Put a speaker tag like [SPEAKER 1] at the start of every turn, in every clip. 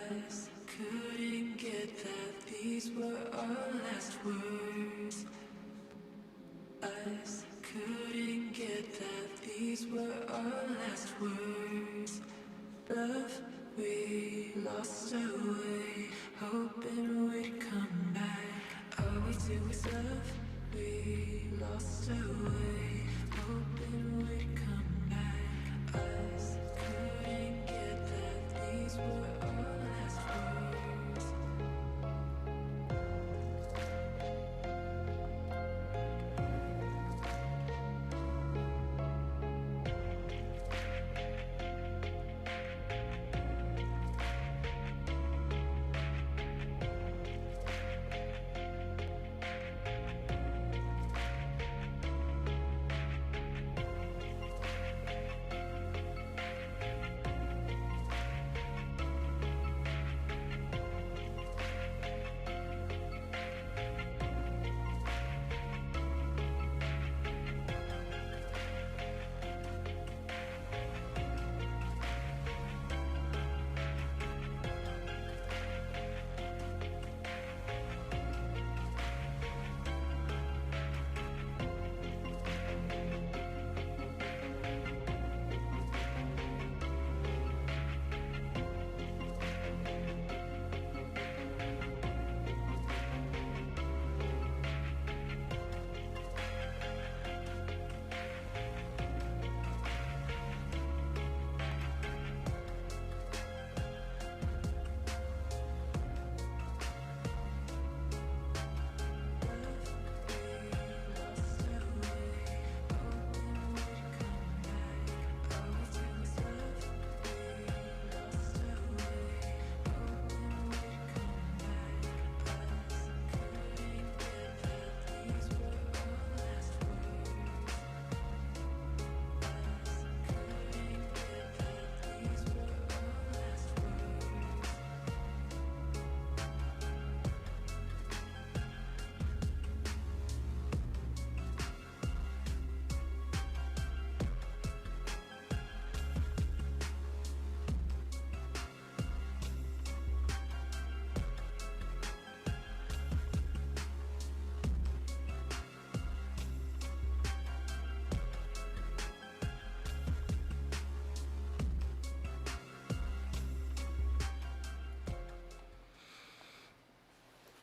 [SPEAKER 1] Eyes couldn't get that these were our last words. Eyes couldn't get that these were our last words. Love, we lost our way, hoping we'd come back. All we do is love, we lost our way, hoping we'd come back. Eyes couldn't get that these were our last words.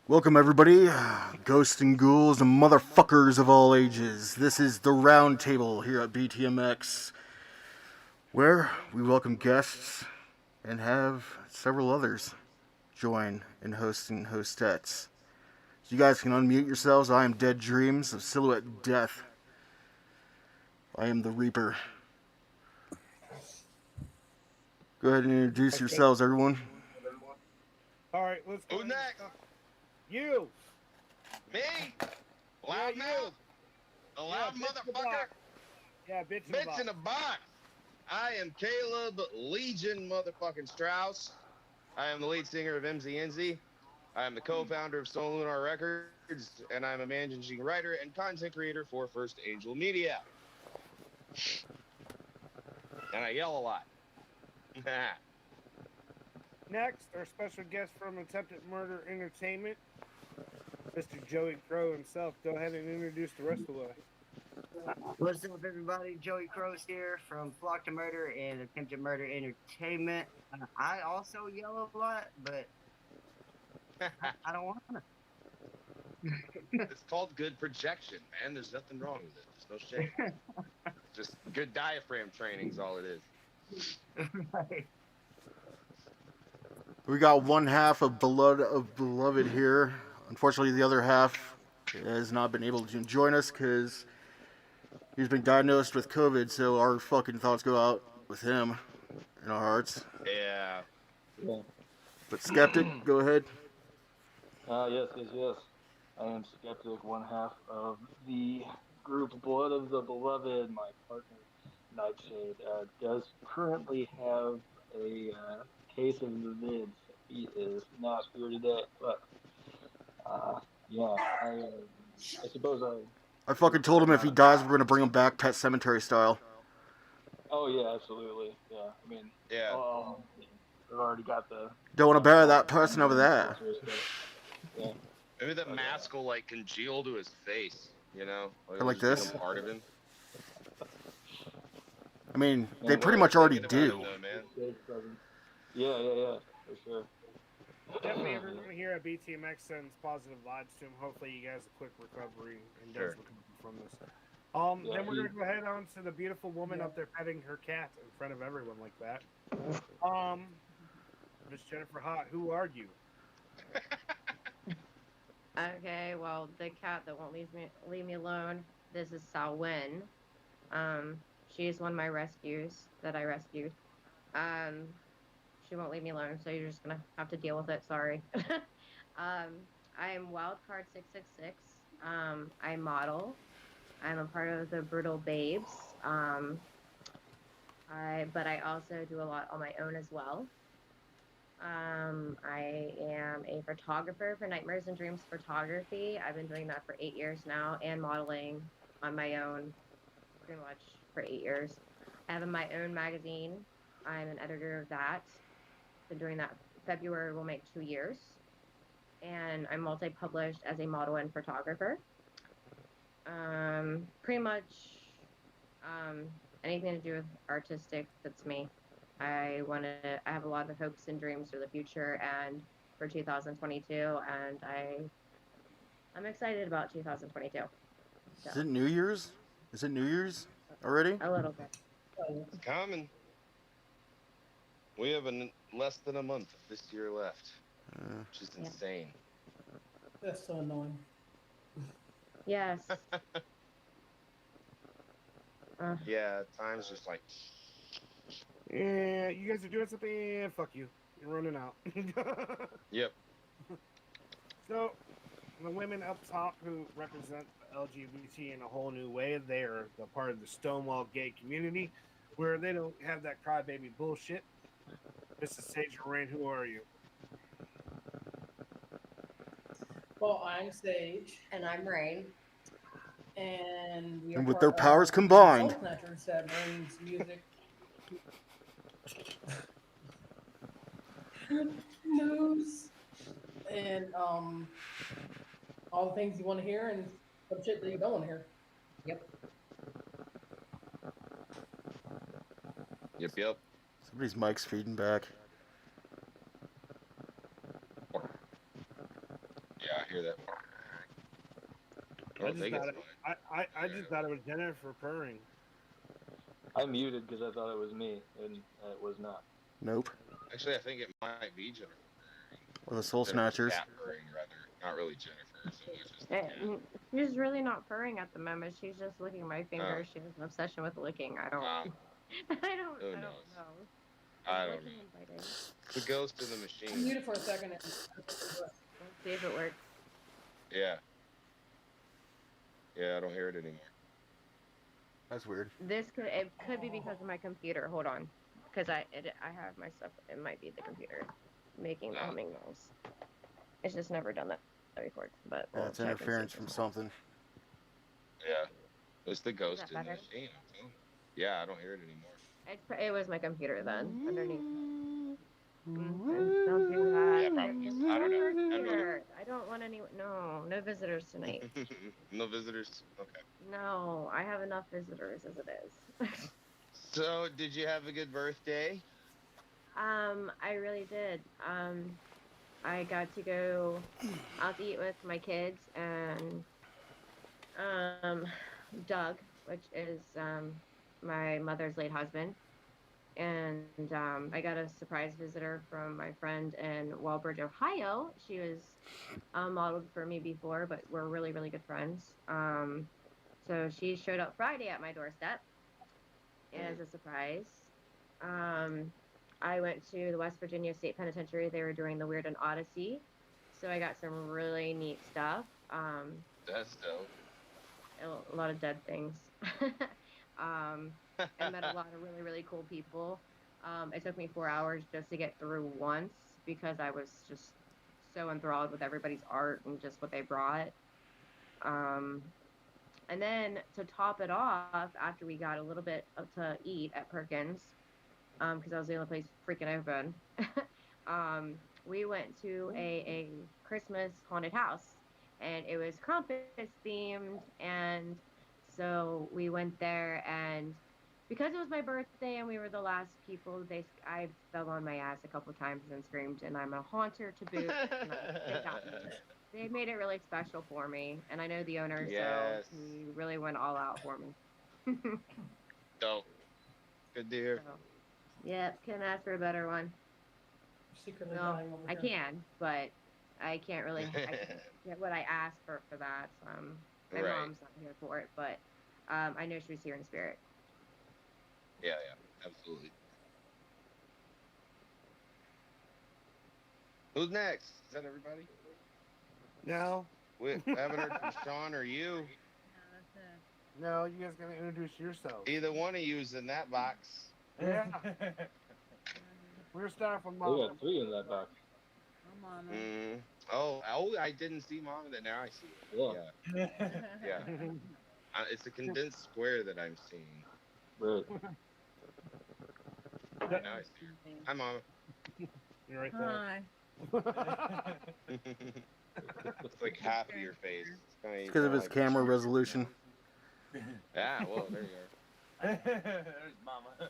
[SPEAKER 2] Welcome, everybody, ghosts and ghouls and motherfuckers of all ages. This is the Roundtable here at Btmx, where we welcome guests and have several others join in hosting hostettes. So you guys can unmute yourselves. I am DEADDREAMZ of Silhouette Death. I am the Reaper. Go ahead and introduce yourselves, everyone.
[SPEAKER 3] All right, let's go.
[SPEAKER 4] Who next?
[SPEAKER 3] You.
[SPEAKER 4] Me? Loud
[SPEAKER 3] Yeah,
[SPEAKER 4] mouth? A loud
[SPEAKER 3] bitch in the
[SPEAKER 4] motherfucker?
[SPEAKER 3] box. Yeah,
[SPEAKER 4] Bitch in a box. I am Caleb Legion motherfucking Strauss. I am the lead singer of MZNZ. I am the co-founder of Stone Lunar Records, and I'm a managing writer and content creator for First Angel Media. And I yell a lot.
[SPEAKER 3] Next, our special guest from Attempted Murder Entertainment, Mr. Joey Crow himself. Go ahead and introduce the rest of the way.
[SPEAKER 5] What's up, everybody? Joey Crow's here from Flock to Murder and Attempted Murder Entertainment. I also yell a lot, but I don't want to.
[SPEAKER 4] It's called good projection, man. There's nothing wrong with it. There's no shame. Just good diaphragm training is all it is.
[SPEAKER 5] Right.
[SPEAKER 2] We got one half of Beloved here. Unfortunately, the other half has not been able to join us because he's been diagnosed with COVID, so our fucking thoughts go out with him in our hearts.
[SPEAKER 4] Yeah.
[SPEAKER 2] But Skeptic, go ahead.
[SPEAKER 6] Yes. I am Skeptic, one half of the group Blood of the Beloved. My partner, Nightshade, does currently have a case of the vids. He is not here today, but I suppose
[SPEAKER 2] I fucking told him if he dies, we're gonna bring him back Pet Cemetery style.
[SPEAKER 6] Oh yeah, absolutely. Yeah, I mean,
[SPEAKER 4] Yeah.
[SPEAKER 6] I've already got the.
[SPEAKER 2] Don't want to bury that person over there.
[SPEAKER 6] Yeah.
[SPEAKER 4] Maybe the mask will like congeal to his face. You know,
[SPEAKER 2] Or like
[SPEAKER 4] it'll just
[SPEAKER 2] this?
[SPEAKER 4] become part of him.
[SPEAKER 2] I mean,
[SPEAKER 6] Yeah,
[SPEAKER 2] they
[SPEAKER 6] no,
[SPEAKER 2] pretty
[SPEAKER 4] I
[SPEAKER 2] much
[SPEAKER 4] was
[SPEAKER 2] already
[SPEAKER 4] thinking about him
[SPEAKER 2] do.
[SPEAKER 4] though, man.
[SPEAKER 6] Yeah, for sure.
[SPEAKER 3] Definitely everyone here at Btmx sends positive vibes to him. Hopefully you guys a quick recovery and does
[SPEAKER 4] Sure.
[SPEAKER 3] recover from this.
[SPEAKER 6] Yeah,
[SPEAKER 3] Then we're gonna go ahead on to the beautiful woman up there petting her cat in front of everyone like that. Miss Jennifer Hott, who are you?
[SPEAKER 7] Okay, well, the cat that won't leave me alone. This is Salwin. She's one of my rescues that I rescued. She won't leave me alone, so you're just gonna have to deal with it. Sorry. I am Wildcard 666. I model. I'm a part of the Brutal Babes. But I also do a lot on my own as well. I am a photographer for Nightmares and Dreams Photography. I've been doing that for 8 years now, and modeling on my own pretty much for 8 years. I have my own magazine. I'm an editor of that. Been doing that. February will make 2 years. And I'm multi-published as a model and photographer. Pretty much anything to do with artistic, that's me. I have a lot of hopes and dreams for the future and for 2022, and I'm excited about 2022. So,
[SPEAKER 2] Is it New Year's? Is it New Year's already?
[SPEAKER 7] a little bit.
[SPEAKER 4] It's coming. We have less than a month of this year left, which is insane.
[SPEAKER 8] That's so annoying.
[SPEAKER 7] Yes.
[SPEAKER 4] Yeah, time's just like.
[SPEAKER 3] Yeah, you guys are doing something. Fuck you. You're running out.
[SPEAKER 4] Yep.
[SPEAKER 3] So, the women up top who represent the LGBT in a whole new way, they are the part of the Stonewall gay community where they don't have that crybaby bullshit. Mrs. Sage Rain, who are you?
[SPEAKER 8] Well, I'm Sage,
[SPEAKER 7] And I'm Rain.
[SPEAKER 8] and we are
[SPEAKER 2] And with
[SPEAKER 8] part
[SPEAKER 2] their
[SPEAKER 8] of
[SPEAKER 2] powers
[SPEAKER 8] the
[SPEAKER 2] combined.
[SPEAKER 8] Soul Snatchers that brings music, news, and all the things you want to hear and some shit that you don't want to hear.
[SPEAKER 4] Yep.
[SPEAKER 2] Somebody's mic's feeding back.
[SPEAKER 4] Yeah, I hear that. I
[SPEAKER 3] I
[SPEAKER 4] don't
[SPEAKER 3] just
[SPEAKER 4] think
[SPEAKER 3] thought
[SPEAKER 4] it's
[SPEAKER 3] it,
[SPEAKER 4] mine.
[SPEAKER 3] I just thought it was Jennifer purring.
[SPEAKER 6] I muted because I thought it was me, and it was not.
[SPEAKER 2] Nope.
[SPEAKER 4] Actually, I think it might be Jennifer.
[SPEAKER 2] Or the Soul
[SPEAKER 4] Jennifer's
[SPEAKER 2] Snatchers.
[SPEAKER 4] cat purring, rather. Not really Jennifer, so it's just the cat.
[SPEAKER 7] She's really not purring at the moment. She's just licking my fingers. She has an obsession with licking. I don't
[SPEAKER 4] Who
[SPEAKER 7] know.
[SPEAKER 4] knows? I don't know.
[SPEAKER 7] Inviting.
[SPEAKER 4] The ghost in the
[SPEAKER 8] I
[SPEAKER 4] machine.
[SPEAKER 8] muted for a second. And
[SPEAKER 7] Let's see if it works.
[SPEAKER 4] Yeah. Yeah, I don't hear it anymore.
[SPEAKER 2] That's weird.
[SPEAKER 7] It could be because of my computer. Hold on, because I have my stuff. It might be the computer making the humming noise. It's just never done that before. But
[SPEAKER 2] Yeah, it's
[SPEAKER 7] check and see.
[SPEAKER 2] interference from something.
[SPEAKER 4] Yeah. It's the ghost
[SPEAKER 7] that
[SPEAKER 4] in the
[SPEAKER 7] better?
[SPEAKER 4] machine. I'm telling you. Yeah, I don't hear it anymore.
[SPEAKER 7] It was my computer then underneath. Don't do that.
[SPEAKER 4] Yeah, probably. I don't know.
[SPEAKER 7] I don't want any. No visitors tonight.
[SPEAKER 4] No visitors? Okay.
[SPEAKER 7] No, I have enough visitors as it is.
[SPEAKER 4] So, did you have a good birthday?
[SPEAKER 7] I really did. I got to go out to eat with my kids and Doug, which is my mother's late husband. And I got a surprise visitor from my friend in Walbridge, Ohio. She was modeled for me before, but we're really, really good friends. So she showed up Friday at my doorstep as a surprise. I went to the West Virginia State Penitentiary. They were doing the Weird and Odyssey. So I got some really neat stuff.
[SPEAKER 4] That's dope.
[SPEAKER 7] A lot of dead things. I met a lot of really, really cool people. It took me 4 hours just to get through once because I was just so enthralled with everybody's art and just what they brought. And then to top it off, after we got a little bit to eat at Perkins, because I was the only place freaking open, we went to a Christmas haunted house, and it was Krampus themed. And so we went there, and because it was my birthday and we were the last people, I fell on my ass a couple times and screamed, and I'm a haunter to boot. And they made it really special for me, and I know the owner, so
[SPEAKER 4] Yes.
[SPEAKER 7] he really went all out for me.
[SPEAKER 4] Dope. Good to hear.
[SPEAKER 7] So, yep, couldn't ask for a better one.
[SPEAKER 8] Secretly
[SPEAKER 7] No,
[SPEAKER 8] dying over
[SPEAKER 7] I
[SPEAKER 8] here.
[SPEAKER 7] can, but I can't really get what I asked for that. My
[SPEAKER 4] Right.
[SPEAKER 7] mom's not here for it, but I know she's here in spirit.
[SPEAKER 4] Yeah, absolutely. Who's next? Is that everybody?
[SPEAKER 3] No,
[SPEAKER 4] We haven't heard from Sean or you.
[SPEAKER 3] no, you guys gotta introduce yourselves.
[SPEAKER 4] Either one of you's in that box.
[SPEAKER 3] Yeah. We're starting from
[SPEAKER 6] We
[SPEAKER 3] Mama.
[SPEAKER 6] got 3 in that box.
[SPEAKER 4] Mm. Oh, I didn't see Mom, and now I see it.
[SPEAKER 6] Yeah.
[SPEAKER 4] Yeah. It's a condensed square that I'm seeing.
[SPEAKER 6] Right.
[SPEAKER 4] Now I see her. Hi, Mama.
[SPEAKER 3] You're right there.
[SPEAKER 4] It's like half of your face. It's
[SPEAKER 2] Because of his camera resolution.
[SPEAKER 4] Yeah, well, there you are.
[SPEAKER 9] There's Mama.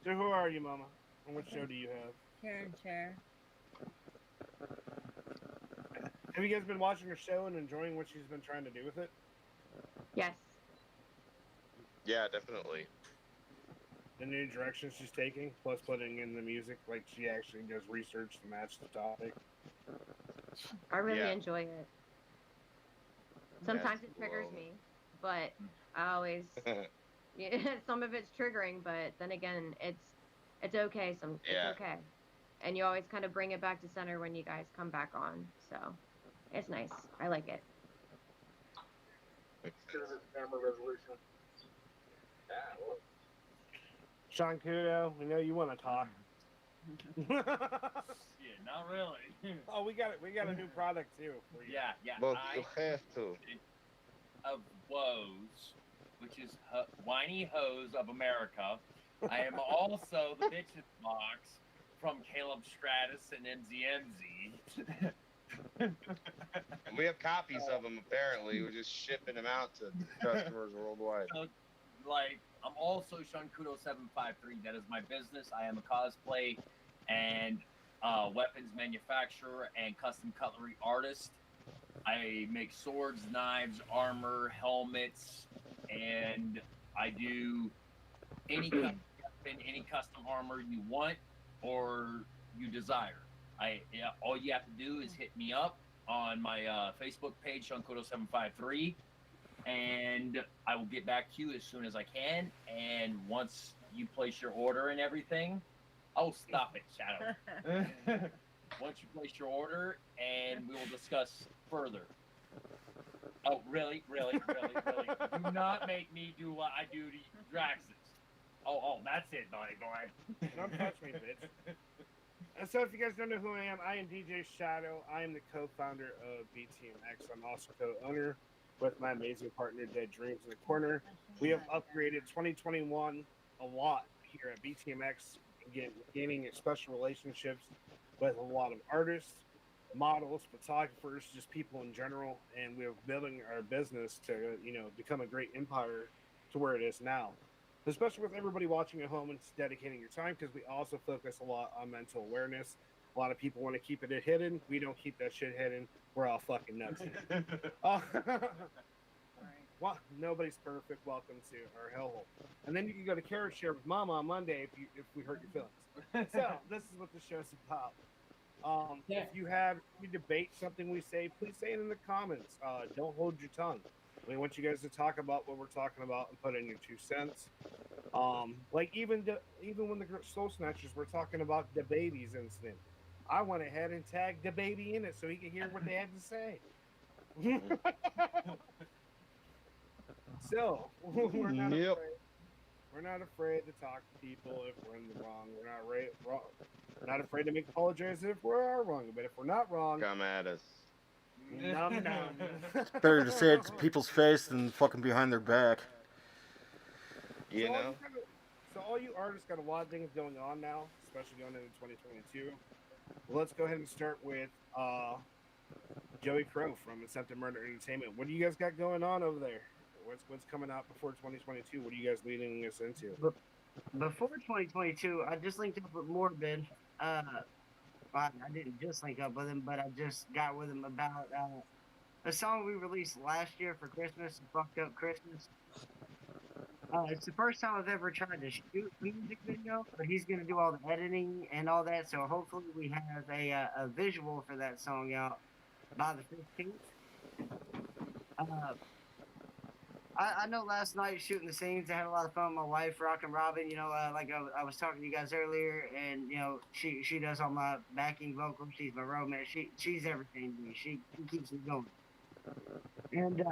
[SPEAKER 3] So who are you, Mama? And what show do you have?
[SPEAKER 10] Karen Chair.
[SPEAKER 3] Have you guys been watching her show and enjoying what she's been trying to do with it?
[SPEAKER 7] Yes.
[SPEAKER 4] Yeah, definitely.
[SPEAKER 3] The new direction she's taking, plus putting in the music, like she actually does research to match the topic.
[SPEAKER 7] I really
[SPEAKER 4] Yeah.
[SPEAKER 7] enjoy it. Sometimes
[SPEAKER 4] Yes,
[SPEAKER 7] it triggers
[SPEAKER 4] well.
[SPEAKER 7] me, but I always yeah, some of it's triggering, but then again, it's okay.
[SPEAKER 4] Yeah.
[SPEAKER 7] It's okay, and you always kind of bring it back to center when you guys come back on. So it's nice. I like it.
[SPEAKER 6] Because of his camera resolution. Yeah, well.
[SPEAKER 3] Sean Kudo, we know you want to talk.
[SPEAKER 9] Yeah, not really.
[SPEAKER 3] Oh, we got a new product too for you.
[SPEAKER 9] Yeah.
[SPEAKER 4] But
[SPEAKER 9] I
[SPEAKER 4] you have to.
[SPEAKER 9] of Woes, which is Whiny Hose of America. I am also the Bitches Box from Caleb Stratus and MZMZ.
[SPEAKER 4] And we have copies of them, apparently. We're just shipping them out to customers worldwide.
[SPEAKER 9] So, like, I'm also Shankudo 753. That is my business. I am a cosplay and weapons manufacturer and custom cutlery artist. I make swords, knives, armor, helmets, and I do any custom armor you want or you desire. All you have to do is hit me up on my Facebook page, Shankudo753, and I will get back to you as soon as I can. And once you place your order and everything, oh, stop it, Shadow. Once you place your order, and we will discuss further. Oh, really? Do not make me do what I do to Draxus. Oh, that's it, naughty boy.
[SPEAKER 3] Don't touch me, bitch. And so if you guys don't know who I am DJ Shadow. I am the co-founder of Btmx. I'm also co-owner with my amazing partner, DEADDREAMZ in the corner. We have upgraded 2021 a lot here at Btmx, gaining special relationships with a lot of artists, models, photographers, just people in general, and we're building our business to, become a great empire to where it is now. Especially with everybody watching at home and dedicating your time, because we also focus a lot on mental awareness. A lot of people want to keep it hidden. We don't keep that shit hidden. We're all fucking nuts. Well, nobody's perfect. Welcome to our hellhole. And then you can go to Carrot Share with Mama on Monday if we hurt your feelings. So this is what the show's about. If you have any debate something we say, please say it in the comments. Don't hold your tongue. We want you guys to talk about what we're talking about and put in your 2 cents. Like even when the Soul Snatchers were talking about the babies incident, I went ahead and tagged the baby in it so he could hear what they had to say. So we're not afraid. We're not afraid to talk to people if we're in the wrong. We're not afraid to make apologies if we are wrong. But if we're not wrong,
[SPEAKER 4] Come at us.
[SPEAKER 3] Num.
[SPEAKER 2] It's better to say it to people's face than fucking behind their back.
[SPEAKER 4] You know?
[SPEAKER 3] So all you artists got a lot of things going on now, especially going into 2022. Well, let's go ahead and start with Joey Crow from Attempted Murder Entertainment. What do you guys got going on over there? What's coming out before 2022? What are you guys leading us into?
[SPEAKER 5] Before 2022, I just linked up with Morbid. I didn't just link up with him, but I just got with him about a song we released last year for Christmas, Fucked Up Christmas. It's the first time I've ever tried to shoot a music video, but he's going to do all the editing and all that, so hopefully we have a visual for that song out by the 15th. I know last night shooting the scenes, I had a lot of fun with my wife, Rockin' Robin. You know, like I was talking to you guys earlier, and you know, she does all my backing vocals. She's my romance. She's everything to me. She keeps me going. And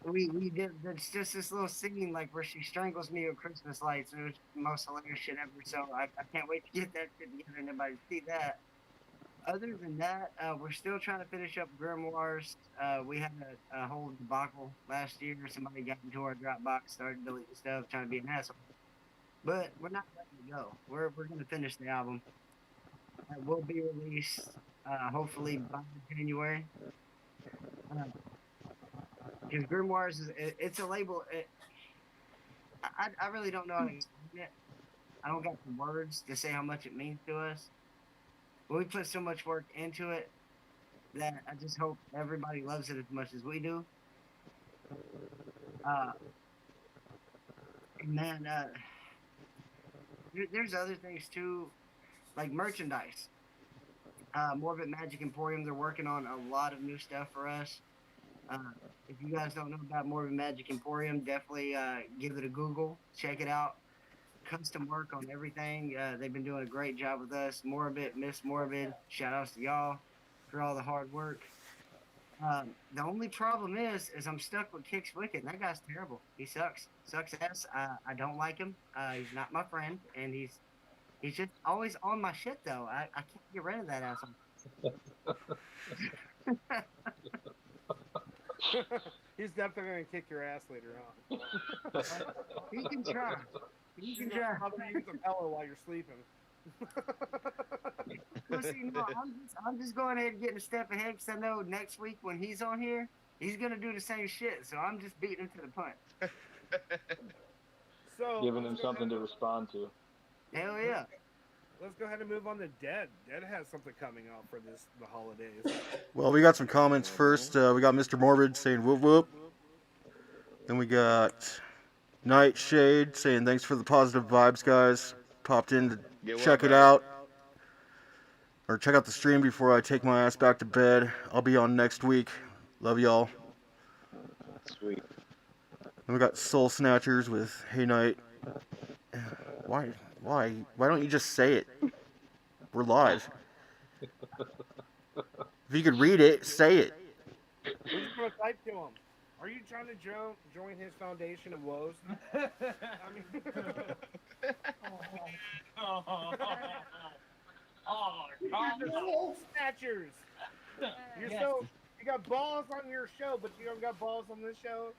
[SPEAKER 5] we did. It's just this little scene like where she strangles me with Christmas lights, and it was the most hilarious shit ever. So I can't wait to get that shit together and everybody see that. Other than that, we're still trying to finish up Grimoires. We had a whole debacle last year. Somebody got into our Dropbox, started deleting stuff, trying to be an asshole. But we're not letting it go. We're going to finish the album. It will be released hopefully by January. Because Grimoires it's a label. I really don't know how to explain it. I don't got the words to say how much it means to us. But we put so much work into it that I just hope everybody loves it as much as we do. And then there's other things too, like merchandise. Morbid Magic Emporium, they're working on a lot of new stuff for us. If you guys don't know about Morbid Magic Emporium, definitely give it a Google, check it out. Custom work on everything. They've been doing a great job with us. Morbid, Miss Morbid, shout outs to y'all for all the hard work. The only problem is I'm stuck with Kix Wicked. That guy's terrible. He sucks ass. I don't like him. He's not my friend, and he's just always on my shit though. I can't get rid of that asshole.
[SPEAKER 3] He's definitely gonna kick your ass later on.
[SPEAKER 5] He can try. You can try.
[SPEAKER 3] How about you use a pillow while you're sleeping?
[SPEAKER 5] Well, see, no, I'm just going ahead and getting a step ahead because I know next week when he's on here, he's gonna do the same shit. So I'm just beating him to the punch.
[SPEAKER 3] So
[SPEAKER 6] Giving him something to respond to.
[SPEAKER 5] Hell yeah.
[SPEAKER 3] Let's go ahead and move on to Dead. Dead has something coming out for the holidays.
[SPEAKER 2] Well, we got some comments first. We got Mr. Morbid saying whoop whoop. Then we got Nightshade saying thanks for the positive vibes, guys. Popped in to check it out. Or check out the stream before I take my ass back to bed. I'll be on next week. Love y'all.
[SPEAKER 4] Sweet.
[SPEAKER 2] Then we got Soul Snatchers with Hey Night. Why don't you just say it? We're live. If you could read it, say it.
[SPEAKER 3] We're just gonna type to him. Are you trying to join his foundation of woes? I mean, Soul Snatchers. You got balls on your show, but you don't got balls on this show.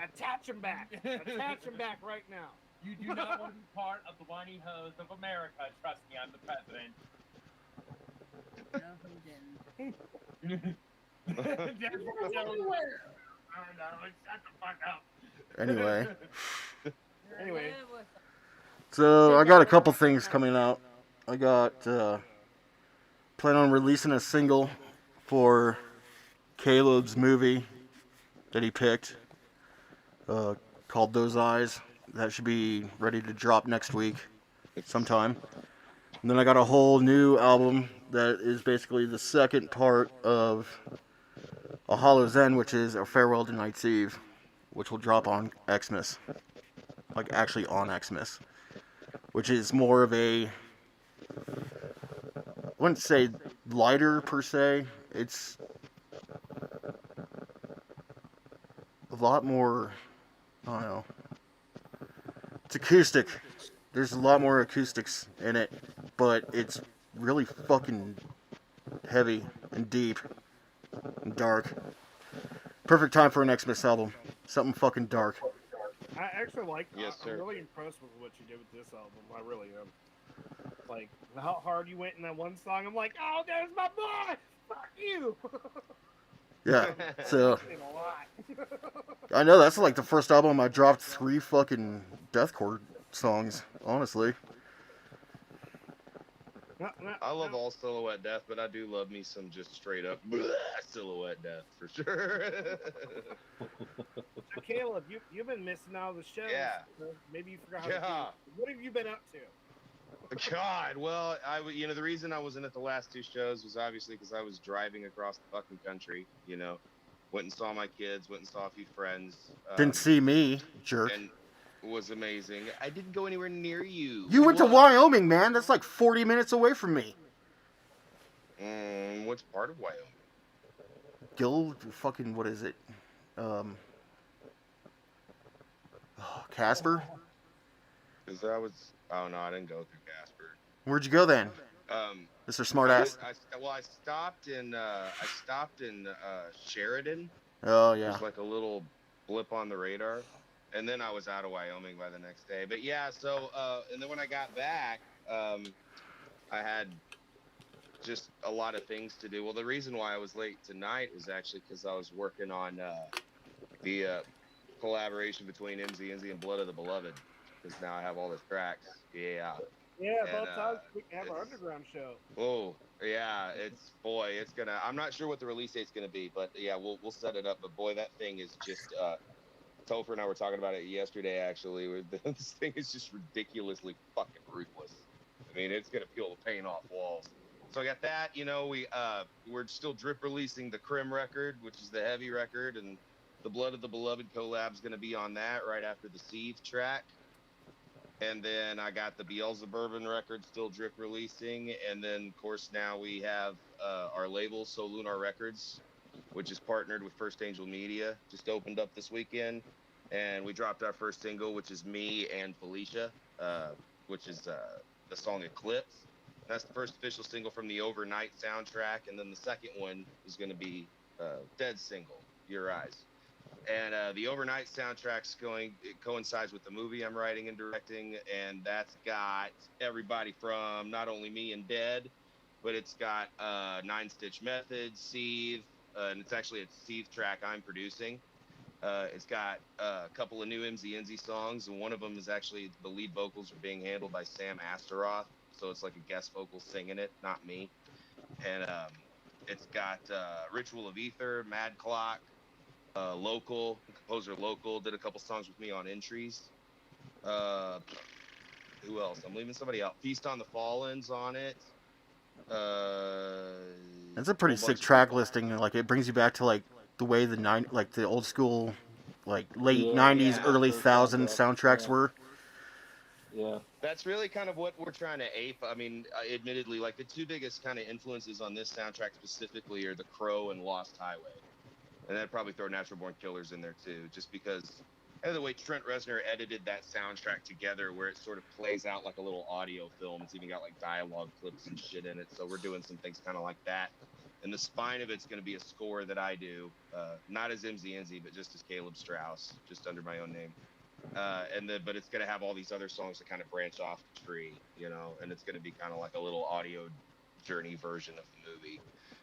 [SPEAKER 3] Attach them back. Attach them back right now.
[SPEAKER 9] You do not want to be part of the whiny hoes of America. Trust me, I'm the president.
[SPEAKER 8] No, he didn't.
[SPEAKER 9] Shut the fuck up.
[SPEAKER 3] Anyway.
[SPEAKER 2] So I got a couple things coming out. I got plan on releasing a single for Caleb's movie that he picked called Those Eyes. That should be ready to drop next week sometime. And then I got a whole new album that is basically the second part of A Hollow's End, which is A Farewell to Night's Eve, which will drop on Xmas. Like, actually on Xmas. Which is more of a, I wouldn't say lighter per se. It's a lot more, I don't know. It's acoustic. There's a lot more acoustics in it, but it's really fucking heavy and deep and dark. Perfect time for an Xmas album. Something fucking dark.
[SPEAKER 3] I actually like.
[SPEAKER 4] Yes,
[SPEAKER 3] I'm
[SPEAKER 4] sir.
[SPEAKER 3] really impressed with what you did with this album. I really am. Like how hard you went in that one song. I'm like, oh, there's my boy. Fuck you.
[SPEAKER 2] Yeah. So
[SPEAKER 3] Did a lot.
[SPEAKER 2] I know that's like the first album I dropped 3 fucking deathcore songs. Honestly.
[SPEAKER 4] I love all Silhouette Death, but I do love me some just straight up Silhouette Death for sure.
[SPEAKER 3] So Caleb, you've been missing all the shows.
[SPEAKER 4] Yeah.
[SPEAKER 3] Maybe you forgot how
[SPEAKER 4] Yeah.
[SPEAKER 3] to do. What have you been up to?
[SPEAKER 4] God, well, the reason I wasn't at the last 2 shows was obviously because I was driving across the fucking country. Went and saw my kids, went and saw a few friends.
[SPEAKER 2] Didn't see me, jerk.
[SPEAKER 4] And it was amazing. I didn't go anywhere near you.
[SPEAKER 2] You went to Wyoming, man. That's like 40 minutes away from me.
[SPEAKER 4] Which part of Wyoming?
[SPEAKER 2] Fucking, what is it? Casper?
[SPEAKER 4] Because oh no, I didn't go through Casper.
[SPEAKER 2] Where'd you go then? Mr. Smartass.
[SPEAKER 4] I stopped in Sheridan.
[SPEAKER 2] Oh yeah.
[SPEAKER 4] There's like a little blip on the radar, and then I was out of Wyoming by the next day. But yeah, so and then when I got back, I had just a lot of things to do. Well, the reason why I was late tonight was actually because I was working on the collaboration between MZNZ and Blood of the Beloved. Because now I have all the tracks. Yeah.
[SPEAKER 3] Yeah, about time we can have our underground show.
[SPEAKER 4] Oh, yeah, it's gonna. I'm not sure what the release date's gonna be, but yeah, we'll set it up. But boy, that thing is just. Topher and I were talking about it yesterday. Actually, this thing is just ridiculously fucking ruthless. I mean, it's gonna peel the paint off walls. So I got that. We're still drip releasing the Crim record, which is the heavy record, and the Blood of the Beloved collab's gonna be on that right after the Seethe track. And then I got the Beelzebourbon record still drip releasing. And then, of course, now we have our label, So Lunar Records, which is partnered with First Angel Media. Just opened up this weekend. And we dropped our first single, which is me and Felicia, which is the song Eclipse. That's the first official single from the Overnight soundtrack. And then the second one is going to be Dead's single, Your Eyes. And the Overnight soundtrack's it coincides with the movie I'm writing and directing, and that's got everybody from not only me and Dead, but it's got Nine Stitch Method, Seethe, and it's actually a Seethe track I'm producing. It's got a couple of new MZNZ songs, and one of them is actually the lead vocals are being handled by Sam Astaroth, so it's like a guest vocal singing it, not me. And it's got Ritual of Ether, Mad Clock, composer Local did a couple songs with me on Entries. Who else? I'm leaving somebody out. Feast on the Fallen's on it.
[SPEAKER 2] That's a pretty sick track listing. Like it brings you back to like the way the old school, like late '90s, early 2000s soundtracks were.
[SPEAKER 6] Yeah.
[SPEAKER 4] That's really kind of what we're trying to ape. I mean, admittedly, like the 2 biggest kind of influences on this soundtrack specifically are The Crow and Lost Highway. And I'd probably throw Natural Born Killers in there too, just because of the way Trent Reznor edited that soundtrack together, where it sort of plays out like a little audio film. It's even got like dialogue clips and shit in it. So we're doing some things kind of like that. And the spine of it's going to be a score that I do, not as MZNZ, but just as Caleb Strauss, just under my own name. But it's going to have all these other songs that kind of branch off the tree, and it's going to be kind of like a little audio journey version of the movie.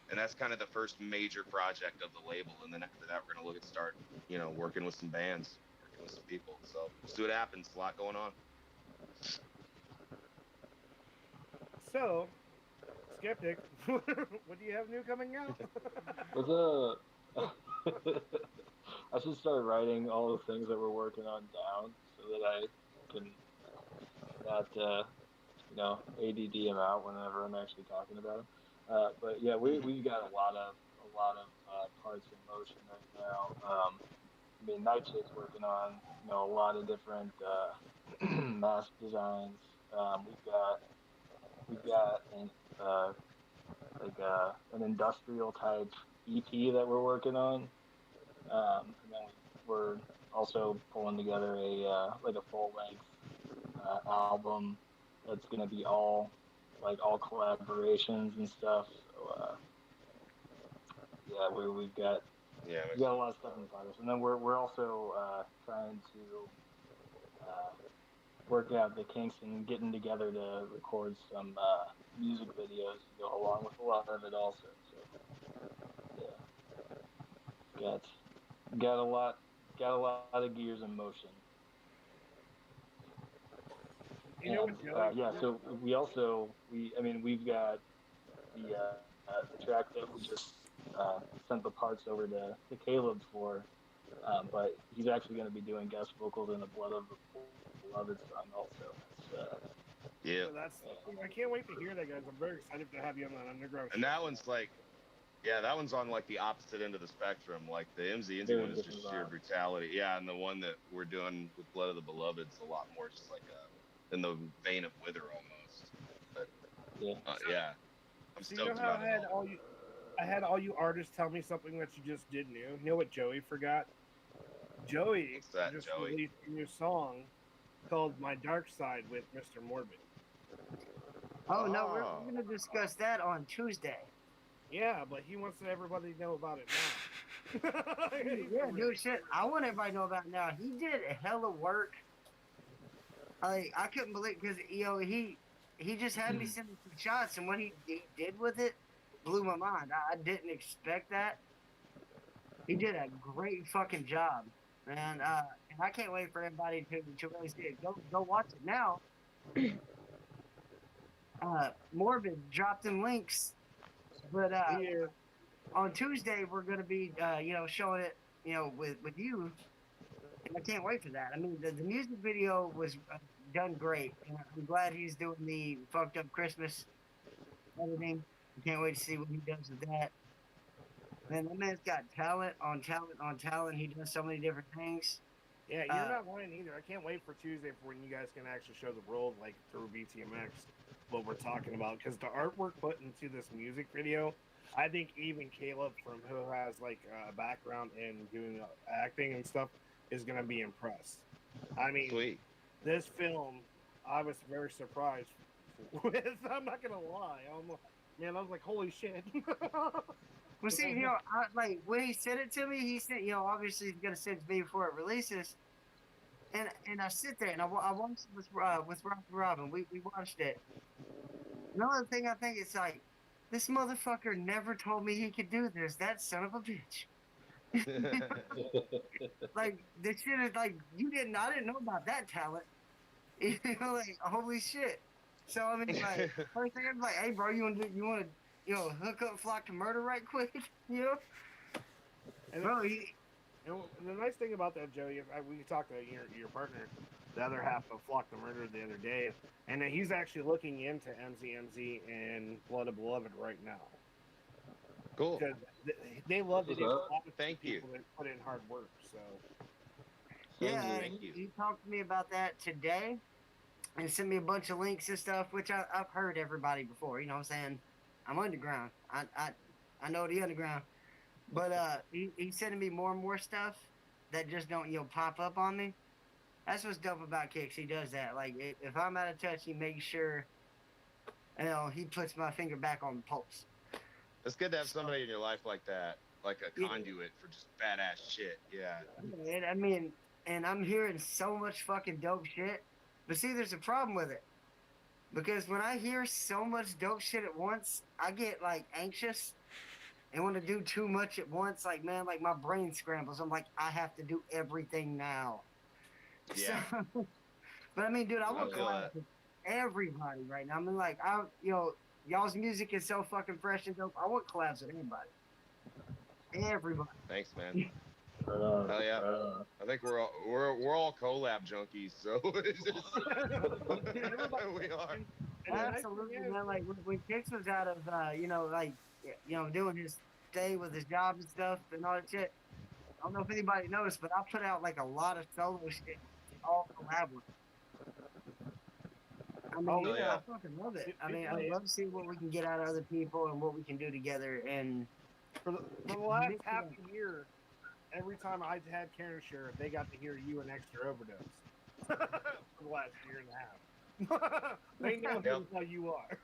[SPEAKER 4] And that's kind of the first major project of the label. And then after that, we're going to start, working with some bands, working with some people. So we'll see what happens. A lot going on.
[SPEAKER 3] So, Skeptic, what do you have new coming out?
[SPEAKER 6] I should start writing all the things that we're working on down so that I can not, ADD them out whenever I'm actually talking about them. But yeah, we got a lot of parts in motion right now. I mean, Nightshade's working on a lot of different mask designs. We've got an industrial type EP that we're working on. And then we're also pulling together a full length album that's gonna be all collaborations and stuff. So we've got a lot of stuff in progress, and then we're also trying to working out the kinks and getting together to record some music videos to go along with a lot of it also. So yeah, got a lot of gears in motion.
[SPEAKER 3] You know what, Joey?
[SPEAKER 6] Yeah, so we've got the track that we just sent the parts over to Caleb for, but he's actually going to be doing guest vocals in the Blood of the Beloved song also.
[SPEAKER 4] Yeah.
[SPEAKER 3] So I can't wait to hear that, guys. I'm very excited to have you on that underground.
[SPEAKER 4] And that one's like, yeah, that one's on like the opposite end of the spectrum. Like the MZ one is just sheer brutality. Yeah, and the one that we're doing with Blood of the Beloved is a lot more just like in the vein of Wither almost. But yeah, I'm
[SPEAKER 3] so
[SPEAKER 4] stoked
[SPEAKER 3] you know how
[SPEAKER 4] about it.
[SPEAKER 3] I had all you artists tell me something that you just did new. You know what Joey forgot? Joey just released a new song called "My Dark Side" with Mr. Morbid.
[SPEAKER 5] Oh no, we're going to discuss that on Tuesday.
[SPEAKER 3] Yeah, but he wants everybody to know about it now.
[SPEAKER 5] Yeah, dude, shit. I want everybody to know about it now. He did a hell of work. I couldn't believe, because he just had me send him some shots, and what he did with it blew my mind. I didn't expect that. He did a great fucking job, and I can't wait for everybody to really see it. Go watch it now. Morbid dropped in links, but on Tuesday we're gonna be showing it with you, and I can't wait for that. I mean, the music video was done great, and I'm glad he's doing the fucked up Christmas editing. I can't wait to see what he does with that. Man, that man's got talent on talent on talent. He does so many different things.
[SPEAKER 3] Yeah, you're not lying either. I can't wait for Tuesday for when you guys can actually show the world, like through Btmx, what we're talking about. Because the artwork put into this music video, I think even Caleb, from who has like a background in doing acting and stuff, is gonna be impressed. I mean, this film, I was very surprised with. I'm not gonna lie. I was like, holy shit.
[SPEAKER 5] Well, see, like when he sent it to me, he said, obviously he's gonna send it to me before it releases. And I sit there and I watched it with Robin. We watched it. Another thing I think, it's like, this motherfucker never told me he could do this. That son of a bitch. Like, the shit is like, I didn't know about that talent. Like, holy shit. So I mean, like, first thing I'm like, hey bro, you wanna hook up Flock to Murder right quick?
[SPEAKER 3] And
[SPEAKER 5] bro,
[SPEAKER 3] the nice thing about that, Joey, we talked to your partner, the other half of Flock to Murder, the other day, and he's actually looking into MZ and Blood of Beloved right now.
[SPEAKER 4] Cool.
[SPEAKER 3] Because they love it.
[SPEAKER 4] Thank you.
[SPEAKER 3] That put in hard work. So.
[SPEAKER 5] Yeah, he talked to me about that today, and sent me a bunch of links and stuff, which I've heard everybody before. You know what I'm saying? I'm underground. I know the underground. But he's sending me more and more stuff that just don't pop up on me. That's what's dope about Kicks. He does that. Like, if I'm out of touch, he makes sure he puts my finger back on the pulse.
[SPEAKER 4] It's good to have somebody in your life like that, like a conduit for just badass shit. Yeah.
[SPEAKER 5] And I mean, and I'm hearing so much fucking dope shit. But see, there's a problem with it. Because when I hear so much dope shit at once, I get, like, anxious and want to do too much at once. Like, man, like, my brain scrambles. I'm like, I have to do everything now.
[SPEAKER 4] Yeah.
[SPEAKER 5] So, but, I mean, dude, I want to collab with everybody right now. I mean, like, y'all's music is so fucking fresh and dope. I want collabs with anybody. Everybody.
[SPEAKER 4] Thanks, man. Hell yeah! I think we're all collab junkies, so it's just we are.
[SPEAKER 5] Absolutely, man. Like when Kix was out of doing his stay with his job and stuff and all that shit. I don't know if anybody noticed, but I put out like a lot of solo shit, all collab with. I mean, I fucking love it. I mean, I love to see what we can get out of other people and what we can do together. And
[SPEAKER 3] for the last half a year, every time I had Karen share, they got to hear you an extra overdose. For the last year and a half. They know how you are.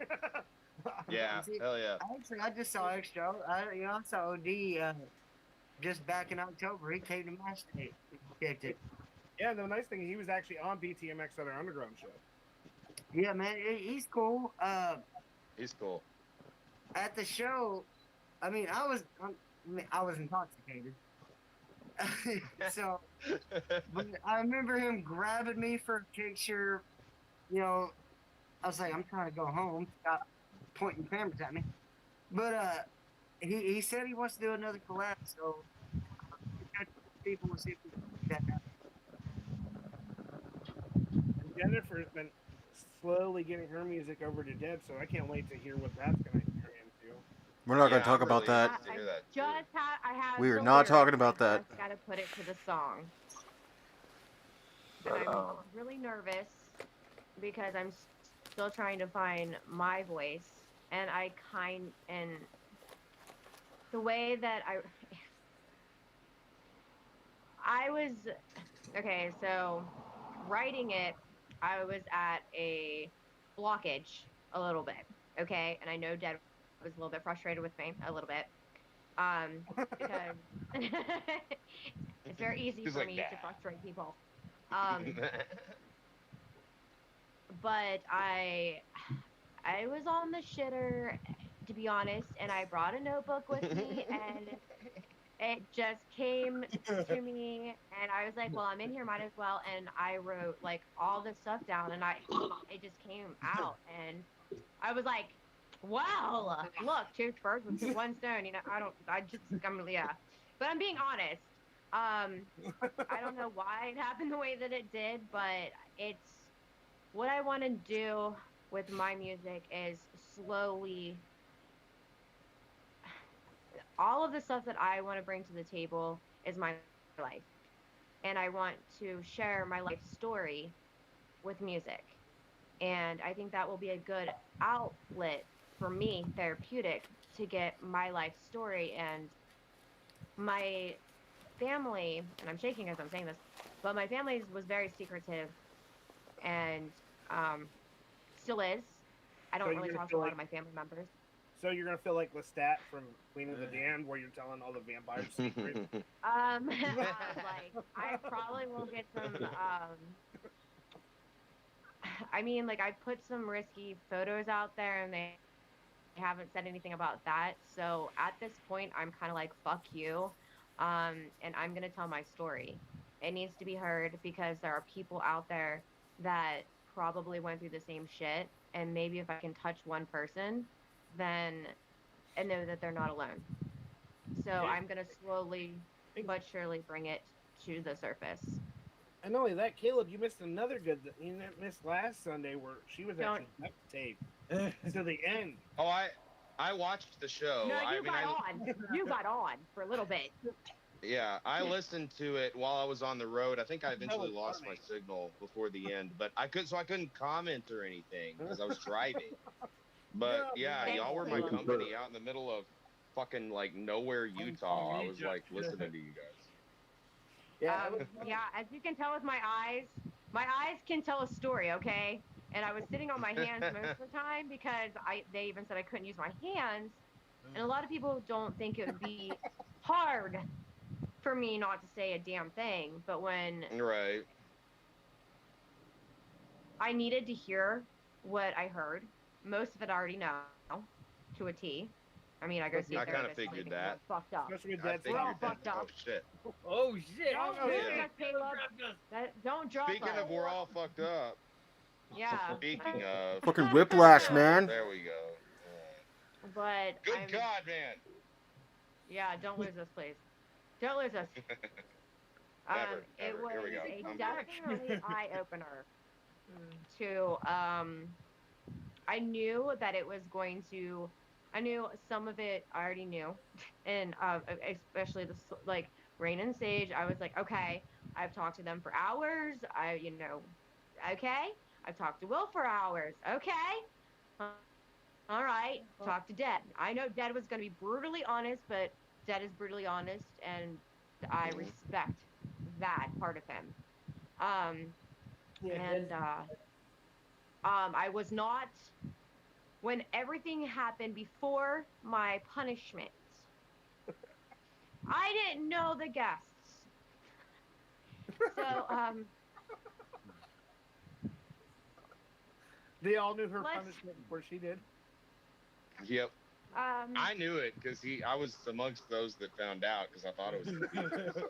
[SPEAKER 4] Yeah, hell yeah.
[SPEAKER 5] Actually, I just saw extra. I saw OD just back in October. He came to my state. He kicked it.
[SPEAKER 3] Yeah, the nice thing he was actually on BTMX Other Underground show.
[SPEAKER 5] Yeah, man, he's cool.
[SPEAKER 4] He's cool.
[SPEAKER 5] At the show, I mean, I was intoxicated. So, but I remember him grabbing me for a picture. You know, I was like, I'm trying to go home. Stop pointing cameras at me. But he said he wants to do another collab. So, people will see if we can make that happen.
[SPEAKER 3] And Jennifer's been slowly getting her music over to Deb, so I can't wait to hear what that's going to turn into.
[SPEAKER 2] We're not going
[SPEAKER 4] Yeah,
[SPEAKER 2] to talk
[SPEAKER 4] I'm
[SPEAKER 2] about
[SPEAKER 4] really
[SPEAKER 2] that.
[SPEAKER 4] interested to hear that, too.
[SPEAKER 7] I have.
[SPEAKER 2] We are
[SPEAKER 7] the
[SPEAKER 2] not
[SPEAKER 7] lyrics,
[SPEAKER 2] talking about
[SPEAKER 7] I
[SPEAKER 2] that.
[SPEAKER 7] just gotta put it to the song. And
[SPEAKER 6] But,
[SPEAKER 7] I'm really nervous because I'm still trying to find my voice, and the way that I was okay. So writing it, I was at a blockage a little bit. Okay, and I know Dad was a little bit frustrated with me a little bit. Because it's very easy
[SPEAKER 4] He's
[SPEAKER 7] for
[SPEAKER 4] like,
[SPEAKER 7] me
[SPEAKER 4] "Nah."
[SPEAKER 7] to frustrate people. But I was on the shitter, to be honest, and I brought a notebook with me, and it just came to me, and I was like, well, I'm in here, might as well, and I wrote like all this stuff down, and it just came out, and I was like, wow, look, two birds with one stone. You know, yeah. But I'm being honest. I don't know why it happened the way that it did, but it's what I want to do with my music is slowly all of the stuff that I want to bring to the table is my life. And I want to share my life story with music. And I think that will be a good outlet for me, therapeutic, to get my life story. And my family, and I'm shaking as I'm saying this, but my family was very secretive and still is. I don't really talk to a lot of my family members.
[SPEAKER 3] So you're gonna feel like Lestat from Queen of the Damned, where you're telling all the vampires secrets.
[SPEAKER 7] Like I probably will get some. I mean, like I put some risky photos out there, and they haven't said anything about that. So at this point, I'm kind of like, fuck you, and I'm gonna tell my story. It needs to be heard because there are people out there that probably went through the same shit, and maybe if I can touch one person, then I know that they're not alone. So I'm gonna slowly but surely bring it to the surface.
[SPEAKER 3] And not only that, Caleb, you missed another good. You missed last Sunday where she was actually duct taped to the end.
[SPEAKER 4] Oh, I watched the show.
[SPEAKER 7] No,
[SPEAKER 4] I mean,
[SPEAKER 7] You got on for a little bit.
[SPEAKER 4] Yeah, I listened to it while I was on the road. I think I eventually lost my signal before the end, but I couldn't comment or anything because I was driving. But yeah, y'all were my company out in the middle of fucking like nowhere, Utah. I was like listening to you guys.
[SPEAKER 7] Yeah, as you can tell with my eyes can tell a story, okay? And I was sitting on my hands most of the time because they even said I couldn't use my hands. And a lot of people don't think it would be hard for me not to say a damn thing. But when I needed to hear what I heard, most of it I already know to a T. I mean, I go see.
[SPEAKER 4] I kind of figured that.
[SPEAKER 7] Fucked up.
[SPEAKER 3] We're
[SPEAKER 7] all fucked up.
[SPEAKER 4] Oh shit.
[SPEAKER 9] Oh shit.
[SPEAKER 7] Don't drop us.
[SPEAKER 4] Speaking of, we're all fucked up.
[SPEAKER 7] Yeah.
[SPEAKER 4] Speaking of.
[SPEAKER 2] Fucking whiplash, man.
[SPEAKER 4] There we go.
[SPEAKER 7] But
[SPEAKER 4] Good God, man.
[SPEAKER 7] Yeah, don't lose us, please. Don't lose us. It was a definitely eye opener to I knew that it was going to. I knew some of it I already knew, and especially the like Rain and Sage. I was like, okay, I've talked to them for hours. Okay, I've talked to Will for hours. Okay, all right, talk to Dead. I know Dead was going to be brutally honest, but Dead is brutally honest, and I respect that part of him. I was not. When everything happened before my punishment, I didn't know the guests. So
[SPEAKER 3] They all knew her
[SPEAKER 7] Let's-
[SPEAKER 3] punishment before she did.
[SPEAKER 4] Yep.
[SPEAKER 7] Um,
[SPEAKER 4] I knew it because I was amongst those that found out because I thought it was gonna be her, so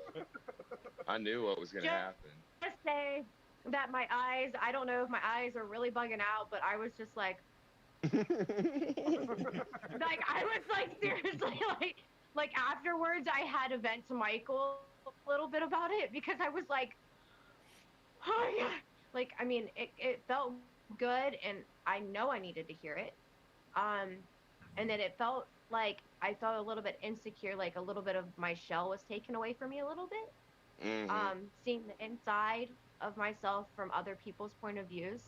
[SPEAKER 4] I knew what was gonna
[SPEAKER 7] Just-
[SPEAKER 4] happen.
[SPEAKER 7] just say that my eyes, I don't know if my eyes are really bugging out, but I was just like I was like seriously like afterwards I had to vent to Michael a little bit about it because I was like, oh my God. Like, I mean, it felt good and I know I needed to hear it. And then it felt like I felt a little bit insecure, like a little bit of my shell was taken away from me a little bit. Seeing the inside of myself from other people's point of views.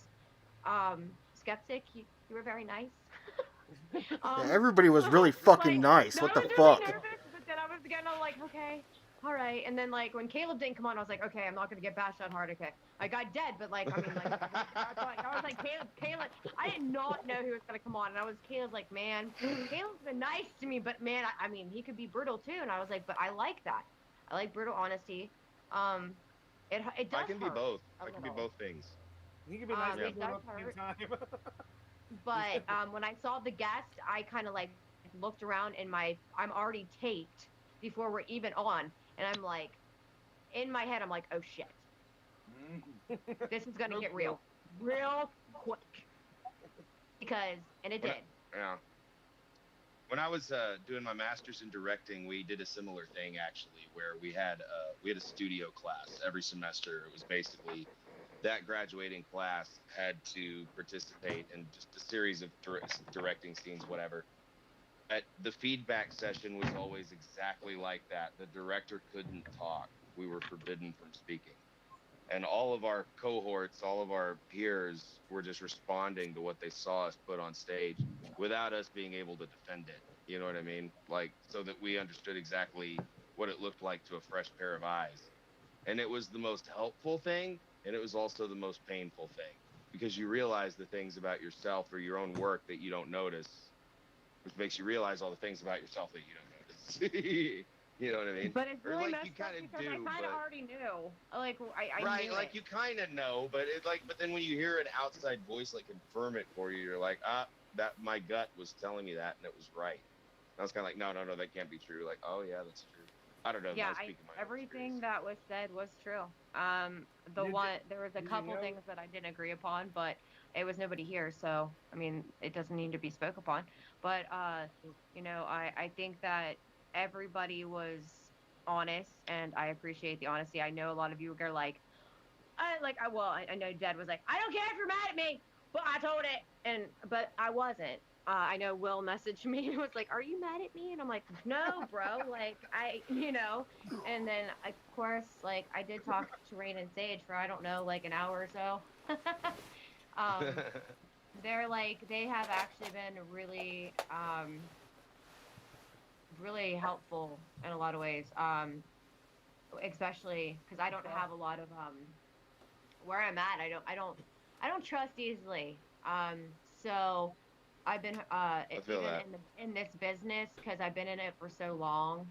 [SPEAKER 7] Skeptic, you were very nice.
[SPEAKER 2] Yeah, everybody was really fucking nice.
[SPEAKER 7] No,
[SPEAKER 2] What
[SPEAKER 7] I
[SPEAKER 2] the
[SPEAKER 7] was
[SPEAKER 2] fuck?
[SPEAKER 7] really nervous, but then I was gonna like, okay, all right. And then like when Caleb didn't come on, I was like, okay, I'm not gonna get bashed on hard. Okay, I got dead, but like, I mean, like, I was like, Caleb. I did not know he was gonna come on, and Caleb's like, man, Caleb's been nice to me, but man, I mean, he could be brutal too. And I was like, but I like that. I like brutal honesty. It does.
[SPEAKER 4] I can be
[SPEAKER 7] hurt
[SPEAKER 4] both.
[SPEAKER 7] a
[SPEAKER 4] I can be
[SPEAKER 7] little.
[SPEAKER 4] both things.
[SPEAKER 3] You can be nice
[SPEAKER 7] It
[SPEAKER 3] and
[SPEAKER 7] does
[SPEAKER 3] brutal at the same time.
[SPEAKER 7] But when I saw the guest, I kind of like looked around and I'm already taped before we're even on. And I'm like, in my head, I'm like, oh shit. This is going to get real quick. And it did.
[SPEAKER 4] Yeah. When I was doing my master's in directing, we did a similar thing actually, where we had a studio class every semester. It was basically that graduating class had to participate in just a series of directing scenes, whatever. The feedback session was always exactly like that. The director couldn't talk. We were forbidden from speaking. And all of our cohorts, all of our peers were just responding to what they saw us put on stage without us being able to defend it. You know what I mean? Like, so that we understood exactly what it looked like to a fresh pair of eyes. And it was the most helpful thing, and it was also the most painful thing, because you realize the things about yourself or your own work that you don't notice, which makes you realize all the things about yourself that you don't notice. You know what I mean?
[SPEAKER 7] But it's really
[SPEAKER 4] or like
[SPEAKER 7] messed
[SPEAKER 4] you
[SPEAKER 7] up
[SPEAKER 4] kind of
[SPEAKER 7] because
[SPEAKER 4] do,
[SPEAKER 7] I kind of
[SPEAKER 4] but
[SPEAKER 7] already knew. Like, I
[SPEAKER 4] right,
[SPEAKER 7] knew
[SPEAKER 4] like
[SPEAKER 7] it.
[SPEAKER 4] you kind of know, but but then when you hear an outside voice like confirm it for you, you're like, that my gut was telling me that, and it was right. And I was kind of like, no, that can't be true. Like, oh yeah, that's true. I don't know.
[SPEAKER 7] Yeah,
[SPEAKER 4] my
[SPEAKER 7] everything that was said was true. There was a couple things that I didn't agree upon, but it was nobody here, so I mean, it doesn't need to be spoke upon. But I think that everybody was honest, and I appreciate the honesty. I know a lot of you are like, I know Dad was like, I don't care if you're mad at me, but I told it, but I wasn't. I know Will messaged me and was like, are you mad at me? And I'm like, no, bro, like, and then, of course, like, I did talk to Rain and Sage for, I don't know, like, an hour or so. They have actually been really, really helpful in a lot of ways, especially because I don't have a lot of, where I'm at, I don't trust easily, so I've been in this business because I've been in it for so long.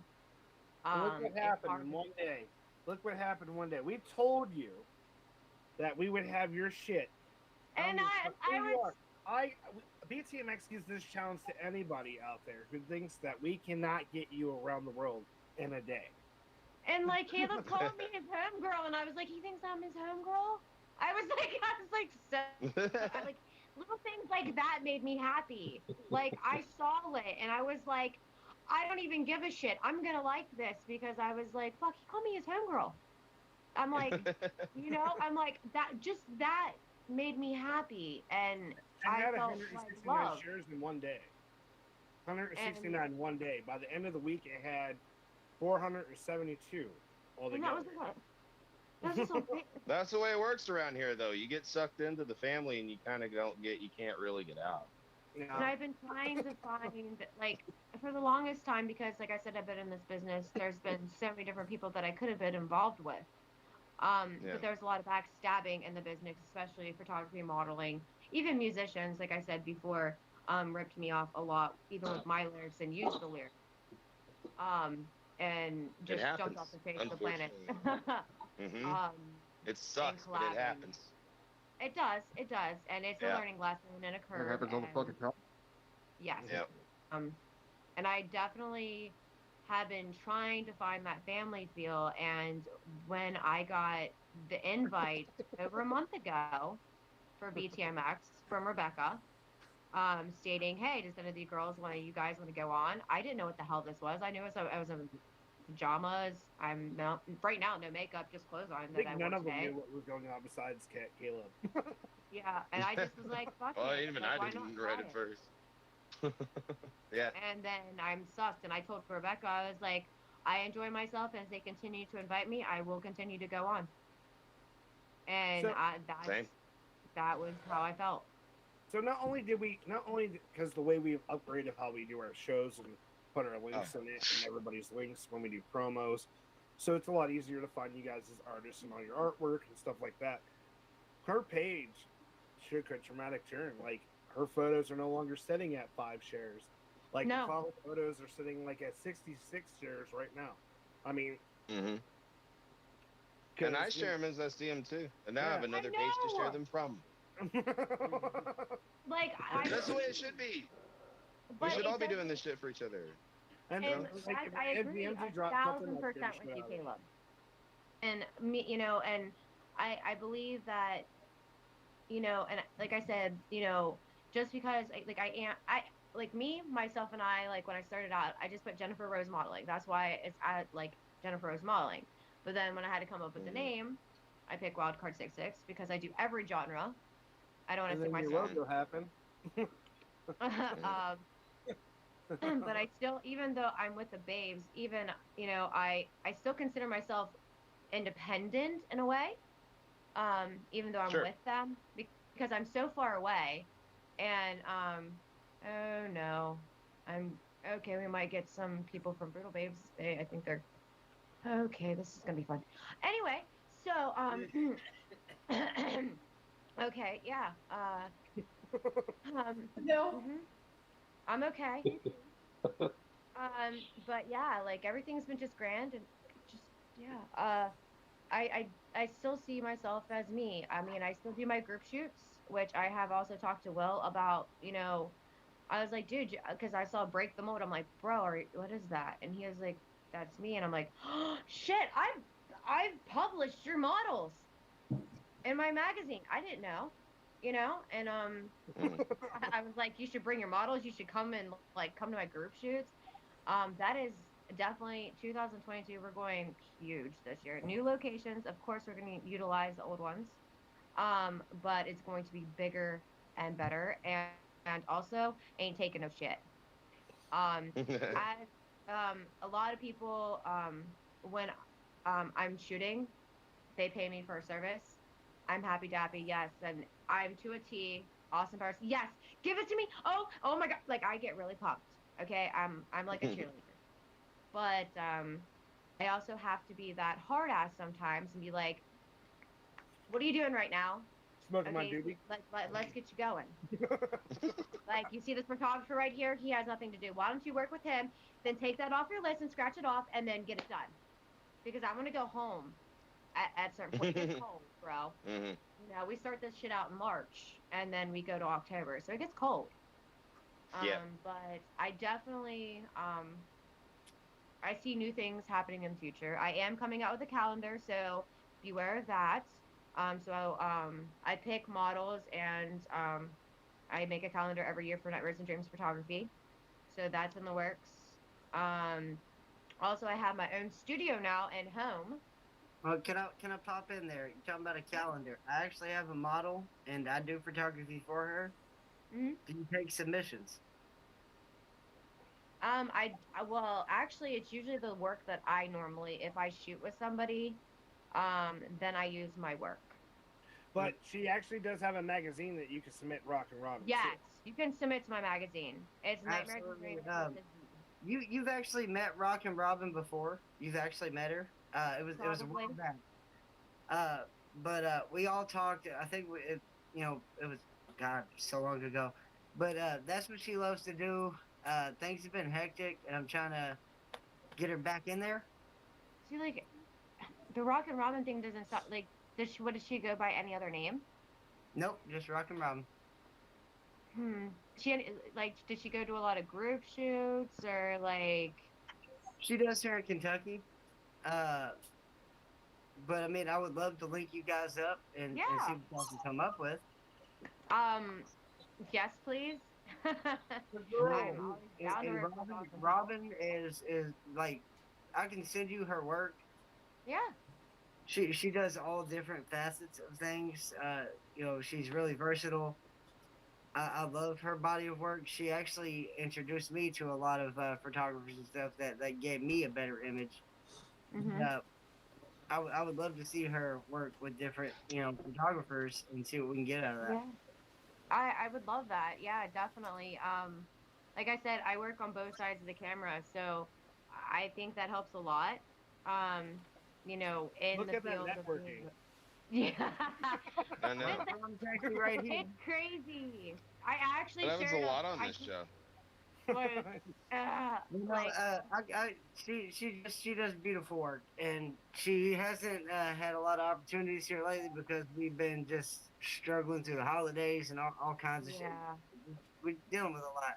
[SPEAKER 3] Look what happened one day. Look what happened one day. We told you that we would have your shit.
[SPEAKER 7] And
[SPEAKER 3] Btmx gives this challenge to anybody out there who thinks that we cannot get you around the world in a day.
[SPEAKER 7] And like Caleb called me his homegirl, and I was like, he thinks I'm his homegirl. I was like, so little things like that made me happy. Like, I saw it, and I was like, I don't even give a shit. I'm going to like this, because I was like, fuck, he called me his homegirl. I'm like, I'm like, that made me happy, and I
[SPEAKER 3] had
[SPEAKER 7] felt
[SPEAKER 3] 169
[SPEAKER 7] like love.
[SPEAKER 3] shares in one day. 169 in one day. By the end of the week, it had 472 altogether.
[SPEAKER 7] And that was what?
[SPEAKER 4] That's the way it works around here, though. You get sucked into the family, and you kind of you can't really get out.
[SPEAKER 3] Yeah.
[SPEAKER 7] And I've been trying to find, like, for the longest time, because, like I said, I've been in this business, there's been so many different people that I could have been involved with. But there's a lot of backstabbing in the business, especially photography, modeling, even musicians, like I said before, ripped me off a lot, even with my lyrics, and used the lyrics. And just jumped off the face of the planet.
[SPEAKER 4] It sucks, but it happens.
[SPEAKER 7] it does, and it's a
[SPEAKER 4] Yeah.
[SPEAKER 7] learning lesson and a
[SPEAKER 2] That
[SPEAKER 7] curve.
[SPEAKER 2] happens all the
[SPEAKER 7] And
[SPEAKER 2] fucking time.
[SPEAKER 7] yes,
[SPEAKER 4] Yep.
[SPEAKER 7] um, and I definitely have been trying to find that family feel. And when I got the invite over a month ago for BTMX from Rebecca, stating, "Hey, does any of you girls want to? You guys want to go on?" I didn't know what the hell this was. I knew I was in pajamas. I'm not, right now, no makeup, just clothes on
[SPEAKER 3] I
[SPEAKER 7] that
[SPEAKER 3] think
[SPEAKER 7] I
[SPEAKER 3] none
[SPEAKER 7] wore
[SPEAKER 3] of them
[SPEAKER 7] today.
[SPEAKER 3] knew what was going on besides Caleb.
[SPEAKER 7] Yeah, and I just was like, "Fuck
[SPEAKER 4] Well,
[SPEAKER 7] it,
[SPEAKER 4] even
[SPEAKER 7] like
[SPEAKER 4] I
[SPEAKER 7] why not
[SPEAKER 4] didn't
[SPEAKER 7] try
[SPEAKER 4] right at
[SPEAKER 7] it?"
[SPEAKER 4] first. Yeah.
[SPEAKER 7] And then I'm sussed, and I told Rebecca, I was like, "I enjoy myself, and as they continue to invite me, I will continue to go on." And
[SPEAKER 3] So,
[SPEAKER 4] Same.
[SPEAKER 7] that was how I felt.
[SPEAKER 3] so not only because the way we've upgraded how we do our shows and put our links in it and everybody's links when we do promos, so it's a lot easier to find you guys as artists and all your artwork and stuff like that. Her page took a traumatic turn. Like her photos are no longer sitting at 5 shares. Like the
[SPEAKER 7] No,
[SPEAKER 3] follow photos are sitting like at 66 shares right now. I mean,
[SPEAKER 4] Mm-hmm. And I share them as I see them too. And now I have
[SPEAKER 3] Yeah.
[SPEAKER 4] another
[SPEAKER 7] I
[SPEAKER 4] page to share
[SPEAKER 7] know.
[SPEAKER 4] them from.
[SPEAKER 7] Like I,
[SPEAKER 4] That's the way it should be. We
[SPEAKER 7] but
[SPEAKER 4] should
[SPEAKER 7] it
[SPEAKER 4] all be
[SPEAKER 7] doesn't.
[SPEAKER 4] doing this shit for each other.
[SPEAKER 3] and
[SPEAKER 4] You
[SPEAKER 7] And
[SPEAKER 4] know?
[SPEAKER 3] like
[SPEAKER 7] that,
[SPEAKER 3] if
[SPEAKER 7] I agree
[SPEAKER 3] MZ dropped something like
[SPEAKER 7] 1,000%
[SPEAKER 3] this,
[SPEAKER 7] with you, Caleb. And me, and I believe that, and like I said, just because like I like me, myself, and I, like when I started out, I just put Jennifer Rose Modeling. That's why it's at like Jennifer Rose Modeling. But then when I had to come up with the name, I picked Wildcard 66 because I do every genre. I don't want
[SPEAKER 3] and
[SPEAKER 7] to stick
[SPEAKER 3] then your
[SPEAKER 7] myself.
[SPEAKER 3] logo happened.
[SPEAKER 7] But I still, even though I'm with the babes, even I still consider myself independent in a way, even though I'm
[SPEAKER 4] Sure.
[SPEAKER 7] with them because I'm so far away. And oh no, I'm okay. We might get some people from Brutal Babes. I think they're okay. This is gonna be fun. Anyway, so okay, yeah.
[SPEAKER 8] No.
[SPEAKER 7] I'm okay. But yeah, like everything's been just grand and just yeah. I still see myself as me. I mean, I still do my group shoots, which I have also talked to Will about. I was like, dude, because I saw Break the Mold. I'm like, bro, what is that? And he was like, that's me. And I'm like, oh, shit, I've published your models in my magazine. I didn't know, and I was like, you should bring your models. You should come and like come to my group shoots. That is definitely 2022. We're going huge this year. New locations, of course, we're going to utilize the old ones, but it's going to be bigger and better, and also ain't taking no shit. As a lot of people, when I'm shooting, they pay me for a service. I'm happy dappy, yes, and I'm to a T. Awesome powers, yes. Give it to me. Oh my god! Like I get really pumped. Okay, I'm like a cheerleader, but I also have to be that hard ass sometimes and be like, "What are you doing right now?
[SPEAKER 3] Smoking my
[SPEAKER 7] Okay,
[SPEAKER 3] doobie.
[SPEAKER 7] let's get you going." Like you see this photographer right here, he has nothing to do. Why don't you work with him? Then take that off your list and scratch it off, and then get it done. Because I want to go home at a certain point. It gets cold, bro.
[SPEAKER 4] Mhm.
[SPEAKER 7] We start this shit out in March, and then we go to October, so it gets cold.
[SPEAKER 4] Yep.
[SPEAKER 7] But I definitely I see new things happening in the future. I am coming out with a calendar, so beware of that. I pick models and I make a calendar every year for Nightmares and Dreams photography. So that's in the works. Um, Also, I have my own studio now and home.
[SPEAKER 5] Well, can I pop in there? You're talking about a calendar. I actually have a model, and I do photography for her.
[SPEAKER 7] Mhm.
[SPEAKER 5] Do you take submissions?
[SPEAKER 7] Well, actually, it's usually the work that I normally, if I shoot with somebody, then I use my work.
[SPEAKER 3] But she actually does have a magazine that you can submit Rock and Robin
[SPEAKER 7] Yes,
[SPEAKER 3] to.
[SPEAKER 7] you can submit to my magazine. It's Nightmares and
[SPEAKER 5] Absolutely.
[SPEAKER 7] Dreams with a Z.
[SPEAKER 5] You've actually met Rock and Robin before. You've actually met her. It was a while
[SPEAKER 7] Probably.
[SPEAKER 5] back. We all talked. I think it was God so long ago. But that's what she loves to do. Things have been hectic, and I'm trying to get her back in there.
[SPEAKER 7] See, like, the Rock and Robin thing doesn't stop. Like, what does she go by any other name?
[SPEAKER 5] Nope, just rocking Robin.
[SPEAKER 7] Did she go to a lot of group shoots or like?
[SPEAKER 5] She does here in Kentucky. Uh, but I mean, I would love to link you guys up and see
[SPEAKER 7] Yeah.
[SPEAKER 5] what you can come up with.
[SPEAKER 7] Yes, please. I'm
[SPEAKER 3] Girl.
[SPEAKER 7] always down to
[SPEAKER 5] And
[SPEAKER 7] work with awesome
[SPEAKER 5] Robin is like, I can send you her work.
[SPEAKER 7] people. Yeah.
[SPEAKER 5] She does all different facets of things. You know, she's really versatile. I love her body of work. She actually introduced me to a lot of photographers and stuff that gave me a better image.
[SPEAKER 7] Hmm.
[SPEAKER 5] I would love to see her work with different, photographers and see what we can get out of that.
[SPEAKER 7] Yeah. I would love that. Yeah, definitely. Like I said, I work on both sides of the camera, so I think that helps a lot. In
[SPEAKER 3] Look
[SPEAKER 7] the
[SPEAKER 3] at that
[SPEAKER 7] field of
[SPEAKER 3] networking.
[SPEAKER 7] yeah.
[SPEAKER 4] I know.
[SPEAKER 5] I'm actually right here.
[SPEAKER 7] It's crazy. I actually
[SPEAKER 4] That happens a
[SPEAKER 7] shared
[SPEAKER 4] lot on
[SPEAKER 7] I
[SPEAKER 4] this show.
[SPEAKER 7] was, like
[SPEAKER 5] She does beautiful work, and she hasn't had a lot of opportunities here lately because we've been just struggling through the holidays and all kinds of shit.
[SPEAKER 7] yeah.
[SPEAKER 5] We're dealing with a lot.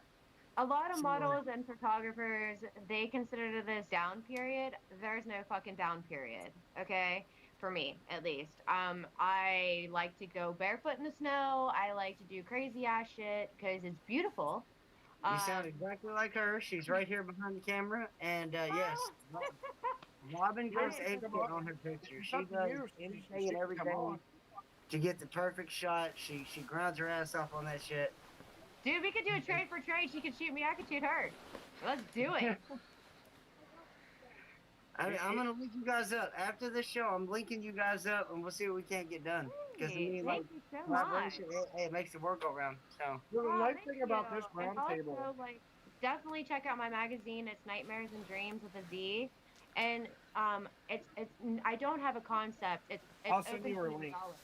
[SPEAKER 7] A lot of
[SPEAKER 5] So,
[SPEAKER 7] models and photographers, they consider this down period. There's no fucking down period, okay? For me, at least. I like to go barefoot in the snow. I like to do crazy ass shit because it's beautiful.
[SPEAKER 5] you sound
[SPEAKER 7] Um,
[SPEAKER 5] exactly like her. She's right here behind the camera, and yes, Robin goes
[SPEAKER 7] I-
[SPEAKER 5] ape on her picture.
[SPEAKER 3] It's
[SPEAKER 5] She
[SPEAKER 3] up to
[SPEAKER 5] does
[SPEAKER 3] you.
[SPEAKER 5] anything
[SPEAKER 3] She
[SPEAKER 5] and
[SPEAKER 3] can come
[SPEAKER 5] everything
[SPEAKER 3] on.
[SPEAKER 5] to get the perfect shot. She grounds her ass off on that shit.
[SPEAKER 7] Dude, we could do a trade for trade. She could shoot me, I could shoot her. Let's do it.
[SPEAKER 5] I'm gonna link you guys up after the show. I'm linking you guys up, and we'll see what we can't get done. Because I mean, like,
[SPEAKER 7] Thank you so much.
[SPEAKER 5] collaboration, it makes the world go round. So
[SPEAKER 3] Well, the
[SPEAKER 7] Oh,
[SPEAKER 3] nice
[SPEAKER 7] thank
[SPEAKER 3] thing about
[SPEAKER 7] you.
[SPEAKER 3] this
[SPEAKER 7] And
[SPEAKER 3] roundtable.
[SPEAKER 7] also, like, definitely check out my magazine. It's Nightmares and Dreams with a Z, and it's I don't have a concept. It's
[SPEAKER 3] I'll send
[SPEAKER 7] open
[SPEAKER 3] you her
[SPEAKER 7] theme
[SPEAKER 3] link.
[SPEAKER 7] colors.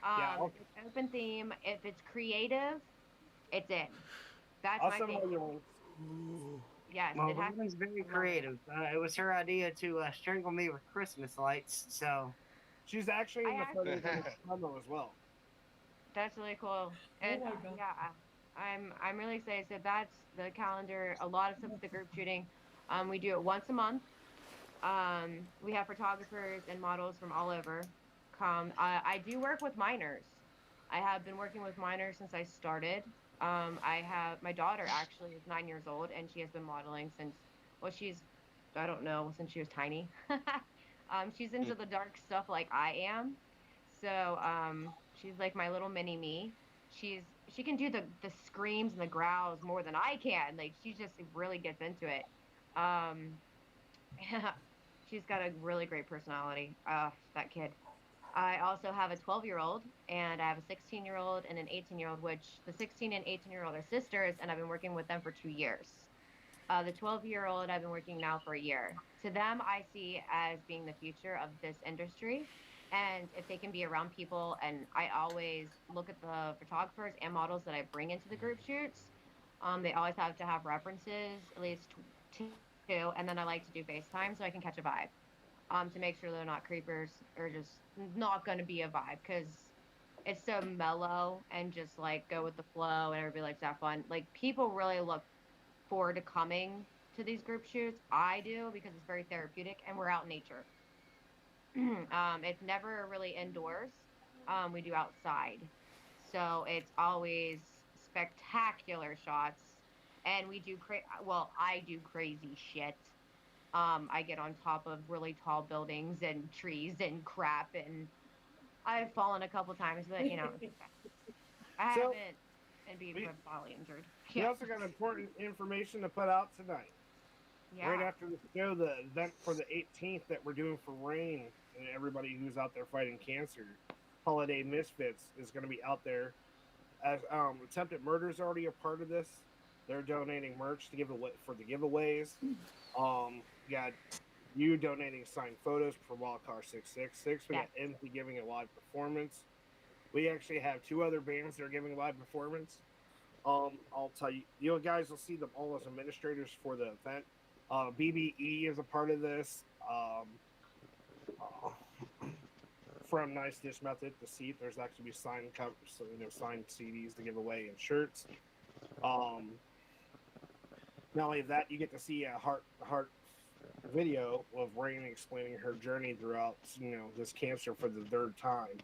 [SPEAKER 3] Yeah,
[SPEAKER 7] It's open theme. If it's creative, it's in. That's
[SPEAKER 3] I'll
[SPEAKER 7] my
[SPEAKER 3] send
[SPEAKER 7] thing.
[SPEAKER 3] all your links.
[SPEAKER 7] Yes,
[SPEAKER 5] well,
[SPEAKER 7] it has.
[SPEAKER 5] Robin's very
[SPEAKER 7] I love it.
[SPEAKER 5] creative. It was her idea to strangle me with Christmas lights. So
[SPEAKER 3] She's actually in
[SPEAKER 7] I
[SPEAKER 3] the
[SPEAKER 7] actually-
[SPEAKER 3] photos on the demo as well.
[SPEAKER 7] That's really cool. And
[SPEAKER 8] my God.
[SPEAKER 7] yeah, I'm really excited. So that's the calendar. A lot of stuff with the group shooting. We do it once a month. We have photographers and models from all over come. I do work with minors. I have been working with minors since I started. I have my daughter actually is 9 years old and she has been modeling since, well, I don't know, since she was tiny. She's into the dark stuff like I am. So she's like my little mini me. She can do the screams and the growls more than I can. Like she just really gets into it. Um, she's got a really great personality. That kid. I also have a 12-year-old and I have a 16-year-old and an 18-year-old, which the 16 and 18-year-old are sisters, and I've been working with them for 2 years. The 12-year-old I've been working now for a year. To them, I see as being the future of this industry. And if they can be around people, and I always look at the photographers and models that I bring into the group shoots, they always have to have references, at least two, and then I like to do FaceTime so I can catch a vibe. To make sure they're not creepers or just not going to be a vibe, because it's so mellow and just like go with the flow and everybody likes to have fun. Like people really look forward to coming to these group shoots. I do because it's very therapeutic and we're out in nature. It's never really indoors. We do outside. So it's always spectacular shots. And we do I do crazy shit. I get on top of really tall buildings and trees and crap, and I've fallen a couple times, but you know, I
[SPEAKER 3] So,
[SPEAKER 7] haven't and been bodily injured.
[SPEAKER 3] We
[SPEAKER 7] Yeah.
[SPEAKER 3] also got important information to put out tonight.
[SPEAKER 7] Yeah.
[SPEAKER 3] Right after the show, the event for the 18th that we're doing for Rain and everybody who's out there fighting cancer, Holiday Misfits, is going to be out there. As Attempted Murder is already a part of this. They're donating merch to give away for the giveaways. We got you donating signed photos for Wildcar 666. We got MC giving a live performance. We actually have 2 other bands that are giving live performance. I'll tell you, you guys will see them all as administrators for the event. BBE is a part of this. from Nice Dish Method to Seat, there's actually signed covers, so signed CDs to give away and shirts. Not only that, you get to see a heart video of Rain explaining her journey throughout this cancer for the third time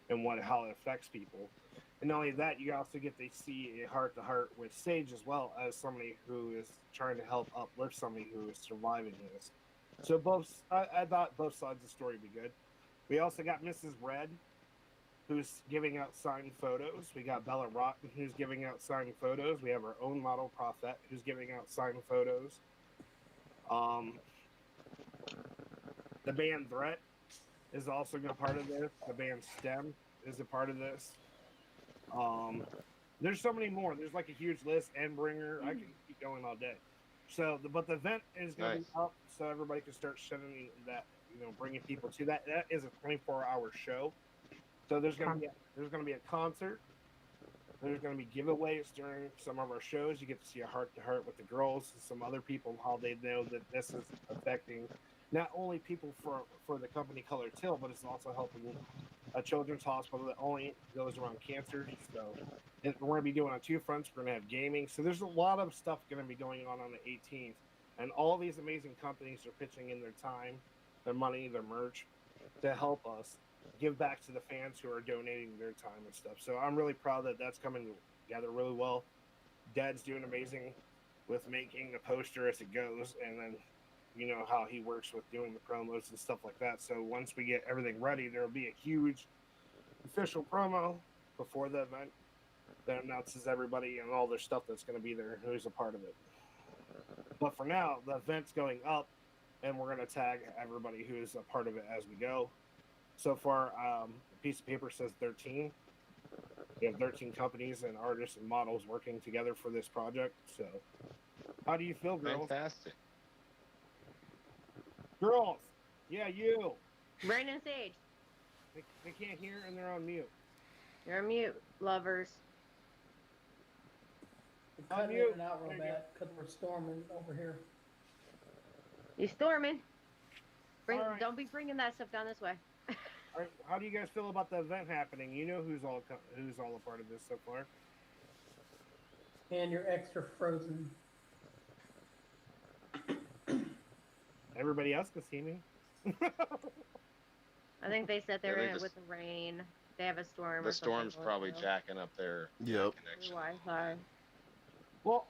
[SPEAKER 3] and how it affects people. And not only that, you also get to see a heart-to-heart with Sage as well, as somebody who is trying to help uplift somebody who is surviving this. So I thought both sides of the story would be good. We also got Mrs. Red, who's giving out signed photos. We got Bella Rotten, who's giving out signed photos. We have our own model, Prophet, who's giving out signed photos. The band Threat is also a part of this. The band STEM is a part of this. There's so many more. There's like a huge list. Endbringer. I can keep going all day. So, but the event is going to be up, so everybody can start sending that, bringing people to that. That is a 24-hour show. So there's going to be a concert. There's going to be giveaways during some of our shows. You get to see a heart-to-heart with the girls and some other people, how they know that this is affecting not only people for the company Color Till, but it's also helping a children's hospital that only goes around cancer. So we're going to be doing on two fronts. We're going to have gaming. So there's a lot of stuff going to be going on the 18th. And all these amazing companies are pitching in their time, their money, their merch to help us give back to the fans who are donating their time and stuff. So I'm really proud that that's coming together really well. Dad's doing amazing with making the poster as it goes, and then how he works with doing the promos and stuff like that. So once we get everything ready, there'll be a huge official promo before the event that announces everybody and all their stuff that's going to be there, who's a part of it. But for now, the event's going up, and we're going to tag everybody who is a part of it as we go. So far, a piece of paper says 13. We have 13 companies and artists and models working together for this project. So how do you feel, girls?
[SPEAKER 4] Fantastic.
[SPEAKER 3] Girls, yeah, you.
[SPEAKER 7] Rain and Sage.
[SPEAKER 3] They can't hear and they're on mute.
[SPEAKER 7] You're on mute, lovers.
[SPEAKER 8] We're cutting it out real bad because we're storming over here.
[SPEAKER 7] You storming?
[SPEAKER 3] Right.
[SPEAKER 7] Don't be bringing that stuff down this way.
[SPEAKER 3] All right, how do you guys feel about the event happening? You know who's all a part of this so far.
[SPEAKER 8] And you're extra frozen.
[SPEAKER 3] Everybody else can see me.
[SPEAKER 7] I think they said they're in it
[SPEAKER 4] just,
[SPEAKER 7] with the rain. They have a storm.
[SPEAKER 4] The storm's probably jacking up their connection.
[SPEAKER 7] Wi-Fi.
[SPEAKER 3] Well,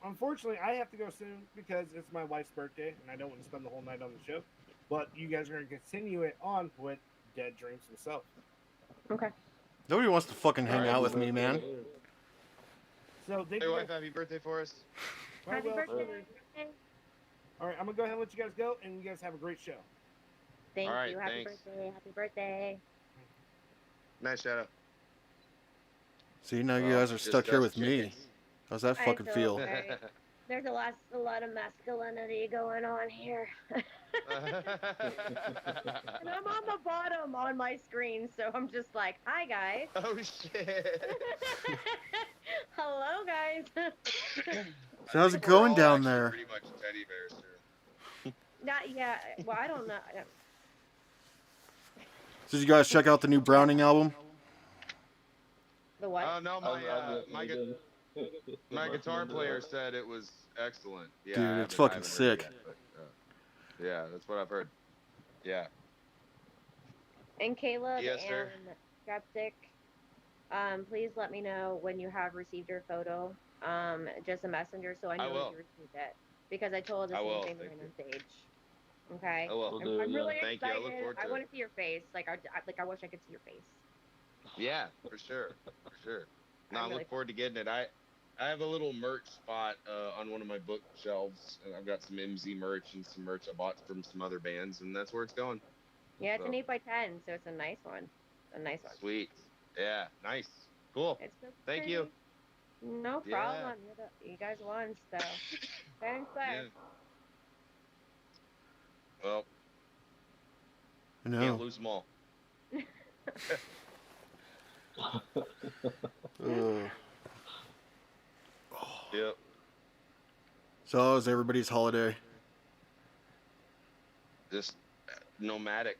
[SPEAKER 3] unfortunately, I have to go soon because it's my wife's birthday, and I don't want to spend the whole night on the show. But you guys are going to continue it on with Dead Dreams himself.
[SPEAKER 7] Okay.
[SPEAKER 2] Nobody wants to fucking hang out with me, man.
[SPEAKER 3] So,
[SPEAKER 4] hey, wife, happy birthday for us.
[SPEAKER 7] Happy birthday.
[SPEAKER 3] All right, I'm going to go ahead and let you guys go, and you guys have a great show.
[SPEAKER 7] Thank
[SPEAKER 4] right,
[SPEAKER 7] you. Happy
[SPEAKER 4] thanks.
[SPEAKER 7] birthday. Happy birthday.
[SPEAKER 4] Nice Shadow.
[SPEAKER 2] See, now you guys are stuck here with me. How's that fucking feel?
[SPEAKER 7] There's a lot of masculinity going on here. And I'm on the bottom on my screen, so I'm just like, hi, guys.
[SPEAKER 4] Oh, shit.
[SPEAKER 7] Hello, guys.
[SPEAKER 2] So how's it going down there?
[SPEAKER 4] Pretty much teddy bears here.
[SPEAKER 7] Not yet. Well, I don't know.
[SPEAKER 2] So did you guys check out the new Browning album?
[SPEAKER 7] The what?
[SPEAKER 4] Oh, no, my guitar player said it was excellent. Yeah,
[SPEAKER 2] dude, it's fucking sick.
[SPEAKER 4] Yet, but, yeah, that's what I've heard. Yeah.
[SPEAKER 7] And Caleb
[SPEAKER 4] Yes, sir.
[SPEAKER 7] and Skeptic, please let me know when you have received your photo. Just a messenger, so I know you received it. Because I told the same thing to Rain and Sage. Okay.
[SPEAKER 4] I will.
[SPEAKER 7] I'm really
[SPEAKER 4] Thank you.
[SPEAKER 7] excited.
[SPEAKER 4] I look forward to
[SPEAKER 7] I want to see your face. I wish I could see your face.
[SPEAKER 4] Yeah, for sure. For sure. No, I
[SPEAKER 7] really
[SPEAKER 4] look forward to getting it. I have a little merch spot on one of my bookshelves, and I've got some MZ merch and some merch I bought from some other bands, and that's where it's going.
[SPEAKER 7] Yeah, it's an 8x10, so it's a nice one. A nice one.
[SPEAKER 4] Sweet. Yeah, nice. Cool.
[SPEAKER 7] It's so
[SPEAKER 4] Thank
[SPEAKER 7] pretty.
[SPEAKER 4] you.
[SPEAKER 7] No problem. You guys won, so thanks.
[SPEAKER 4] Yeah. Well,
[SPEAKER 2] No.
[SPEAKER 4] can't lose them all. Yep.
[SPEAKER 2] So how was everybody's holiday?
[SPEAKER 4] Just nomadic.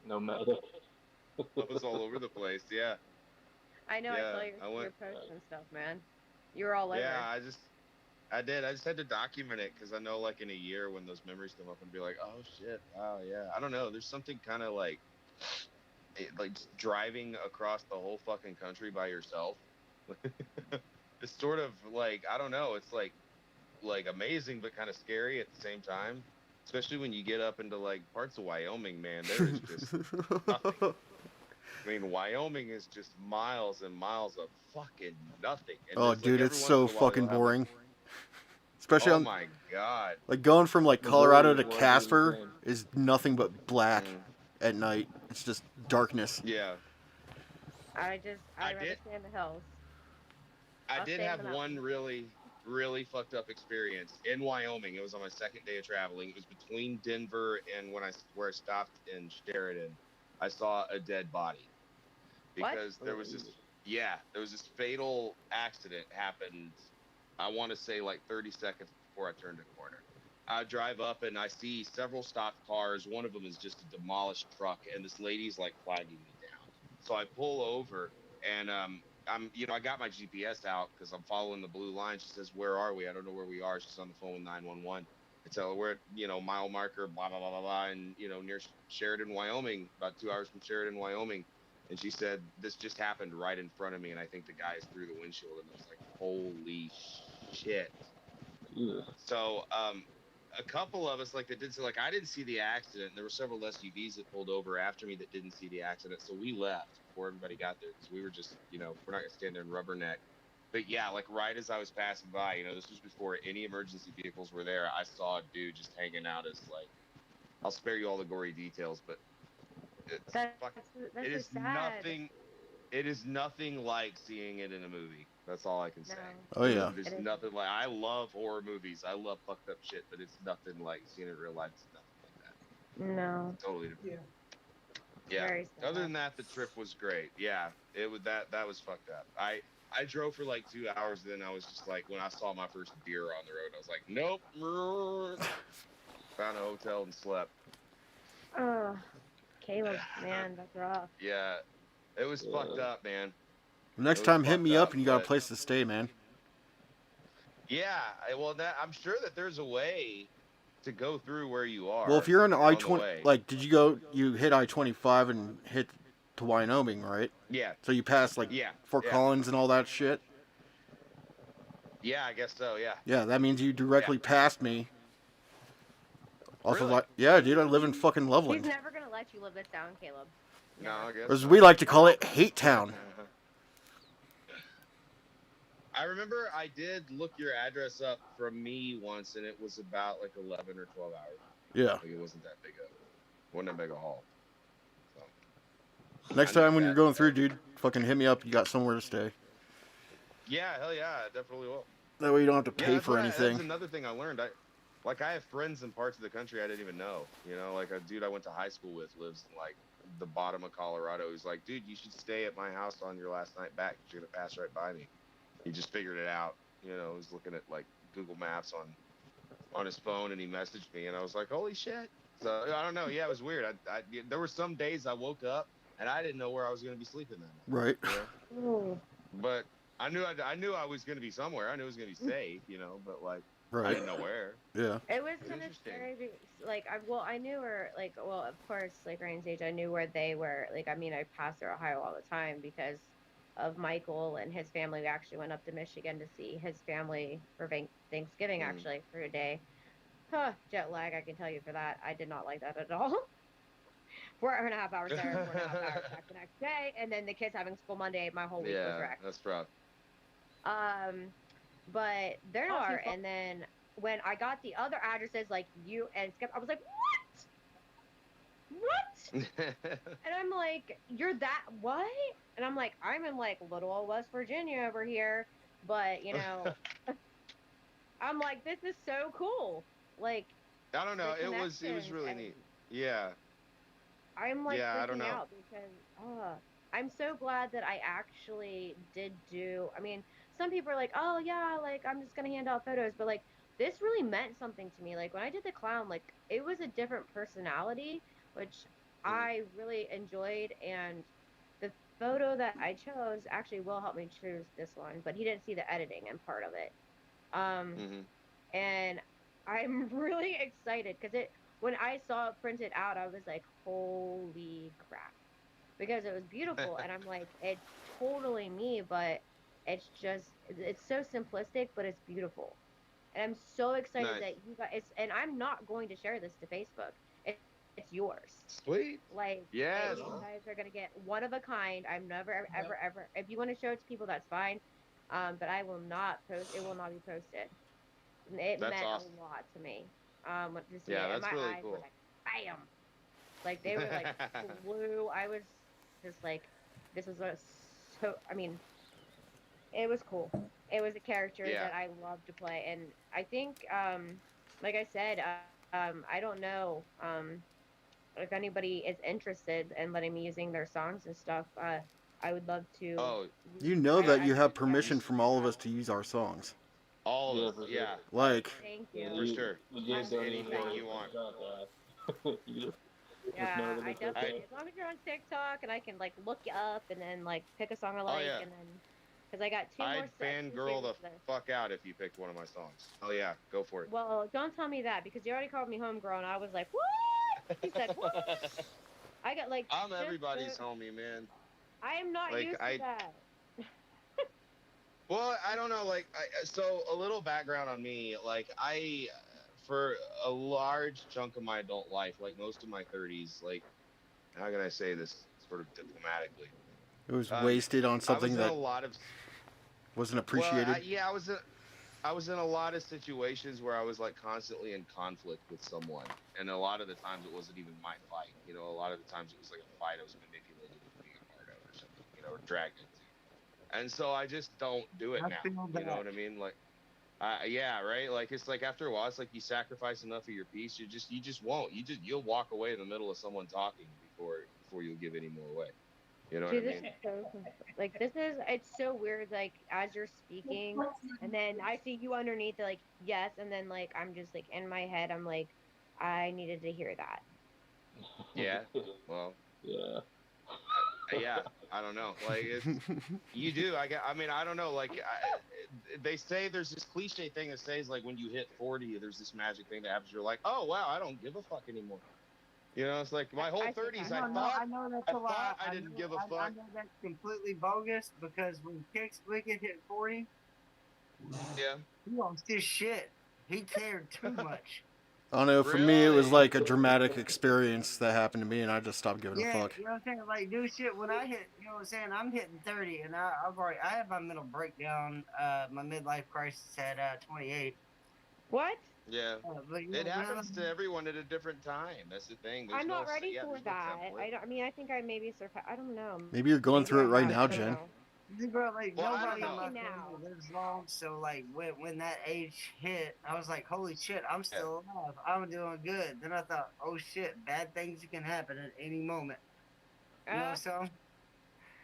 [SPEAKER 6] Nomadic.
[SPEAKER 4] I was all over the place. Yeah,
[SPEAKER 7] I know. I
[SPEAKER 4] yeah.
[SPEAKER 7] saw
[SPEAKER 4] I went.
[SPEAKER 7] your posts and stuff, man. You were all
[SPEAKER 4] Yeah,
[SPEAKER 7] over.
[SPEAKER 4] I did. I just had to document it because I know, like, in a year when those memories come up and be like, oh shit, wow, yeah. I don't know. There's something kind of like, like just driving across the whole fucking country by yourself. It's sort of like, I don't know. It's like amazing but kind of scary at the same time. Especially when you get up into like parts of Wyoming, man. There is just nothing. I mean, Wyoming is just miles and miles of fucking nothing. And
[SPEAKER 2] Oh,
[SPEAKER 4] there's like
[SPEAKER 2] dude, it's
[SPEAKER 4] every once
[SPEAKER 2] so
[SPEAKER 4] in a while
[SPEAKER 2] fucking
[SPEAKER 4] you'll have like,
[SPEAKER 2] boring. Especially
[SPEAKER 4] oh
[SPEAKER 2] on
[SPEAKER 4] my god.
[SPEAKER 2] like going from like
[SPEAKER 6] Missouri
[SPEAKER 2] Colorado
[SPEAKER 6] is
[SPEAKER 2] to
[SPEAKER 6] largely the
[SPEAKER 2] Casper
[SPEAKER 6] same.
[SPEAKER 2] is nothing but black
[SPEAKER 4] Mm,
[SPEAKER 2] at night. It's just darkness.
[SPEAKER 4] yeah.
[SPEAKER 7] I'd
[SPEAKER 4] I
[SPEAKER 7] rather
[SPEAKER 4] did
[SPEAKER 7] stay in the hills.
[SPEAKER 4] I
[SPEAKER 7] I'll
[SPEAKER 4] did
[SPEAKER 7] stay in
[SPEAKER 4] have
[SPEAKER 7] the
[SPEAKER 4] one
[SPEAKER 7] mountains.
[SPEAKER 4] really fucked up experience in Wyoming. It was on my second day of traveling. It was between Denver and where I stopped in Sheridan. I saw a dead body
[SPEAKER 7] What?
[SPEAKER 4] because there was this fatal accident happened. I want to say like 30 seconds before I turned a corner. I drive up and I see several stopped cars. One of them is just a demolished truck, and this lady's like flagging me down. So I pull over, and I got my GPS out because I'm following the blue line. She says, "Where are we?" I don't know where we are. She's on the phone with 911. I tell her we're at, mile marker, blah blah blah blah blah, and near Sheridan, Wyoming, about 2 hours from Sheridan, Wyoming. And she said, this just happened right in front of me, and I think the guy's through the windshield. And I was like, holy shit.
[SPEAKER 6] Jesus.
[SPEAKER 4] So, a couple of us, like, that did, so, like, I didn't see the accident. There were several SUVs that pulled over after me that didn't see the accident. So we left before everybody got there because we were just, we're not going to stand there and rubberneck. But yeah, like, right as I was passing by, this was before any emergency vehicles were there. I saw a dude just hanging out as, like, I'll spare you all the gory details, but it's fuck.
[SPEAKER 7] That's
[SPEAKER 4] It
[SPEAKER 7] so
[SPEAKER 4] is
[SPEAKER 7] sad.
[SPEAKER 4] nothing. It is nothing like seeing it in a movie. That's all I can
[SPEAKER 7] No,
[SPEAKER 4] say.
[SPEAKER 2] Oh yeah.
[SPEAKER 4] There's
[SPEAKER 7] it isn't.
[SPEAKER 4] nothing like. I love horror movies. I love fucked up shit, but it's nothing like seeing it in real life. It's nothing like that.
[SPEAKER 7] No,
[SPEAKER 4] Totally different.
[SPEAKER 8] Yeah.
[SPEAKER 4] Yeah.
[SPEAKER 7] very
[SPEAKER 4] Other
[SPEAKER 7] sad.
[SPEAKER 4] than that, the trip was great. Yeah, it was that was fucked up. I drove for like 2 hours. Then I was just like, when I saw my first deer on the road, I was like, nope. Found a hotel and slept.
[SPEAKER 7] Oh, Caleb, man, that's rough.
[SPEAKER 4] Yeah, it was fucked
[SPEAKER 6] Yeah.
[SPEAKER 4] up, man. It
[SPEAKER 2] Next
[SPEAKER 4] was
[SPEAKER 2] time, hit
[SPEAKER 4] fucked
[SPEAKER 2] me up
[SPEAKER 4] up,
[SPEAKER 2] and you got a
[SPEAKER 4] but
[SPEAKER 2] place to stay, man.
[SPEAKER 4] yeah, well, I'm sure that there's a way to go through where you
[SPEAKER 2] Well, if
[SPEAKER 4] are
[SPEAKER 2] you're on
[SPEAKER 4] on the
[SPEAKER 2] I-20,
[SPEAKER 4] way.
[SPEAKER 2] like, you hit I-25 and hit to Wyoming, right?
[SPEAKER 4] Yeah,
[SPEAKER 2] So you pass like
[SPEAKER 4] yeah,
[SPEAKER 2] Fort
[SPEAKER 4] yeah,
[SPEAKER 2] Collins and all that shit.
[SPEAKER 4] yeah. I guess so. Yeah,
[SPEAKER 2] Yeah, that means you
[SPEAKER 4] yeah.
[SPEAKER 2] directly passed me. Off of
[SPEAKER 4] Really?
[SPEAKER 2] like, yeah, dude, I live in fucking
[SPEAKER 7] He's
[SPEAKER 2] Loveland,
[SPEAKER 7] never gonna let you live this down, Caleb.
[SPEAKER 4] No,
[SPEAKER 7] Never.
[SPEAKER 4] I guess
[SPEAKER 2] or as we
[SPEAKER 4] not.
[SPEAKER 2] like to call it, Hate Town.
[SPEAKER 4] I remember I did look your address up from me once, and it was about like 11 or 12 hours.
[SPEAKER 2] Yeah.
[SPEAKER 4] Like it wasn't that big a haul. So I
[SPEAKER 2] Next
[SPEAKER 4] knew
[SPEAKER 2] time when you're
[SPEAKER 4] that.
[SPEAKER 2] going through, dude, fucking hit me up. You got somewhere to stay.
[SPEAKER 4] Yeah, hell yeah, I definitely will.
[SPEAKER 2] That way you don't have to
[SPEAKER 4] Yeah,
[SPEAKER 2] pay for
[SPEAKER 4] that's
[SPEAKER 2] anything.
[SPEAKER 4] another thing I learned. I have friends in parts of the country I didn't even know. Like a dude I went to high school with lives in like the bottom of Colorado. He's like, dude, you should stay at my house on your last night back. You're gonna pass right by me. He just figured it out. He's looking at like Google Maps on his phone, and he messaged me, and I was like, holy shit. So I don't know. Yeah, it was weird. There were some days I woke up and I didn't know where I was gonna be sleeping that night.
[SPEAKER 2] Right.
[SPEAKER 7] Ooh.
[SPEAKER 4] But I knew I was gonna be somewhere. I knew it was gonna be safe. But like. I
[SPEAKER 2] Right.
[SPEAKER 4] didn't know where.
[SPEAKER 2] Yeah.
[SPEAKER 7] It was
[SPEAKER 4] It's
[SPEAKER 7] kind of
[SPEAKER 4] interesting.
[SPEAKER 7] scary. Like, I knew where, like, well, of course, like Ryan's age, I knew where they were. Like, I mean, I passed through Ohio all the time because of Michael and his family. We actually went up to Michigan to see his family for Thanksgiving, actually, for a day. Huh, jet lag, I can tell you for that. I did not like that at all. 4.5 hours there, 4.5 hours back the next day, and then the kids having school Monday. My whole week was
[SPEAKER 4] Yeah,
[SPEAKER 7] wrecked.
[SPEAKER 4] that's rough.
[SPEAKER 7] But there
[SPEAKER 8] Oh,
[SPEAKER 7] are,
[SPEAKER 8] she's fine.
[SPEAKER 7] and then when I got the other addresses, like you and Skip, I was like, what? And I'm like, you're that what? And I'm like, I'm in like little old West Virginia over here, but I'm like, this is so cool. Like,
[SPEAKER 4] I don't know.
[SPEAKER 7] the
[SPEAKER 4] It was
[SPEAKER 7] connections,
[SPEAKER 4] really
[SPEAKER 7] and
[SPEAKER 4] neat. Yeah.
[SPEAKER 7] I'm like
[SPEAKER 4] Yeah, I don't
[SPEAKER 7] freaking
[SPEAKER 4] know.
[SPEAKER 7] out because I'm so glad that I actually did do. I mean, some people are like, oh yeah, like I'm just gonna hand out photos, but like this really meant something to me. Like when I did the clown, like it was a different personality, which I really enjoyed. And the photo that I chose actually will help me choose this one, but he didn't see the editing and part of it. And I'm really excited because when I saw it printed out, I was like, holy crap, because it was beautiful, and I'm like, it's totally me, but it's so simplistic, but it's beautiful. And I'm so excited
[SPEAKER 4] Nice.
[SPEAKER 7] that you guys, and I'm not going to share this to Facebook. It's yours.
[SPEAKER 4] Sweet.
[SPEAKER 7] Like,
[SPEAKER 4] Yes.
[SPEAKER 7] you guys are gonna get one of a kind. I'm never, ever. If you want to show it to people, that's fine. But I will not post. It will not be posted. It
[SPEAKER 4] That's
[SPEAKER 7] meant
[SPEAKER 4] awesome.
[SPEAKER 7] a lot to me. To see
[SPEAKER 4] Yeah,
[SPEAKER 7] it, and
[SPEAKER 4] that's
[SPEAKER 7] my
[SPEAKER 4] really
[SPEAKER 7] eyes
[SPEAKER 4] cool.
[SPEAKER 7] were like, bam, like they were like blue. I was just like, this was so. I mean, it was cool. It was a character
[SPEAKER 4] Yeah.
[SPEAKER 7] that I love to play, and I think, like I said, I don't know, if anybody is interested in letting me using their songs and stuff. I would love to.
[SPEAKER 4] Oh,
[SPEAKER 2] You know that
[SPEAKER 7] I
[SPEAKER 2] you
[SPEAKER 7] think
[SPEAKER 2] have permission
[SPEAKER 7] that's
[SPEAKER 2] from all of us to use our songs.
[SPEAKER 4] all
[SPEAKER 6] Yeah,
[SPEAKER 4] of
[SPEAKER 6] for
[SPEAKER 4] us.
[SPEAKER 6] sure.
[SPEAKER 4] Yeah.
[SPEAKER 2] Like,
[SPEAKER 7] Thank
[SPEAKER 6] Yeah,
[SPEAKER 7] you.
[SPEAKER 4] For sure.
[SPEAKER 6] The James
[SPEAKER 7] I'm
[SPEAKER 6] don't
[SPEAKER 7] really
[SPEAKER 6] even
[SPEAKER 4] Anything
[SPEAKER 6] know
[SPEAKER 4] you want.
[SPEAKER 6] you just know
[SPEAKER 7] Yeah,
[SPEAKER 6] that
[SPEAKER 7] I
[SPEAKER 6] it's
[SPEAKER 7] definitely.
[SPEAKER 6] okay.
[SPEAKER 7] As long as you're on TikTok and I can like look you up and then like pick a song I
[SPEAKER 4] Oh
[SPEAKER 7] like
[SPEAKER 4] yeah.
[SPEAKER 7] and then because I got two more
[SPEAKER 4] I'd fangirl the
[SPEAKER 7] exclusives left.
[SPEAKER 4] fuck out if you picked one of my songs. Oh yeah, go for it.
[SPEAKER 7] Well, don't tell me that because you already called me homegirl and I was like, what? He said, what? I got like
[SPEAKER 4] I'm
[SPEAKER 7] just
[SPEAKER 4] everybody's homie, man.
[SPEAKER 7] I am not
[SPEAKER 4] Like
[SPEAKER 7] used to that.
[SPEAKER 4] well, I don't know. Like, so a little background on me. Like, for a large chunk of my adult life, like most of my 30s, like, how can I say this sort of diplomatically?
[SPEAKER 2] it was
[SPEAKER 4] Um,
[SPEAKER 2] wasted on
[SPEAKER 4] I was
[SPEAKER 2] something
[SPEAKER 4] in a
[SPEAKER 2] that
[SPEAKER 4] lot of,
[SPEAKER 2] wasn't
[SPEAKER 4] well,
[SPEAKER 2] appreciated.
[SPEAKER 4] yeah, I was in a lot of situations where I was like constantly in conflict with someone, and a lot of the times it wasn't even my fight. You know, a lot of the times it was like a fight I was manipulated into being a part of or something, you know, or dragged into. And so I just don't do it
[SPEAKER 5] I
[SPEAKER 4] now.
[SPEAKER 5] feel
[SPEAKER 4] You know
[SPEAKER 5] that.
[SPEAKER 4] what I mean? Like, yeah, right. Like it's like after a while, it's like you sacrifice enough of your peace, you just won't. You'll walk away in the middle of someone talking before you'll give any more away. You know what I
[SPEAKER 7] Dude, this
[SPEAKER 4] mean?
[SPEAKER 7] is so like this is it's so weird. Like as you're speaking, and then I see you underneath, like yes, and then like I'm just like in my head, I'm like, I needed to hear that.
[SPEAKER 4] Yeah. Well,
[SPEAKER 6] Yeah.
[SPEAKER 4] yeah. I don't know. Like it's you do. I mean, I don't know. Like they say there's this cliche thing that says like when you hit 40, there's this magic thing that happens. You're like, oh wow, I don't give a fuck anymore. You know, it's like my whole
[SPEAKER 7] I see
[SPEAKER 4] 30s.
[SPEAKER 7] that.
[SPEAKER 5] I know that's a lie.
[SPEAKER 4] I didn't give a
[SPEAKER 5] I
[SPEAKER 4] fuck.
[SPEAKER 5] know that's completely bogus because when Kix Wicked hit 40,
[SPEAKER 4] Yeah.
[SPEAKER 5] he lost his shit. He cared too much.
[SPEAKER 2] I don't know. For me, it was
[SPEAKER 4] Really?
[SPEAKER 2] like a dramatic experience that happened to me, and I just stopped giving a
[SPEAKER 5] Yeah,
[SPEAKER 2] fuck.
[SPEAKER 5] you know what I'm saying? Like, dude, shit, when I hit, you know what I'm saying? I'm hitting 30, and I have my mental breakdown, my midlife crisis at 28.
[SPEAKER 7] What?
[SPEAKER 4] Yeah.
[SPEAKER 5] But, you
[SPEAKER 4] It
[SPEAKER 5] know,
[SPEAKER 4] happens to everyone at a different time. That's the thing.
[SPEAKER 7] I'm not ready for
[SPEAKER 4] There's no
[SPEAKER 7] that.
[SPEAKER 4] template.
[SPEAKER 7] I mean, I think I maybe surpassed. I don't know.
[SPEAKER 2] Maybe you're going
[SPEAKER 7] Maybe
[SPEAKER 2] through
[SPEAKER 7] I
[SPEAKER 2] it right
[SPEAKER 7] have.
[SPEAKER 2] now,
[SPEAKER 7] I don't
[SPEAKER 2] Jen.
[SPEAKER 7] know.
[SPEAKER 5] bro, like,
[SPEAKER 4] Well, I don't
[SPEAKER 5] nobody in
[SPEAKER 4] know.
[SPEAKER 5] my
[SPEAKER 7] Especially now.
[SPEAKER 5] family lives long, so, like, when that age hit, I was like, holy shit, I'm still alive. I'm doing good. Then I thought, oh shit, bad things can happen at any moment. You know, so...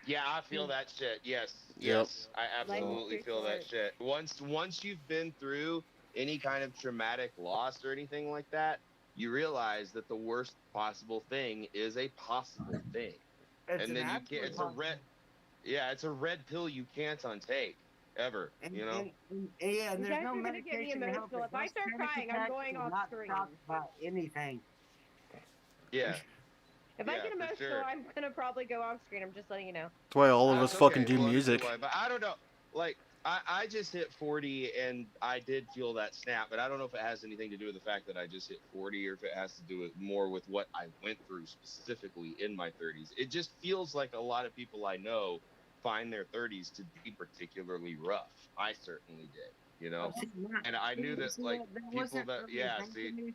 [SPEAKER 4] Yeah, I feel that shit. Yes,
[SPEAKER 2] Yep.
[SPEAKER 4] yes, I
[SPEAKER 7] Life's
[SPEAKER 4] absolutely
[SPEAKER 7] too
[SPEAKER 4] feel that
[SPEAKER 7] short.
[SPEAKER 4] shit. Once you've been through any kind of traumatic loss or anything like that, you realize that the worst possible thing is a possible thing,
[SPEAKER 5] It's
[SPEAKER 4] and
[SPEAKER 5] an
[SPEAKER 4] then you can't.
[SPEAKER 5] absolute possibility.
[SPEAKER 4] It's a red pill you can't untake ever. You know.
[SPEAKER 5] And yeah, and
[SPEAKER 7] You
[SPEAKER 5] there's
[SPEAKER 7] guys
[SPEAKER 5] no
[SPEAKER 7] are gonna get me
[SPEAKER 5] medication to help
[SPEAKER 7] emotional.
[SPEAKER 5] it.
[SPEAKER 7] If I
[SPEAKER 5] Those
[SPEAKER 7] start
[SPEAKER 5] panic
[SPEAKER 7] crying, I'm
[SPEAKER 5] attacks
[SPEAKER 7] going
[SPEAKER 5] will
[SPEAKER 7] off
[SPEAKER 5] not
[SPEAKER 7] screen.
[SPEAKER 5] stop about anything.
[SPEAKER 4] Yeah.
[SPEAKER 7] If I
[SPEAKER 4] Yeah,
[SPEAKER 7] get
[SPEAKER 4] for
[SPEAKER 7] emotional,
[SPEAKER 4] sure.
[SPEAKER 7] I'm gonna probably go off screen. I'm just letting you know.
[SPEAKER 2] That's why all of
[SPEAKER 4] That's
[SPEAKER 2] us fucking
[SPEAKER 4] okay.
[SPEAKER 2] do
[SPEAKER 4] Well,
[SPEAKER 2] music.
[SPEAKER 4] but I don't know. Like I just hit 40 and I did feel that snap, but I don't know if it has anything to do with the fact that I just hit 40 or if it has to do with more with what I went through specifically in my 30s. It just feels like a lot of people I know find their 30s to be particularly rough. I certainly did, you know. And I knew that like people that yeah, see.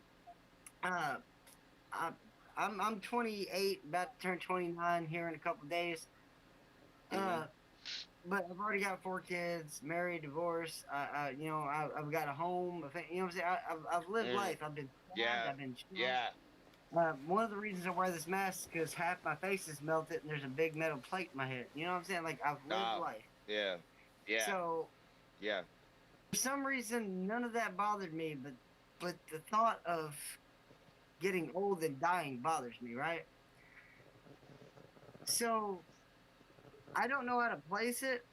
[SPEAKER 5] Uh, I, I'm 28, about to turn 29 here in a couple days. But I've already got 4 kids, married, divorced. You know, I've got a home. You know what I'm saying? I've lived life. I've been sad,
[SPEAKER 4] Yeah.
[SPEAKER 5] I've been strong.
[SPEAKER 4] Yeah.
[SPEAKER 5] One of the reasons I wear this mask is because half my face is melted and there's a big metal plate in my head. You know what I'm saying? Like I've lived life.
[SPEAKER 4] Yeah. Yeah.
[SPEAKER 5] So
[SPEAKER 4] Yeah.
[SPEAKER 5] for some reason, none of that bothered me. But the thought of getting old and dying bothers me, right? So I don't know how to place it,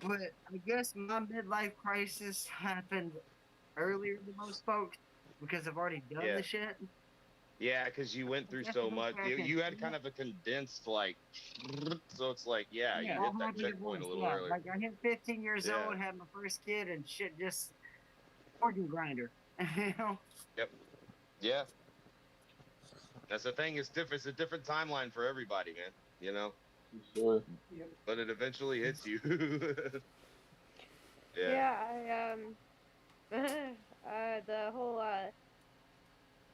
[SPEAKER 5] but I guess my midlife crisis happened earlier than most folks because I've already done the shit.
[SPEAKER 4] Yeah, because you went through
[SPEAKER 5] That's
[SPEAKER 4] so
[SPEAKER 5] the best
[SPEAKER 4] much.
[SPEAKER 5] way I can
[SPEAKER 4] You had
[SPEAKER 5] say
[SPEAKER 4] kind
[SPEAKER 5] it.
[SPEAKER 4] of a condensed, like, so it's like, yeah, you
[SPEAKER 5] Yeah,
[SPEAKER 4] hit
[SPEAKER 5] I
[SPEAKER 4] that
[SPEAKER 5] had to
[SPEAKER 4] checkpoint a
[SPEAKER 5] divorce.
[SPEAKER 4] little
[SPEAKER 5] Yeah,
[SPEAKER 4] earlier.
[SPEAKER 5] like I hit 15 years
[SPEAKER 4] Yeah.
[SPEAKER 5] old, had my first kid, and shit just organ grinder. You know?
[SPEAKER 4] Yep. Yeah. That's the thing. It's a different timeline for everybody, man. You know.
[SPEAKER 6] Sure.
[SPEAKER 8] Yep.
[SPEAKER 4] But it eventually hits you. Yeah.
[SPEAKER 7] Yeah, the whole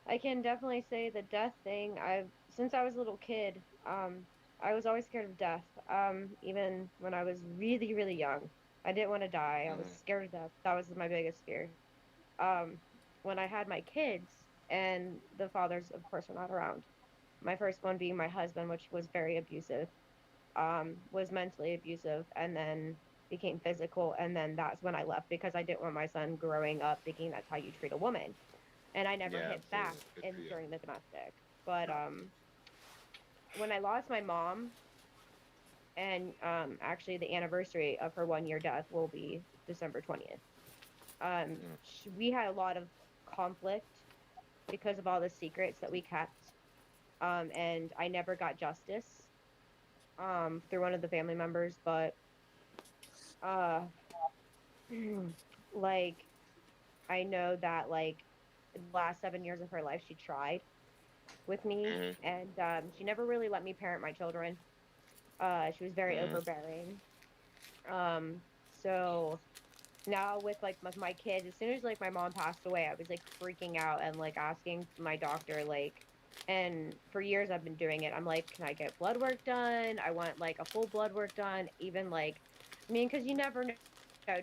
[SPEAKER 7] I can definitely say the death thing. Since I was a little kid, I was always scared of death. Even when I was really, really young, I didn't want to die. I was scared of death. That was my biggest fear. Um, when I had my kids, and the fathers, of course, were not around. My first one being my husband, which was very abusive, was mentally abusive, and then became physical, and then that's when I left because I didn't want my son growing up thinking that's how you treat a woman, and I never
[SPEAKER 4] Yeah,
[SPEAKER 7] hit back
[SPEAKER 4] absolutely. Good
[SPEAKER 7] in
[SPEAKER 4] for you.
[SPEAKER 7] during the domestic. But when I lost my mom, and actually the anniversary of her 1 year death will be December 20th. We had a lot of conflict because of all the secrets that we kept, and I never got justice through one of the family members, but uh like I know that like the last 7 years of her life she tried with me, and she never really let me parent my children. She was very overbearing. Um, so now with like my kids, as soon as like my mom passed away, I was like freaking out and like asking my doctor like, and for years I've been doing it. I'm like, can I get blood work done? I want like a full blood work done. Even like, I mean, because you never know.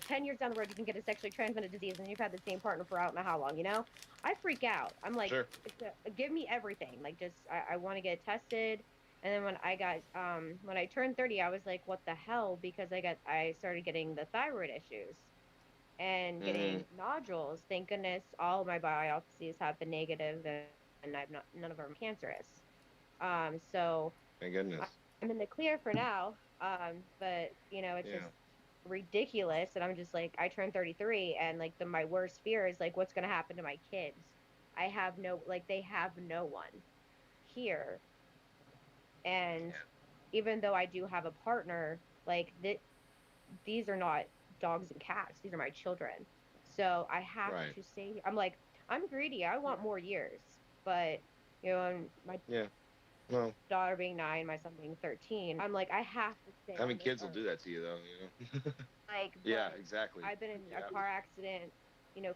[SPEAKER 7] 10 years down the road, you can get a sexually transmitted disease, and you've had the same partner for I don't know how long. I freak out. I'm like,
[SPEAKER 4] Sure.
[SPEAKER 7] give me everything. Like, just I want to get tested. And then when I turned 30, I was like, what the hell? Because I started getting the thyroid issues and getting nodules. Thank goodness all of my biopsies have been negative, and none of them are cancerous. So
[SPEAKER 4] Thank goodness.
[SPEAKER 7] I'm in the clear for now. But it's
[SPEAKER 4] Yeah.
[SPEAKER 7] just ridiculous. And I'm just like, I turned 33, and like my worst fear is like, what's gonna happen to my kids? They have no one here. And even though I do have a partner, like these are not dogs and cats. These are my children. So I have
[SPEAKER 4] Right.
[SPEAKER 7] to say, I'm like, I'm greedy. I want more years. But, and my
[SPEAKER 4] Yeah. Well,
[SPEAKER 7] daughter being 9, my son being 13, I'm like, I have to stay on
[SPEAKER 4] having
[SPEAKER 7] this
[SPEAKER 4] kids will
[SPEAKER 7] earth.
[SPEAKER 4] do that to you, though.
[SPEAKER 7] Like,
[SPEAKER 4] Yeah,
[SPEAKER 7] but
[SPEAKER 4] exactly.
[SPEAKER 7] I've been in
[SPEAKER 4] Yeah.
[SPEAKER 7] a car accident,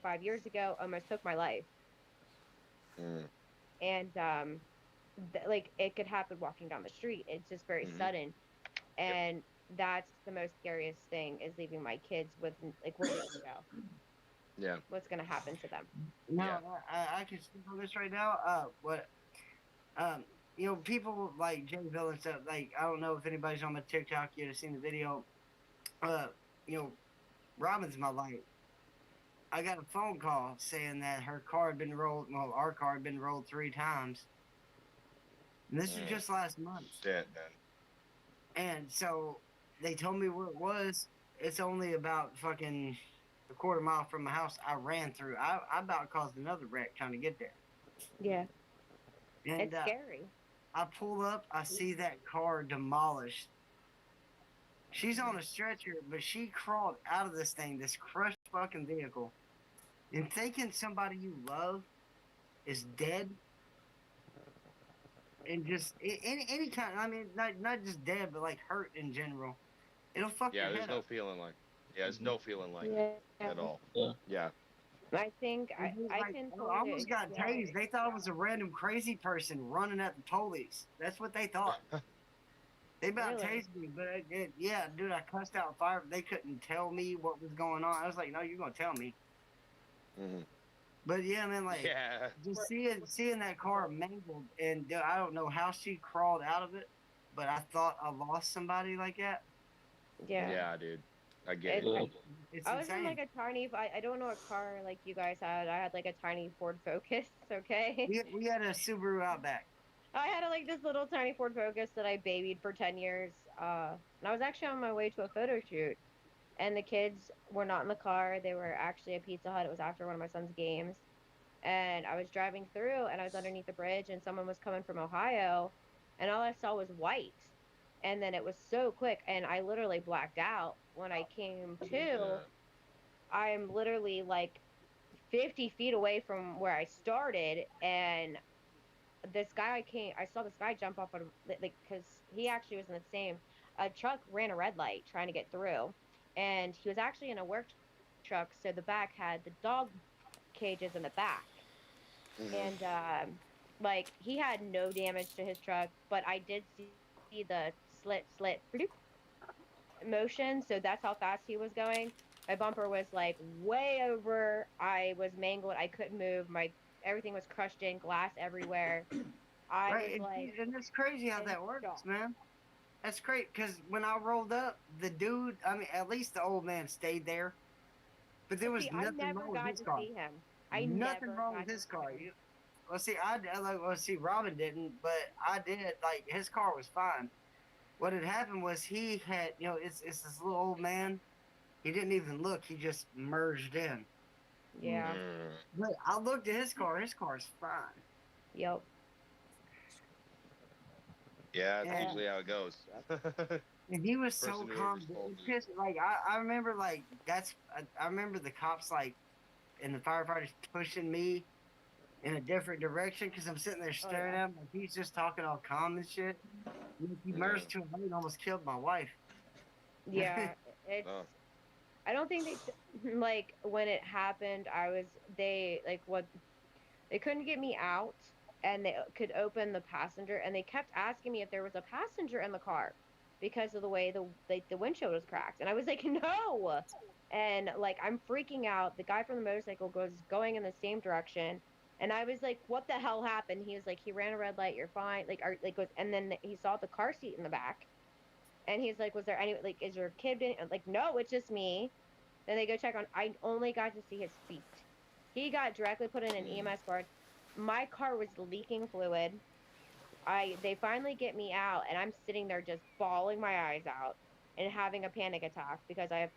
[SPEAKER 7] 5 years ago, almost took my life. And, like, it could happen walking down the street. It's just very sudden. And that's the most scariest thing is leaving my kids with, like, where do they go?
[SPEAKER 4] Yeah.
[SPEAKER 7] What's going to happen to them?
[SPEAKER 5] No,
[SPEAKER 4] Yeah.
[SPEAKER 5] I can speak on this right now. People like Jay Bill and stuff. Like, I don't know if anybody's on my TikTok yet has seen the video. Uh, Robin's my light. I got a phone call saying that her car had been rolled. Well, our car had been rolled 3 times. And this is just last month.
[SPEAKER 4] Shit, man.
[SPEAKER 5] And so they told me where it was. It's only about fucking a quarter mile from my house. I ran through. I about caused another wreck trying to get there.
[SPEAKER 7] Yeah.
[SPEAKER 5] And
[SPEAKER 7] It's scary.
[SPEAKER 5] I pull up. I see that car demolished. She's on a stretcher, but she crawled out of this thing, this crushed fucking vehicle, and thinking somebody you love is dead. And just any kind. I mean, not just dead, but like hurt in general. It'll fuck
[SPEAKER 4] Yeah,
[SPEAKER 5] your
[SPEAKER 4] there's
[SPEAKER 5] head
[SPEAKER 4] no
[SPEAKER 5] up.
[SPEAKER 4] feeling like. Yeah, there's no feeling like
[SPEAKER 7] Yeah.
[SPEAKER 4] it at all.
[SPEAKER 6] Yeah.
[SPEAKER 4] Yeah.
[SPEAKER 7] I think
[SPEAKER 5] And he was
[SPEAKER 7] I
[SPEAKER 5] like,
[SPEAKER 7] can
[SPEAKER 5] I
[SPEAKER 7] totally
[SPEAKER 5] almost got tased. They thought it was a random crazy person running at the police. That's what they thought. They about
[SPEAKER 7] Really?
[SPEAKER 5] tased me, but yeah, dude, I cussed out fire. They couldn't tell me what was going on. I was like, no, you're gonna tell me. But yeah, man, like
[SPEAKER 4] Yeah.
[SPEAKER 5] just seeing that car mangled, and I don't know how she crawled out of it, but I thought I lost somebody like that.
[SPEAKER 7] Yeah.
[SPEAKER 4] Yeah, dude. I get
[SPEAKER 7] It's,
[SPEAKER 4] it.
[SPEAKER 5] It's
[SPEAKER 7] I was in
[SPEAKER 5] insane.
[SPEAKER 7] like a tiny, I don't know what car like you guys had. I had like a tiny Ford Focus, okay?
[SPEAKER 5] We had a Subaru Outback.
[SPEAKER 7] I had like this little tiny Ford Focus that I babied for 10 years. And I was actually on my way to a photo shoot, and the kids were not in the car. They were actually at Pizza Hut. It was after one of my son's games. And I was driving through, and I was underneath the bridge, and someone was coming from Ohio, and all I saw was white. And then it was so quick, and I literally blacked out. When I came to, I'm literally like 50 feet away from where I started, and I saw this guy jump off of, like, because he actually was in the same, a truck ran a red light trying to get through, and he was actually in a work truck, so the back had the dog cages in the back. And like, he had no damage to his truck, but I did see the slit motion, so that's how fast he was going. My bumper was like way over. I was mangled. I couldn't move. My everything was crushed in, glass everywhere. I was
[SPEAKER 5] Right,
[SPEAKER 7] like
[SPEAKER 5] and it's crazy how
[SPEAKER 7] in
[SPEAKER 5] that works,
[SPEAKER 7] shock.
[SPEAKER 5] man. That's great because when I rolled up, the dude, I mean, at least the old man stayed there, but there was
[SPEAKER 7] See, I
[SPEAKER 5] nothing
[SPEAKER 7] never
[SPEAKER 5] wrong with
[SPEAKER 7] got
[SPEAKER 5] his
[SPEAKER 7] to
[SPEAKER 5] car.
[SPEAKER 7] see him. I
[SPEAKER 5] Nothing
[SPEAKER 7] never
[SPEAKER 5] wrong
[SPEAKER 7] got
[SPEAKER 5] with
[SPEAKER 7] to
[SPEAKER 5] his
[SPEAKER 7] see
[SPEAKER 5] car.
[SPEAKER 7] him.
[SPEAKER 5] Well, see, Robin didn't, but I did. Like his car was fine. What had happened was he had, it's this little old man. He didn't even look. He just merged in.
[SPEAKER 7] Yeah.
[SPEAKER 5] But I looked at his car. His car's fine.
[SPEAKER 7] Yep.
[SPEAKER 4] Yeah, that's
[SPEAKER 5] And,
[SPEAKER 4] usually how it goes.
[SPEAKER 5] and he was so
[SPEAKER 4] Person
[SPEAKER 5] calm.
[SPEAKER 4] whoever's
[SPEAKER 5] It
[SPEAKER 4] fault it is.
[SPEAKER 5] pissed, like I remember like I remember the cops like and the firefighters pushing me in a different direction because I'm sitting there staring at him like he's just talking all calm and shit. He merged to a lane and almost killed my wife.
[SPEAKER 7] Yeah. It's.
[SPEAKER 4] Oh.
[SPEAKER 7] I don't think like when it happened. They like what they couldn't get me out, and they could open the passenger, and they kept asking me if there was a passenger in the car because of the way the windshield was cracked, and I was like, no. And like, I'm freaking out. The guy from the motorcycle goes going in the same direction, and I was like, what the hell happened? He was like, he ran a red light, you're fine, like, goes, and then he saw the car seat in the back, and he's like, was there any, like, is your kid been, I'm like, no, it's just me. Then they go check on, I only got to see his feet. He got directly put in an EMS guard. My car was leaking fluid. They finally get me out, and I'm sitting there just bawling my eyes out and having a panic attack because I have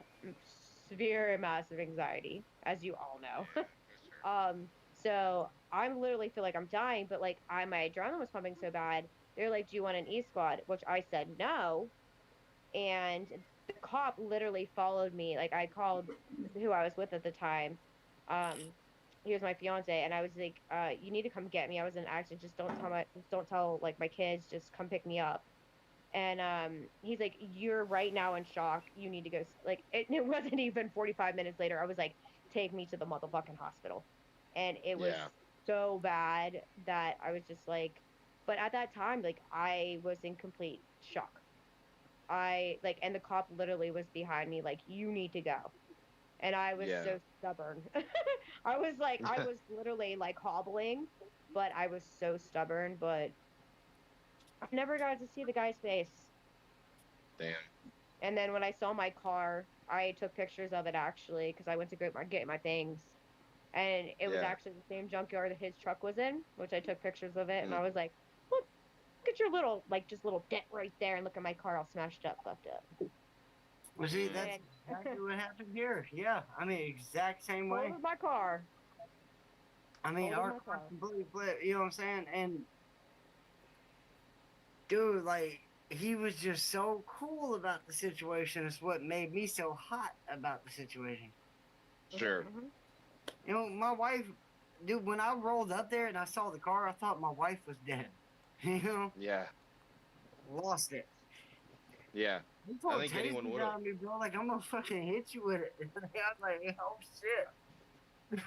[SPEAKER 7] severe massive anxiety, as you all know. So I'm literally feel like I'm dying, but like my adrenaline was pumping so bad. They're like, "Do you want an E squad?" Which I said no, and the cop literally followed me. Like, I called who I was with at the time. He was my fiance, and I was like, "You need to come get me. I was in an accident. Just don't tell like my kids. Just come pick me up." And he's like, "You're right now in shock. You need to go." Like, it wasn't even 45 minutes later. I was like, "Take me to the motherfucking hospital," and it was
[SPEAKER 4] Yeah.
[SPEAKER 7] so bad that I was just like, but at that time, like, I was in complete shock. I like, and the cop literally was behind me, like, you need to go. And I was
[SPEAKER 4] Yeah.
[SPEAKER 7] so stubborn. I was literally like hobbling, but I was so stubborn. But I never got to see the guy's face.
[SPEAKER 4] Damn.
[SPEAKER 7] And then when I saw my car, I took pictures of it actually because I went to get my things. And it was
[SPEAKER 4] Yeah.
[SPEAKER 7] actually the same junkyard that his truck was in, which I took pictures of it. And I was like, look at your little, like, just little dent right there. And look at my car all smashed up, fucked up.
[SPEAKER 5] Well, see, that's
[SPEAKER 7] And
[SPEAKER 5] exactly what happened here. Yeah, I mean, exact same way.
[SPEAKER 7] totaled my car.
[SPEAKER 5] I mean,
[SPEAKER 7] Totaled
[SPEAKER 5] our
[SPEAKER 7] my
[SPEAKER 5] car
[SPEAKER 7] car.
[SPEAKER 5] completely flipped. You know what I'm saying? And dude, like, he was just so cool about the situation. It's what made me so hot about the situation.
[SPEAKER 4] Sure.
[SPEAKER 7] Mm-hmm.
[SPEAKER 5] You know, my wife, dude, when I rolled up there and I saw the car, I thought my wife was dead. You know,
[SPEAKER 4] Yeah.
[SPEAKER 5] lost it.
[SPEAKER 4] Yeah.
[SPEAKER 5] He
[SPEAKER 4] I
[SPEAKER 5] pulled
[SPEAKER 4] think anyone
[SPEAKER 5] tasers
[SPEAKER 4] would
[SPEAKER 5] out
[SPEAKER 4] have.
[SPEAKER 5] of me, bro. Like, I'm gonna fucking hit you with it. I was like, oh shit.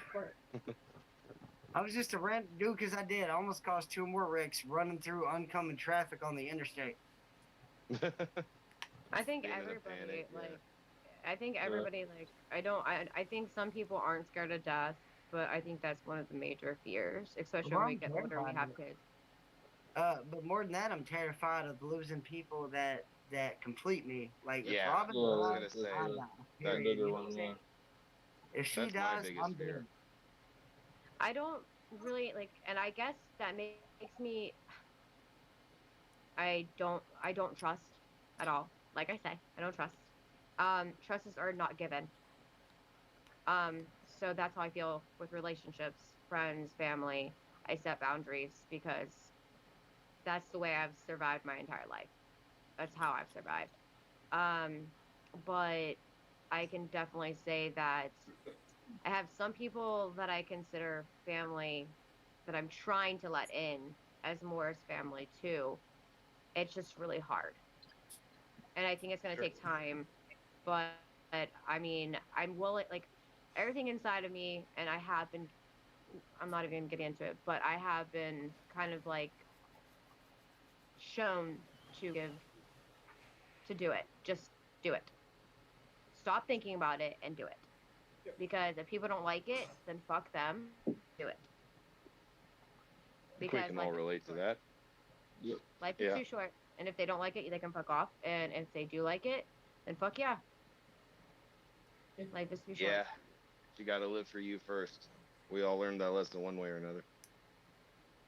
[SPEAKER 5] I was just a random dude because I did. I almost caused 2 more wrecks running through oncoming traffic on the interstate.
[SPEAKER 7] I think
[SPEAKER 4] Being in a
[SPEAKER 7] everybody
[SPEAKER 4] panic, yeah.
[SPEAKER 7] like I think everybody like I think some people aren't scared of death, but I think that's one of the major fears, especially
[SPEAKER 5] Well,
[SPEAKER 7] when we
[SPEAKER 5] I'm
[SPEAKER 7] get older and we
[SPEAKER 5] terrified
[SPEAKER 7] have
[SPEAKER 5] of it.
[SPEAKER 7] kids.
[SPEAKER 5] But more than that, I'm terrified of losing people that complete me. Like if
[SPEAKER 4] Yeah,
[SPEAKER 5] Robin
[SPEAKER 4] I was
[SPEAKER 5] dies,
[SPEAKER 4] gonna say
[SPEAKER 5] I
[SPEAKER 4] that.
[SPEAKER 5] die.
[SPEAKER 6] That's a
[SPEAKER 5] Period.
[SPEAKER 6] bigger
[SPEAKER 5] You know what
[SPEAKER 6] one,
[SPEAKER 5] I'm
[SPEAKER 6] yeah.
[SPEAKER 5] saying? If she
[SPEAKER 4] That's my
[SPEAKER 5] dies,
[SPEAKER 4] biggest
[SPEAKER 5] I'm
[SPEAKER 4] fear.
[SPEAKER 5] dead.
[SPEAKER 7] I don't really like, and I guess that makes me. I don't trust at all. Like I say, I don't trust. Trusts are not given. So that's how I feel with relationships, friends, family. I set boundaries because that's the way I've survived my entire life. That's how I've survived. Um, but I can definitely say that I have some people that I consider family that I'm trying to let in as more as family too. It's just really hard. And I think it's going to
[SPEAKER 4] Sure.
[SPEAKER 7] take time, but I mean, I'm willing, like, everything inside of me, and I'm not even getting into it, but I have been kind of like shown to do it. Just do it. Stop thinking about it and do it. Because if people don't like it, then fuck them. Do it.
[SPEAKER 4] I think we
[SPEAKER 7] Because
[SPEAKER 4] can
[SPEAKER 7] life
[SPEAKER 4] all
[SPEAKER 7] is too
[SPEAKER 4] relate to
[SPEAKER 7] short.
[SPEAKER 4] that.
[SPEAKER 6] Yep.
[SPEAKER 7] Life is
[SPEAKER 4] Yeah.
[SPEAKER 7] too short. And if they don't like it, they can fuck off. And if they do like it, then fuck yeah. Life is too short.
[SPEAKER 4] Yeah. You got to live for you first. We all learned that lesson one way or another.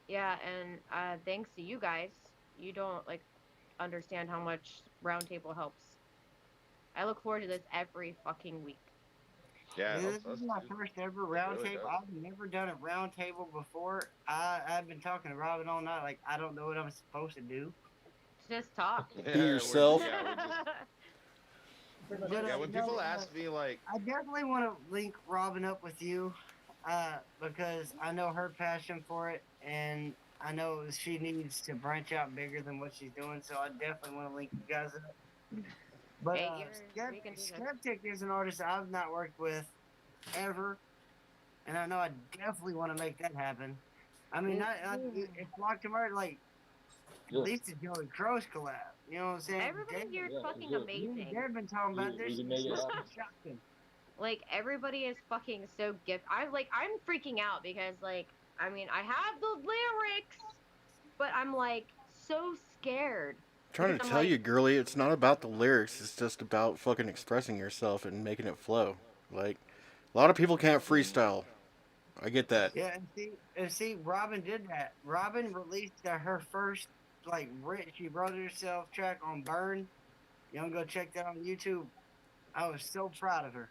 [SPEAKER 7] Yeah, and thanks to you guys, you don't like understand how much Roundtable helps. I look forward to this every fucking week.
[SPEAKER 4] Yeah, it
[SPEAKER 5] This
[SPEAKER 4] helps
[SPEAKER 5] is
[SPEAKER 4] us
[SPEAKER 5] my
[SPEAKER 4] too.
[SPEAKER 5] first ever
[SPEAKER 4] It
[SPEAKER 5] round
[SPEAKER 4] really
[SPEAKER 5] table.
[SPEAKER 4] does.
[SPEAKER 5] I've never done a round table before. I've been talking to Robin all night. Like I don't know what I'm supposed to do.
[SPEAKER 7] Just talk.
[SPEAKER 2] Be
[SPEAKER 4] we're
[SPEAKER 2] yourself.
[SPEAKER 4] yeah, we're just
[SPEAKER 8] Pretty much
[SPEAKER 5] But
[SPEAKER 4] yeah.
[SPEAKER 8] it.
[SPEAKER 4] When people ask me like,
[SPEAKER 5] I definitely want to link Robin up with you, because I know her passion for it, and I know she needs to branch out bigger than what she's doing. So I definitely want to link you guys up. But
[SPEAKER 7] 8 years, we can do this.
[SPEAKER 5] Skeptic is an artist I've not worked with ever, and I know I definitely want to make that happen. I mean, it's like tomorrow, like at
[SPEAKER 6] Yeah.
[SPEAKER 5] least a Joey Cross collab. You know what I'm saying?
[SPEAKER 7] Everybody here is
[SPEAKER 6] Yeah, for
[SPEAKER 7] fucking
[SPEAKER 6] sure.
[SPEAKER 7] amazing.
[SPEAKER 5] They've been talking about
[SPEAKER 6] We
[SPEAKER 5] this.
[SPEAKER 6] can make it
[SPEAKER 5] This
[SPEAKER 6] happen.
[SPEAKER 5] is shocking.
[SPEAKER 7] Like everybody is fucking so I'm freaking out because like I mean I have the lyrics, but I'm like so scared because
[SPEAKER 2] Trying to
[SPEAKER 7] I'm
[SPEAKER 2] tell
[SPEAKER 7] like
[SPEAKER 2] you, girly, it's not about the lyrics. It's just about fucking expressing yourself and making it flow. Like, a lot of people can't freestyle. I get that.
[SPEAKER 5] Yeah, and see, Robin did that. Robin released her first she wrote it herself track on Burn. You can go check that on YouTube. I was so proud of her.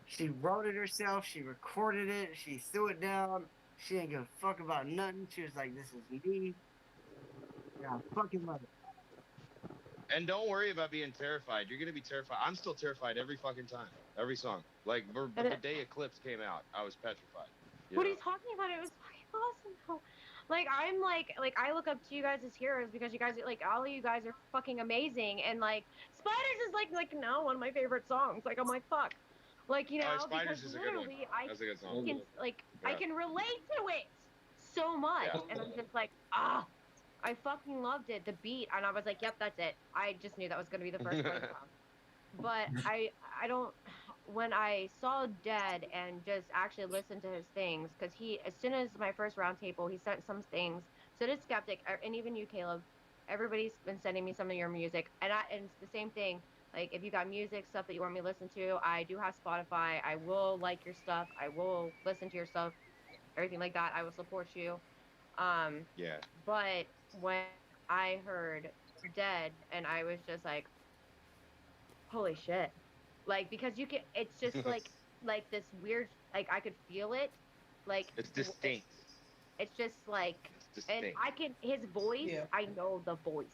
[SPEAKER 5] She wrote it herself. She recorded it. She threw it down. She didn't give a fuck about nothing. She was like, "This is me." Yeah, I fucking love it.
[SPEAKER 4] and don't worry about being terrified. You're gonna be terrified. I'm still terrified every fucking time, every song. Like
[SPEAKER 7] and
[SPEAKER 4] the day Eclipse came out, I was petrified. You
[SPEAKER 7] what
[SPEAKER 4] know.
[SPEAKER 7] he's talking about it was fucking awesome though. Like I'm like I look up to you guys as heroes because you guys like all of you guys are fucking amazing and like Spiders is like now one of my favorite songs. Like I'm like fuck. Like you
[SPEAKER 4] Oh,
[SPEAKER 7] know because
[SPEAKER 4] Spiders is a good one.
[SPEAKER 7] literally
[SPEAKER 4] That's a good song.
[SPEAKER 7] can like I
[SPEAKER 4] Yeah.
[SPEAKER 7] can relate to it so much
[SPEAKER 4] Yeah.
[SPEAKER 7] and I'm just like I fucking loved it. The beat and I was like yep that's it. I just knew that was going to be the first one song. But I don't when I saw Dead and just actually listened to his things because he as soon as my first roundtable he sent some things. So did Skeptic and even you Caleb. Everybody's been sending me some of your music and it's the same thing. Like if you got music stuff that you want me to listen to, I do have Spotify. I will like your stuff. I will listen to your stuff. Everything like that. I will support you. Um,
[SPEAKER 4] Yeah.
[SPEAKER 7] but when I heard Dead and I was just like holy shit like because you can it's just like this weird like I could feel it like
[SPEAKER 4] It's distinct.
[SPEAKER 7] it's just like
[SPEAKER 4] It's
[SPEAKER 7] and
[SPEAKER 4] distinct.
[SPEAKER 7] I can his voice
[SPEAKER 8] Yeah.
[SPEAKER 7] I know the voice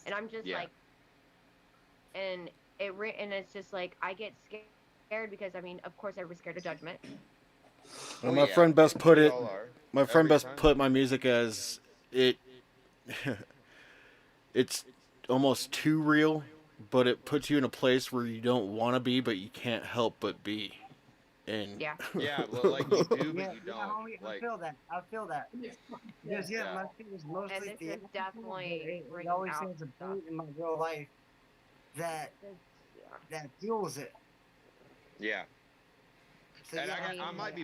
[SPEAKER 7] and I'm just
[SPEAKER 4] Yeah.
[SPEAKER 7] like and and it's just like I get scared because I mean of course everybody's scared of judgment.
[SPEAKER 2] Well,
[SPEAKER 4] Oh
[SPEAKER 2] my
[SPEAKER 4] yeah.
[SPEAKER 2] friend best put
[SPEAKER 4] We
[SPEAKER 2] it.
[SPEAKER 4] all are.
[SPEAKER 2] My friend
[SPEAKER 4] Every
[SPEAKER 2] best
[SPEAKER 4] time.
[SPEAKER 2] put my music as it. It's almost too real, but it puts you in a place where you don't want to be, but you can't help but be. And
[SPEAKER 7] Yeah.
[SPEAKER 4] Yeah, well, like you do, but
[SPEAKER 5] Yeah,
[SPEAKER 4] you
[SPEAKER 5] yeah,
[SPEAKER 4] don't.
[SPEAKER 5] homie, I
[SPEAKER 4] Like,
[SPEAKER 5] feel that. I feel that.
[SPEAKER 8] Yeah.
[SPEAKER 5] Because yeah,
[SPEAKER 4] yeah.
[SPEAKER 5] my shit is
[SPEAKER 7] And
[SPEAKER 5] mostly
[SPEAKER 7] this is
[SPEAKER 5] theatrical, but
[SPEAKER 7] definitely
[SPEAKER 5] it
[SPEAKER 7] bringing
[SPEAKER 5] always
[SPEAKER 7] out
[SPEAKER 5] has a
[SPEAKER 7] stuff.
[SPEAKER 5] point in my real life that
[SPEAKER 7] Yeah.
[SPEAKER 5] that fuels it.
[SPEAKER 4] Yeah.
[SPEAKER 5] So
[SPEAKER 4] And
[SPEAKER 5] yeah,
[SPEAKER 7] I mean,
[SPEAKER 4] I might be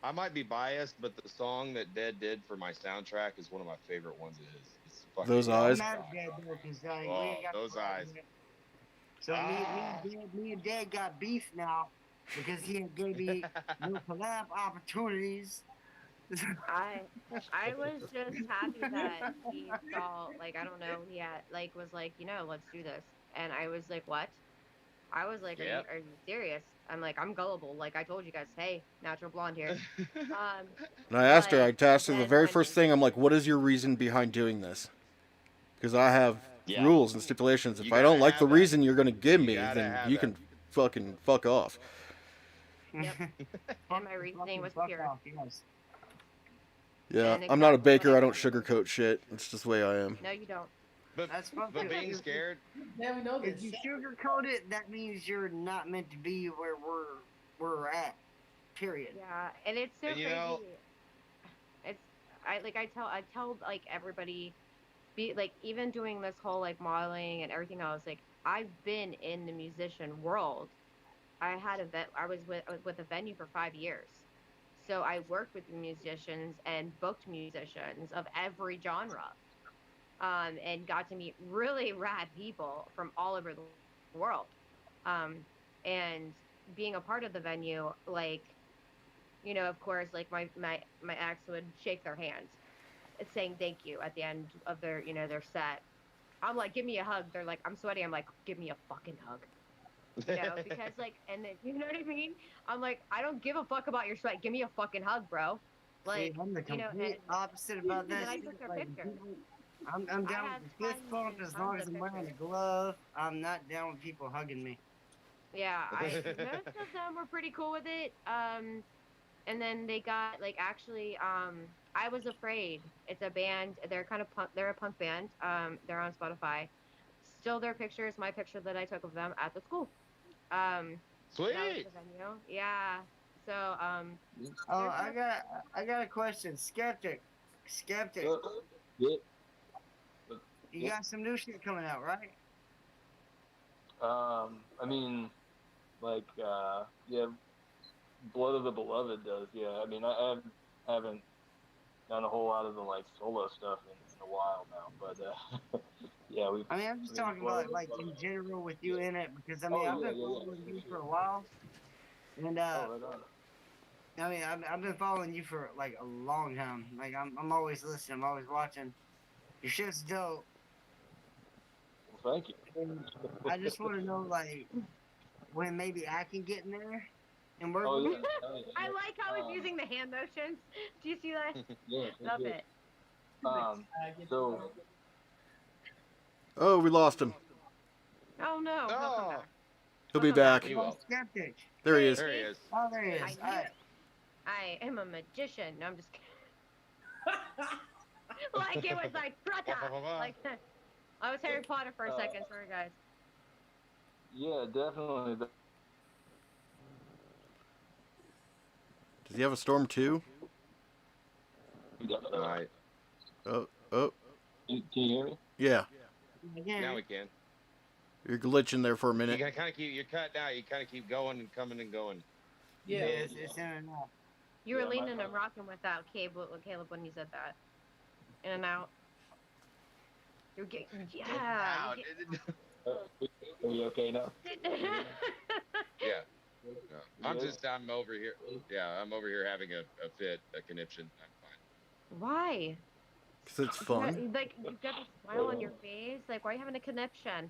[SPEAKER 4] I might be biased, but the song that Dead did for my soundtrack is one of my favorite ones. It's fucking
[SPEAKER 2] Those
[SPEAKER 5] I'm
[SPEAKER 2] eyes.
[SPEAKER 5] mad at Dad though, because we
[SPEAKER 4] Oh,
[SPEAKER 5] ain't got
[SPEAKER 4] those
[SPEAKER 5] the
[SPEAKER 4] eyes.
[SPEAKER 5] yet. So me and Dad got beef now because he ain't gave me no collab opportunities.
[SPEAKER 7] I was just happy that he saw, like, I don't know, he had like was like, let's do this. And I was like, what? I was like,
[SPEAKER 4] Yep.
[SPEAKER 7] are you serious? I'm like, I'm gullible. Like I told you guys, hey, natural blonde here.
[SPEAKER 2] And I asked her, I
[SPEAKER 7] But
[SPEAKER 2] asked her the
[SPEAKER 7] then
[SPEAKER 2] very
[SPEAKER 7] when
[SPEAKER 2] first thing, I'm like, what is your reason behind doing this? Because I have
[SPEAKER 4] Yeah.
[SPEAKER 2] rules and stipulations. If
[SPEAKER 4] You
[SPEAKER 2] I don't
[SPEAKER 4] gotta
[SPEAKER 2] like the
[SPEAKER 4] have that.
[SPEAKER 2] reason you're going to give
[SPEAKER 4] You
[SPEAKER 2] me,
[SPEAKER 4] gotta
[SPEAKER 2] then
[SPEAKER 4] have
[SPEAKER 2] you
[SPEAKER 4] that.
[SPEAKER 2] can fucking fuck off.
[SPEAKER 7] Yep. And my reasoning was
[SPEAKER 5] Fuck
[SPEAKER 7] pure.
[SPEAKER 5] off, yes.
[SPEAKER 2] Yeah,
[SPEAKER 7] And
[SPEAKER 2] I'm not a
[SPEAKER 7] exactly what
[SPEAKER 2] baker.
[SPEAKER 7] I
[SPEAKER 2] I don't
[SPEAKER 7] wanted.
[SPEAKER 2] sugarcoat shit. It's just the way I am.
[SPEAKER 7] No, you don't.
[SPEAKER 4] But
[SPEAKER 5] That's fun
[SPEAKER 4] but
[SPEAKER 5] too.
[SPEAKER 4] being scared.
[SPEAKER 8] Yeah, we know
[SPEAKER 5] If
[SPEAKER 8] this.
[SPEAKER 5] you sugarcoat it, that means you're not meant to be where we're at. Period.
[SPEAKER 7] Yeah, and it's so
[SPEAKER 4] And you
[SPEAKER 7] crazy.
[SPEAKER 4] know-
[SPEAKER 7] It's I tell like everybody, be like, even doing this whole like modeling and everything else, like I've been in the musician world. I was with a venue for 5 years. So I worked with musicians and booked musicians of every genre. And got to meet really rad people from all over the world. Um, and being a part of the venue, like, of course, like my ex would shake their hand, saying thank you at the end of their set. I'm like, give me a hug. They're like, I'm sweaty. I'm like, give me a fucking hug. Because like, and then, you know what I mean? I'm like, I don't give a fuck about your sweat. Give me a fucking hug, bro. Like,
[SPEAKER 5] See, I'm the complete opposite about
[SPEAKER 7] and
[SPEAKER 5] that.
[SPEAKER 7] then I
[SPEAKER 5] shit.
[SPEAKER 7] took their
[SPEAKER 5] Like,
[SPEAKER 7] picture.
[SPEAKER 5] I'm
[SPEAKER 7] I
[SPEAKER 5] down
[SPEAKER 7] have
[SPEAKER 5] with the fist
[SPEAKER 7] tons
[SPEAKER 5] bump
[SPEAKER 7] and
[SPEAKER 5] as
[SPEAKER 7] tons
[SPEAKER 5] long as
[SPEAKER 7] of
[SPEAKER 5] I'm wearing a
[SPEAKER 7] pictures.
[SPEAKER 5] glove. I'm not down with people hugging me.
[SPEAKER 7] Yeah, most of them were pretty cool with it. And then they got like, actually, I Was Afraid. It's a band. They're kind of punk. They're a punk band. They're on Spotify. Still, their picture is my picture that I took of them at the school. That was
[SPEAKER 4] Sweet.
[SPEAKER 7] the venue. Yeah. So
[SPEAKER 5] Oh, I got a question. Skeptic.
[SPEAKER 6] Yeah.
[SPEAKER 5] You got some new shit coming out, right?
[SPEAKER 6] I mean, like, yeah, Blood of the Beloved does, yeah. I mean, I haven't done a whole lot of the, like, solo stuff in a while now, but, yeah,
[SPEAKER 5] I mean, I'm just talking about like in general with you in it, because I mean, I've been following you for a while, and
[SPEAKER 6] right on.
[SPEAKER 5] I mean, I've been following you for like a long time. Like I'm always listening, I'm always watching. Your shit's dope.
[SPEAKER 6] Well, thank you.
[SPEAKER 5] And I just want to know like when maybe I can get in there and work
[SPEAKER 6] Oh,
[SPEAKER 5] with
[SPEAKER 6] yeah.
[SPEAKER 5] you.
[SPEAKER 7] I like how he's using the hand motions. Do you see that?
[SPEAKER 6] Yeah,
[SPEAKER 7] Love it.
[SPEAKER 6] So,
[SPEAKER 2] Oh, we lost him.
[SPEAKER 7] Oh no, he'll come back.
[SPEAKER 2] He'll be
[SPEAKER 7] He'll come
[SPEAKER 2] back.
[SPEAKER 4] He will.
[SPEAKER 5] Skeptic.
[SPEAKER 2] There he is.
[SPEAKER 4] There he is.
[SPEAKER 5] Oh, there he is.
[SPEAKER 7] I
[SPEAKER 5] All
[SPEAKER 7] knew
[SPEAKER 5] right.
[SPEAKER 7] it. I am a magician. No, I'm just kidding. Like it was like brother. Like I was Harry Potter for a second. Sorry, guys.
[SPEAKER 6] yeah, definitely.
[SPEAKER 2] Does he have a storm too?
[SPEAKER 4] Right.
[SPEAKER 2] Oh.
[SPEAKER 6] Can you hear me?
[SPEAKER 2] Yeah.
[SPEAKER 4] Now we can.
[SPEAKER 2] You're glitching there for a
[SPEAKER 4] You
[SPEAKER 2] minute.
[SPEAKER 4] kind of keep. You're cut out. You kind of keep going and coming and going.
[SPEAKER 8] Yeah.
[SPEAKER 5] It's in and out.
[SPEAKER 7] You were
[SPEAKER 6] Yeah, my
[SPEAKER 7] leaning and
[SPEAKER 6] fault.
[SPEAKER 7] rocking without Caleb when you said that. In and out. You're getting
[SPEAKER 4] Out.
[SPEAKER 6] Are you okay now?
[SPEAKER 4] Yeah. No. I'm over here. Yeah, I'm over here having a fit, a conniption. I'm fine.
[SPEAKER 7] Why?
[SPEAKER 2] Because it's fun.
[SPEAKER 7] Like you got a smile on your face. Like why are you having a conniption?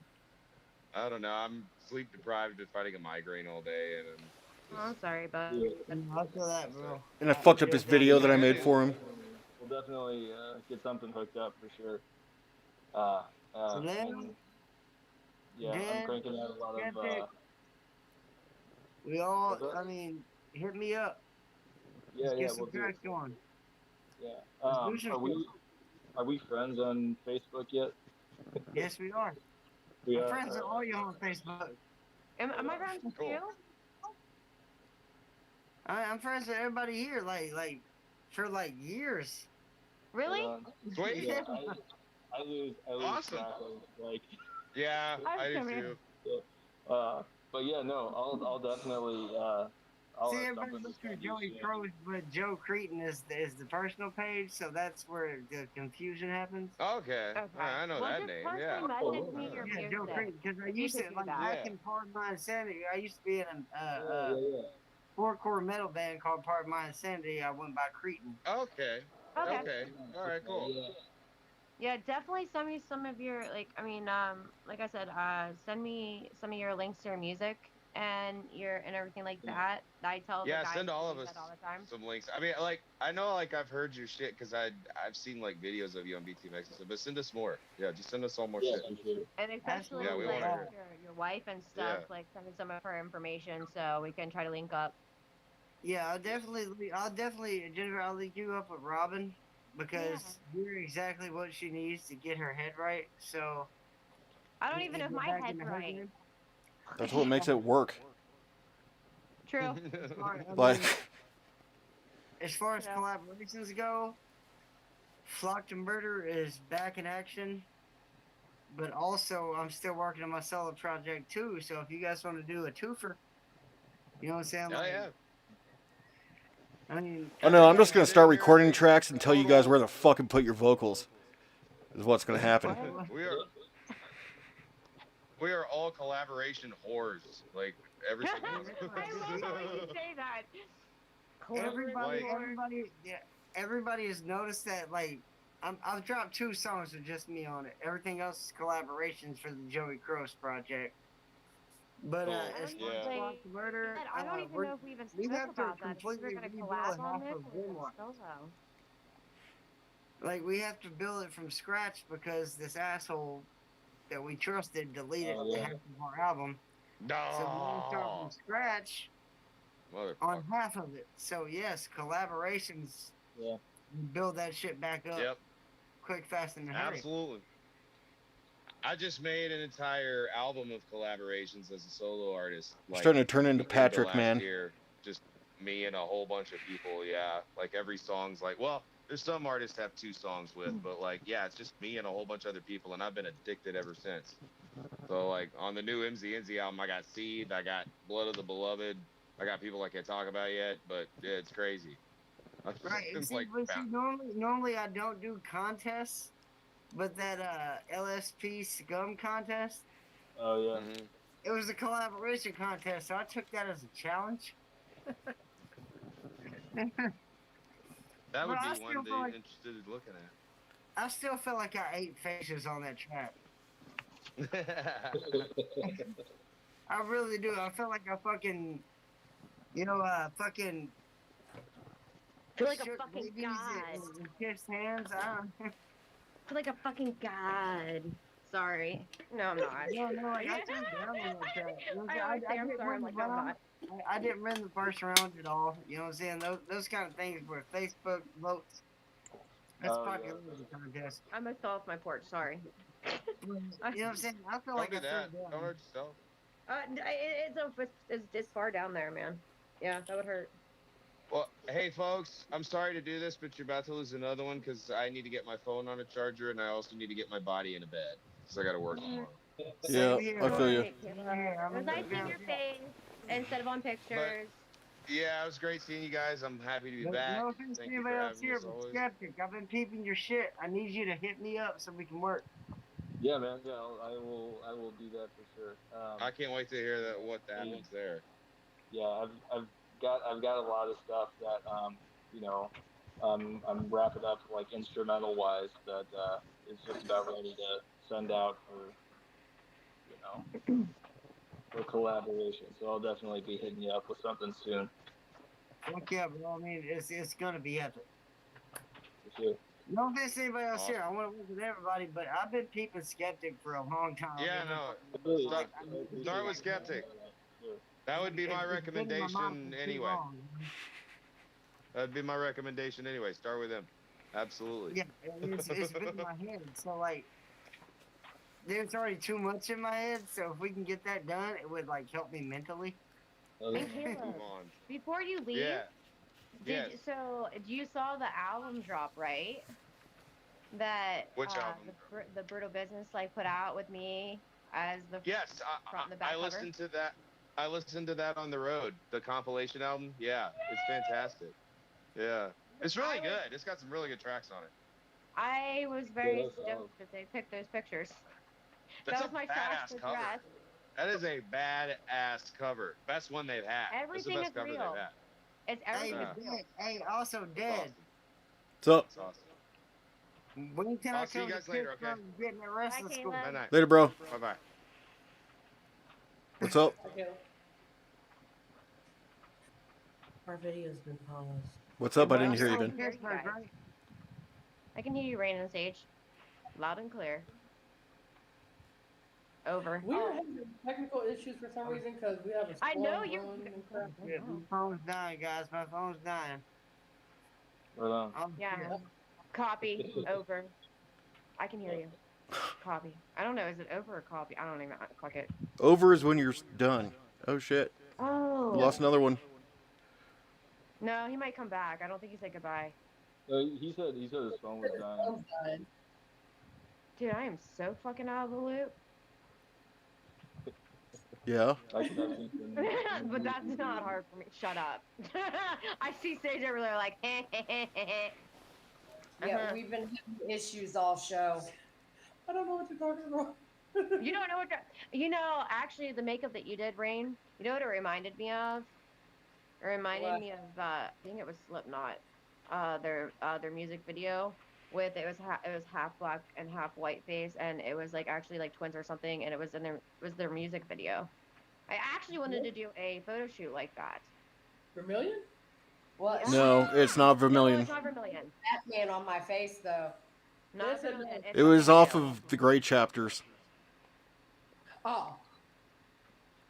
[SPEAKER 4] I don't know. I'm sleep deprived, just fighting a migraine all day, and
[SPEAKER 7] Oh, I'm sorry, but
[SPEAKER 5] I feel that, bro.
[SPEAKER 2] And I fucked up his video that I made for him.
[SPEAKER 6] We'll definitely get something hooked up for sure.
[SPEAKER 5] So then,
[SPEAKER 6] and, yeah,
[SPEAKER 5] then
[SPEAKER 6] I'm cranking out a lot of.
[SPEAKER 5] Skeptic. We all,
[SPEAKER 6] What's up?
[SPEAKER 5] I mean, hit me up.
[SPEAKER 6] Yeah,
[SPEAKER 5] Let's
[SPEAKER 6] yeah,
[SPEAKER 5] get some
[SPEAKER 6] we'll do
[SPEAKER 5] tracks
[SPEAKER 6] it.
[SPEAKER 5] going.
[SPEAKER 6] Yeah.
[SPEAKER 5] Let's do some
[SPEAKER 6] Are we friends on Facebook yet?
[SPEAKER 5] Yes, we are.
[SPEAKER 6] We
[SPEAKER 5] I'm
[SPEAKER 6] are.
[SPEAKER 5] friends with all you on Facebook.
[SPEAKER 7] am I friends with
[SPEAKER 4] Cool.
[SPEAKER 7] you?
[SPEAKER 5] I'm friends with everybody here, like for like years.
[SPEAKER 7] Really?
[SPEAKER 4] Sweet.
[SPEAKER 6] Yeah, I lose
[SPEAKER 4] Awesome.
[SPEAKER 6] track of, like,
[SPEAKER 4] Yeah, I do
[SPEAKER 7] Awesome,
[SPEAKER 4] too.
[SPEAKER 6] but yeah, no, I'll definitely I'll
[SPEAKER 5] See,
[SPEAKER 6] have
[SPEAKER 5] everybody
[SPEAKER 6] something to
[SPEAKER 5] looks for
[SPEAKER 6] send you
[SPEAKER 5] Joey
[SPEAKER 6] soon.
[SPEAKER 5] Crow, but Joe Cretin is the personal page, so that's where the confusion happens.
[SPEAKER 4] Okay.
[SPEAKER 7] Okay.
[SPEAKER 4] All right, I know
[SPEAKER 7] Well,
[SPEAKER 4] that
[SPEAKER 7] just
[SPEAKER 4] name.
[SPEAKER 7] personally
[SPEAKER 4] Yeah.
[SPEAKER 7] message me your
[SPEAKER 5] Yeah, Joe
[SPEAKER 7] music.
[SPEAKER 5] Cretin, because I
[SPEAKER 7] If you
[SPEAKER 5] used
[SPEAKER 7] could
[SPEAKER 5] to,
[SPEAKER 7] do
[SPEAKER 5] like,
[SPEAKER 7] that.
[SPEAKER 5] back
[SPEAKER 4] Yeah.
[SPEAKER 5] in Part of My Insanity, I used to be in
[SPEAKER 6] Yeah, yeah.
[SPEAKER 5] four-core metal band called Part of My Insanity. I went by Cretin.
[SPEAKER 4] Okay.
[SPEAKER 7] Okay.
[SPEAKER 4] Okay. All right. Cool.
[SPEAKER 6] Yeah.
[SPEAKER 7] Yeah, definitely send me some of your like I said, send me some of your links to your music and everything like
[SPEAKER 6] Yeah.
[SPEAKER 7] that. I tell the
[SPEAKER 4] Yeah.
[SPEAKER 7] guys
[SPEAKER 4] Send
[SPEAKER 7] to
[SPEAKER 4] all
[SPEAKER 7] do
[SPEAKER 4] of us
[SPEAKER 7] that all the time.
[SPEAKER 4] some links. I mean, like, I know, like, I've heard your shit because I've seen like videos of you on Btmx and stuff. But send us more. Yeah. Just send us all more
[SPEAKER 6] Yeah,
[SPEAKER 4] shit.
[SPEAKER 6] for sure.
[SPEAKER 7] And especially
[SPEAKER 4] Yeah, we
[SPEAKER 7] like
[SPEAKER 4] wanna hear it.
[SPEAKER 7] your wife and stuff,
[SPEAKER 4] Yeah.
[SPEAKER 7] like send me some of her information so we can try to link up.
[SPEAKER 5] Yeah, I'll definitely, Jennifer, I'll link you up with Robin because you're exactly what she needs to get her head right. So,
[SPEAKER 7] I don't even know if
[SPEAKER 5] get
[SPEAKER 7] my
[SPEAKER 5] back in
[SPEAKER 7] head's
[SPEAKER 5] the head
[SPEAKER 7] right.
[SPEAKER 5] game.
[SPEAKER 2] That's what makes it work.
[SPEAKER 7] True.
[SPEAKER 2] Like,
[SPEAKER 5] As far as
[SPEAKER 7] True.
[SPEAKER 5] collaborations go, Flock to Murder is back in action. But also, I'm still working on my solo project too. So if you guys want to do a twofer, you know what I'm saying?
[SPEAKER 4] Oh
[SPEAKER 5] Like,
[SPEAKER 4] yeah.
[SPEAKER 5] I mean,
[SPEAKER 2] oh no, I'm just
[SPEAKER 4] Yeah,
[SPEAKER 2] gonna start
[SPEAKER 4] we're
[SPEAKER 2] recording tracks and tell you guys
[SPEAKER 4] total-
[SPEAKER 2] where to fucking put your vocals. Is what's gonna happen.
[SPEAKER 4] We are all collaboration whores. Like every single one.
[SPEAKER 7] I love how you say that.
[SPEAKER 5] everybody has noticed that. Like, I've dropped 2 songs with just me on it. Everything else is collaborations for the Joey Cross project. But
[SPEAKER 4] Cool.
[SPEAKER 5] as far
[SPEAKER 4] Yeah.
[SPEAKER 5] as Flock to Murder,
[SPEAKER 7] I don't even know if we even
[SPEAKER 5] we
[SPEAKER 7] spoke
[SPEAKER 5] have to
[SPEAKER 7] about that. If we're
[SPEAKER 5] completely
[SPEAKER 7] gonna
[SPEAKER 5] rebuild
[SPEAKER 7] collab on
[SPEAKER 5] half
[SPEAKER 7] this
[SPEAKER 5] of
[SPEAKER 7] or is it
[SPEAKER 5] Grimlock.
[SPEAKER 7] solo?
[SPEAKER 5] Like, we have to build it from scratch because this asshole that we trusted deleted half of our album.
[SPEAKER 4] No.
[SPEAKER 5] So we're gonna start from scratch on half of it. So yes, collaborations.
[SPEAKER 6] Yeah.
[SPEAKER 5] Build that shit back up.
[SPEAKER 4] Yep.
[SPEAKER 5] Quick, fast, and in a hurry.
[SPEAKER 4] Absolutely. I just made an entire album of collaborations as a solo artist.
[SPEAKER 2] You're starting to turn into Patrick,
[SPEAKER 4] last
[SPEAKER 2] man.
[SPEAKER 4] Year. Just me and a whole bunch of people. Yeah. Like every song's like, well, there's some artists have 2 songs with, but like, yeah, it's just me and a whole bunch of other people, and I've been addicted ever since. So like on the new MZNZ album, I got Seed, I got Blood of the Beloved, I got people I can't talk about yet, but yeah, it's crazy.
[SPEAKER 5] Right. See, normally I don't do contests, but that LSP Scum contest.
[SPEAKER 6] Oh yeah.
[SPEAKER 4] Mm-hmm.
[SPEAKER 5] It was a collaboration contest, so I took that as a challenge.
[SPEAKER 4] That would
[SPEAKER 5] But
[SPEAKER 4] be one to be interested in looking
[SPEAKER 5] I still feel like I ate faces on that track. I really do. I feel like I fucking, fucking.
[SPEAKER 7] Feel like a
[SPEAKER 5] shook
[SPEAKER 7] fucking
[SPEAKER 5] babies
[SPEAKER 7] god.
[SPEAKER 5] and kissed hands.
[SPEAKER 7] Feel like a fucking god. Sorry. No, I'm not.
[SPEAKER 5] No, like, I turned down on that track.
[SPEAKER 7] I always say I'm sorry. I'm like, no, I'm not.
[SPEAKER 5] I didn't win the first round at all. You know what I'm saying? Those kind of things where Facebook votes. That's popularity contest.
[SPEAKER 7] I must off my porch. Sorry.
[SPEAKER 5] You know what I'm saying? I feel
[SPEAKER 4] Don't
[SPEAKER 5] like
[SPEAKER 4] do
[SPEAKER 5] I
[SPEAKER 4] that.
[SPEAKER 5] turned down.
[SPEAKER 4] Don't hurt yourself.
[SPEAKER 7] It's far down there, man. Yeah, that would hurt.
[SPEAKER 4] Well, hey folks, I'm sorry to do this, but you're about to lose another one because I need to get my phone on a charger and I also need to get my body in a bed because I got to work tomorrow.
[SPEAKER 2] Yeah, I feel you.
[SPEAKER 7] It was nice seeing your face instead of on pictures.
[SPEAKER 4] Yeah, it was great seeing you guys. I'm happy to be back.
[SPEAKER 5] No offense to
[SPEAKER 4] Thank you
[SPEAKER 5] anybody
[SPEAKER 4] for
[SPEAKER 5] else
[SPEAKER 4] having me
[SPEAKER 5] here,
[SPEAKER 4] as
[SPEAKER 5] but
[SPEAKER 4] always.
[SPEAKER 5] Skeptic, I've been peeping your shit. I need you to hit me up so we can work.
[SPEAKER 6] Yeah, man. Yeah, I will do that for sure.
[SPEAKER 4] I can't wait to hear what happens there.
[SPEAKER 6] Yeah, I've got a lot of stuff that I'm wrapping up like instrumental wise that is just about ready to send out for collaboration. So I'll definitely be hitting you up with something soon.
[SPEAKER 5] Fuck yeah, bro. I mean, it's gonna be epic.
[SPEAKER 6] For sure.
[SPEAKER 5] No offense to anybody else here. I want to work with everybody, but I've been peeping Skeptic for a long time.
[SPEAKER 4] Yeah, no. Start with Skeptic. That would be my recommendation anyway. That'd be my recommendation anyway. Start with him. Absolutely.
[SPEAKER 5] Yeah, it's been in my head. So, like, there's already too much in my head. So, if we can get that done, it would, like, help me mentally.
[SPEAKER 7] And Caleb, before you leave, so you saw the album drop, right? That
[SPEAKER 4] which album?
[SPEAKER 7] The Brutal Business like put out with me as the
[SPEAKER 4] yes,
[SPEAKER 7] front and the back
[SPEAKER 4] I listened to that. I listened to that on the road, the compilation album. Yeah, it's fantastic. Yeah, it's really good. It's got some really good tracks on it.
[SPEAKER 7] I was very
[SPEAKER 6] that's solid.
[SPEAKER 7] stoked that they picked those pictures.
[SPEAKER 4] That's
[SPEAKER 7] That
[SPEAKER 4] a
[SPEAKER 7] was my trash
[SPEAKER 4] badass
[SPEAKER 7] for
[SPEAKER 4] cover.
[SPEAKER 7] dress.
[SPEAKER 4] That is a badass cover. Best one they've had. That's the
[SPEAKER 7] Everything
[SPEAKER 4] best
[SPEAKER 7] is
[SPEAKER 4] cover
[SPEAKER 7] real.
[SPEAKER 4] they've had.
[SPEAKER 7] It's
[SPEAKER 5] Hey,
[SPEAKER 7] everything is real.
[SPEAKER 5] Dead. Hey, also
[SPEAKER 4] It's
[SPEAKER 5] Dead.
[SPEAKER 4] awesome.
[SPEAKER 2] What's up?
[SPEAKER 4] It's awesome.
[SPEAKER 5] When can I
[SPEAKER 4] I'll see you
[SPEAKER 5] come to
[SPEAKER 4] guys later,
[SPEAKER 5] Pittsburgh
[SPEAKER 4] okay?
[SPEAKER 5] getting at wrestling
[SPEAKER 7] Bye,
[SPEAKER 5] school?
[SPEAKER 7] Caleb.
[SPEAKER 4] Bye night.
[SPEAKER 2] Later, bro.
[SPEAKER 4] Bye bye.
[SPEAKER 2] What's up?
[SPEAKER 8] Okay.
[SPEAKER 10] Our video's been paused.
[SPEAKER 2] What's up? I
[SPEAKER 7] Well,
[SPEAKER 2] didn't hear you,
[SPEAKER 7] I
[SPEAKER 2] Ben.
[SPEAKER 7] can hear you
[SPEAKER 5] Pittsburgh,
[SPEAKER 7] guys.
[SPEAKER 5] right?
[SPEAKER 7] I can hear you, Rain and Sage. Loud and clear. Over.
[SPEAKER 8] We are having technical issues for some reason because we have a
[SPEAKER 7] I know
[SPEAKER 8] storm
[SPEAKER 7] you.
[SPEAKER 8] brewing and crap.
[SPEAKER 3] Yeah.
[SPEAKER 5] My phone's dying, guys. My phone's dying.
[SPEAKER 6] Right on.
[SPEAKER 5] Oh,
[SPEAKER 7] Yeah.
[SPEAKER 5] shit.
[SPEAKER 7] Copy. Over. I can hear you. Copy. I don't know. Is it over or copy? I don't even click it.
[SPEAKER 2] Over is when you're done. Oh shit.
[SPEAKER 7] Oh.
[SPEAKER 2] We lost another one.
[SPEAKER 7] No, he might come back. I don't think he said goodbye.
[SPEAKER 6] He said his phone was dying.
[SPEAKER 8] Phone's dying.
[SPEAKER 7] Dude, I am so fucking out of the loop.
[SPEAKER 2] Yeah.
[SPEAKER 6] I can actually
[SPEAKER 7] But that's not hard for me. Shut up. I see Sage over there like,
[SPEAKER 10] Yeah,
[SPEAKER 7] Uh-huh.
[SPEAKER 10] we've been having issues all show.
[SPEAKER 8] I don't know what you're talking about.
[SPEAKER 7] You don't know what actually the makeup that you did, Rain, you know what it reminded me of? It reminded
[SPEAKER 10] What?
[SPEAKER 7] me of I think it was Slipknot. Their music video with it was half black and half white face, and it was like actually like twins or something, and it was their music video. I actually wanted to do a photo shoot like that.
[SPEAKER 8] Vermilion?
[SPEAKER 10] What?
[SPEAKER 2] No, it's not
[SPEAKER 7] No,
[SPEAKER 2] Vermilion.
[SPEAKER 7] it's not Vermilion.
[SPEAKER 10] Batman on my face though.
[SPEAKER 7] Not
[SPEAKER 8] Yes, it
[SPEAKER 7] Vermilion.
[SPEAKER 8] is.
[SPEAKER 7] It's
[SPEAKER 2] It was
[SPEAKER 7] something
[SPEAKER 2] off
[SPEAKER 7] new.
[SPEAKER 2] of the Gray Chapters.
[SPEAKER 8] Oh.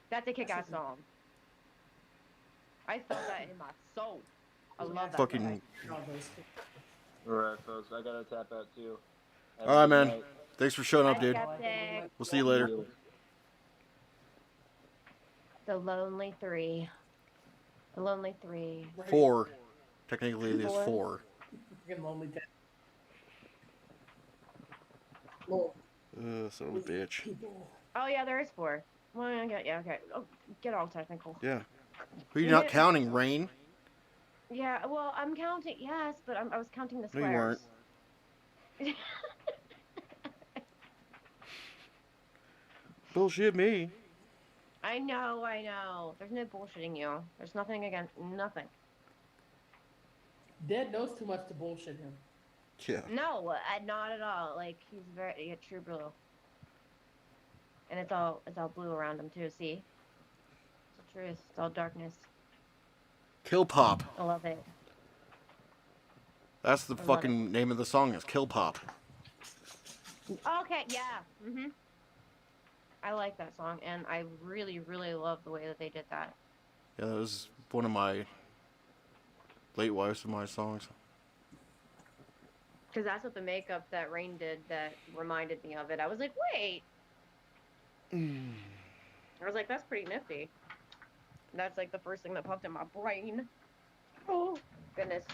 [SPEAKER 7] That's a kick-ass song. I felt that in my soul. I love that.
[SPEAKER 2] Fucking.
[SPEAKER 6] Alright, folks, I gotta tap out too. Have a
[SPEAKER 2] All right,
[SPEAKER 6] good
[SPEAKER 2] man.
[SPEAKER 6] night.
[SPEAKER 2] Thanks for showing up,
[SPEAKER 7] Bye,
[SPEAKER 2] dude.
[SPEAKER 7] Skeptic.
[SPEAKER 2] We'll see you later.
[SPEAKER 7] The Lonely Three. The Lonely Three.
[SPEAKER 2] 4. Technically, there's
[SPEAKER 7] Four.
[SPEAKER 2] 4.
[SPEAKER 8] Freaking lonely cat. Lord,
[SPEAKER 2] Son of a bitch.
[SPEAKER 8] people.
[SPEAKER 7] Oh yeah, there is 4. Well, okay. Oh, get all technical.
[SPEAKER 2] Yeah. Who are you not counting, Rain?
[SPEAKER 7] Yeah, well, I'm counting. Yes, but I was counting the
[SPEAKER 2] No, you
[SPEAKER 7] squares.
[SPEAKER 2] weren't. Bullshit me.
[SPEAKER 7] I know. There's no bullshitting you. There's nothing against nothing.
[SPEAKER 8] Dead knows too much to bullshit him.
[SPEAKER 2] Yeah.
[SPEAKER 7] No, not at all. Like he's very true blue. And it's all blue around him too. See, it's the truth. It's all darkness.
[SPEAKER 2] Kill Pop.
[SPEAKER 7] I love it.
[SPEAKER 2] That's the
[SPEAKER 7] I love
[SPEAKER 2] fucking name of the song. Is Kill Pop.
[SPEAKER 7] Okay, yeah. I like that song, and I really, really love the way that they did that.
[SPEAKER 2] Yeah, that was one of my late wife's of my songs.
[SPEAKER 7] Because that's what the makeup that Rain did that reminded me of it. I was like, wait. I was like, that's pretty nifty. That's like the first thing that popped in my brain. Oh, goodness.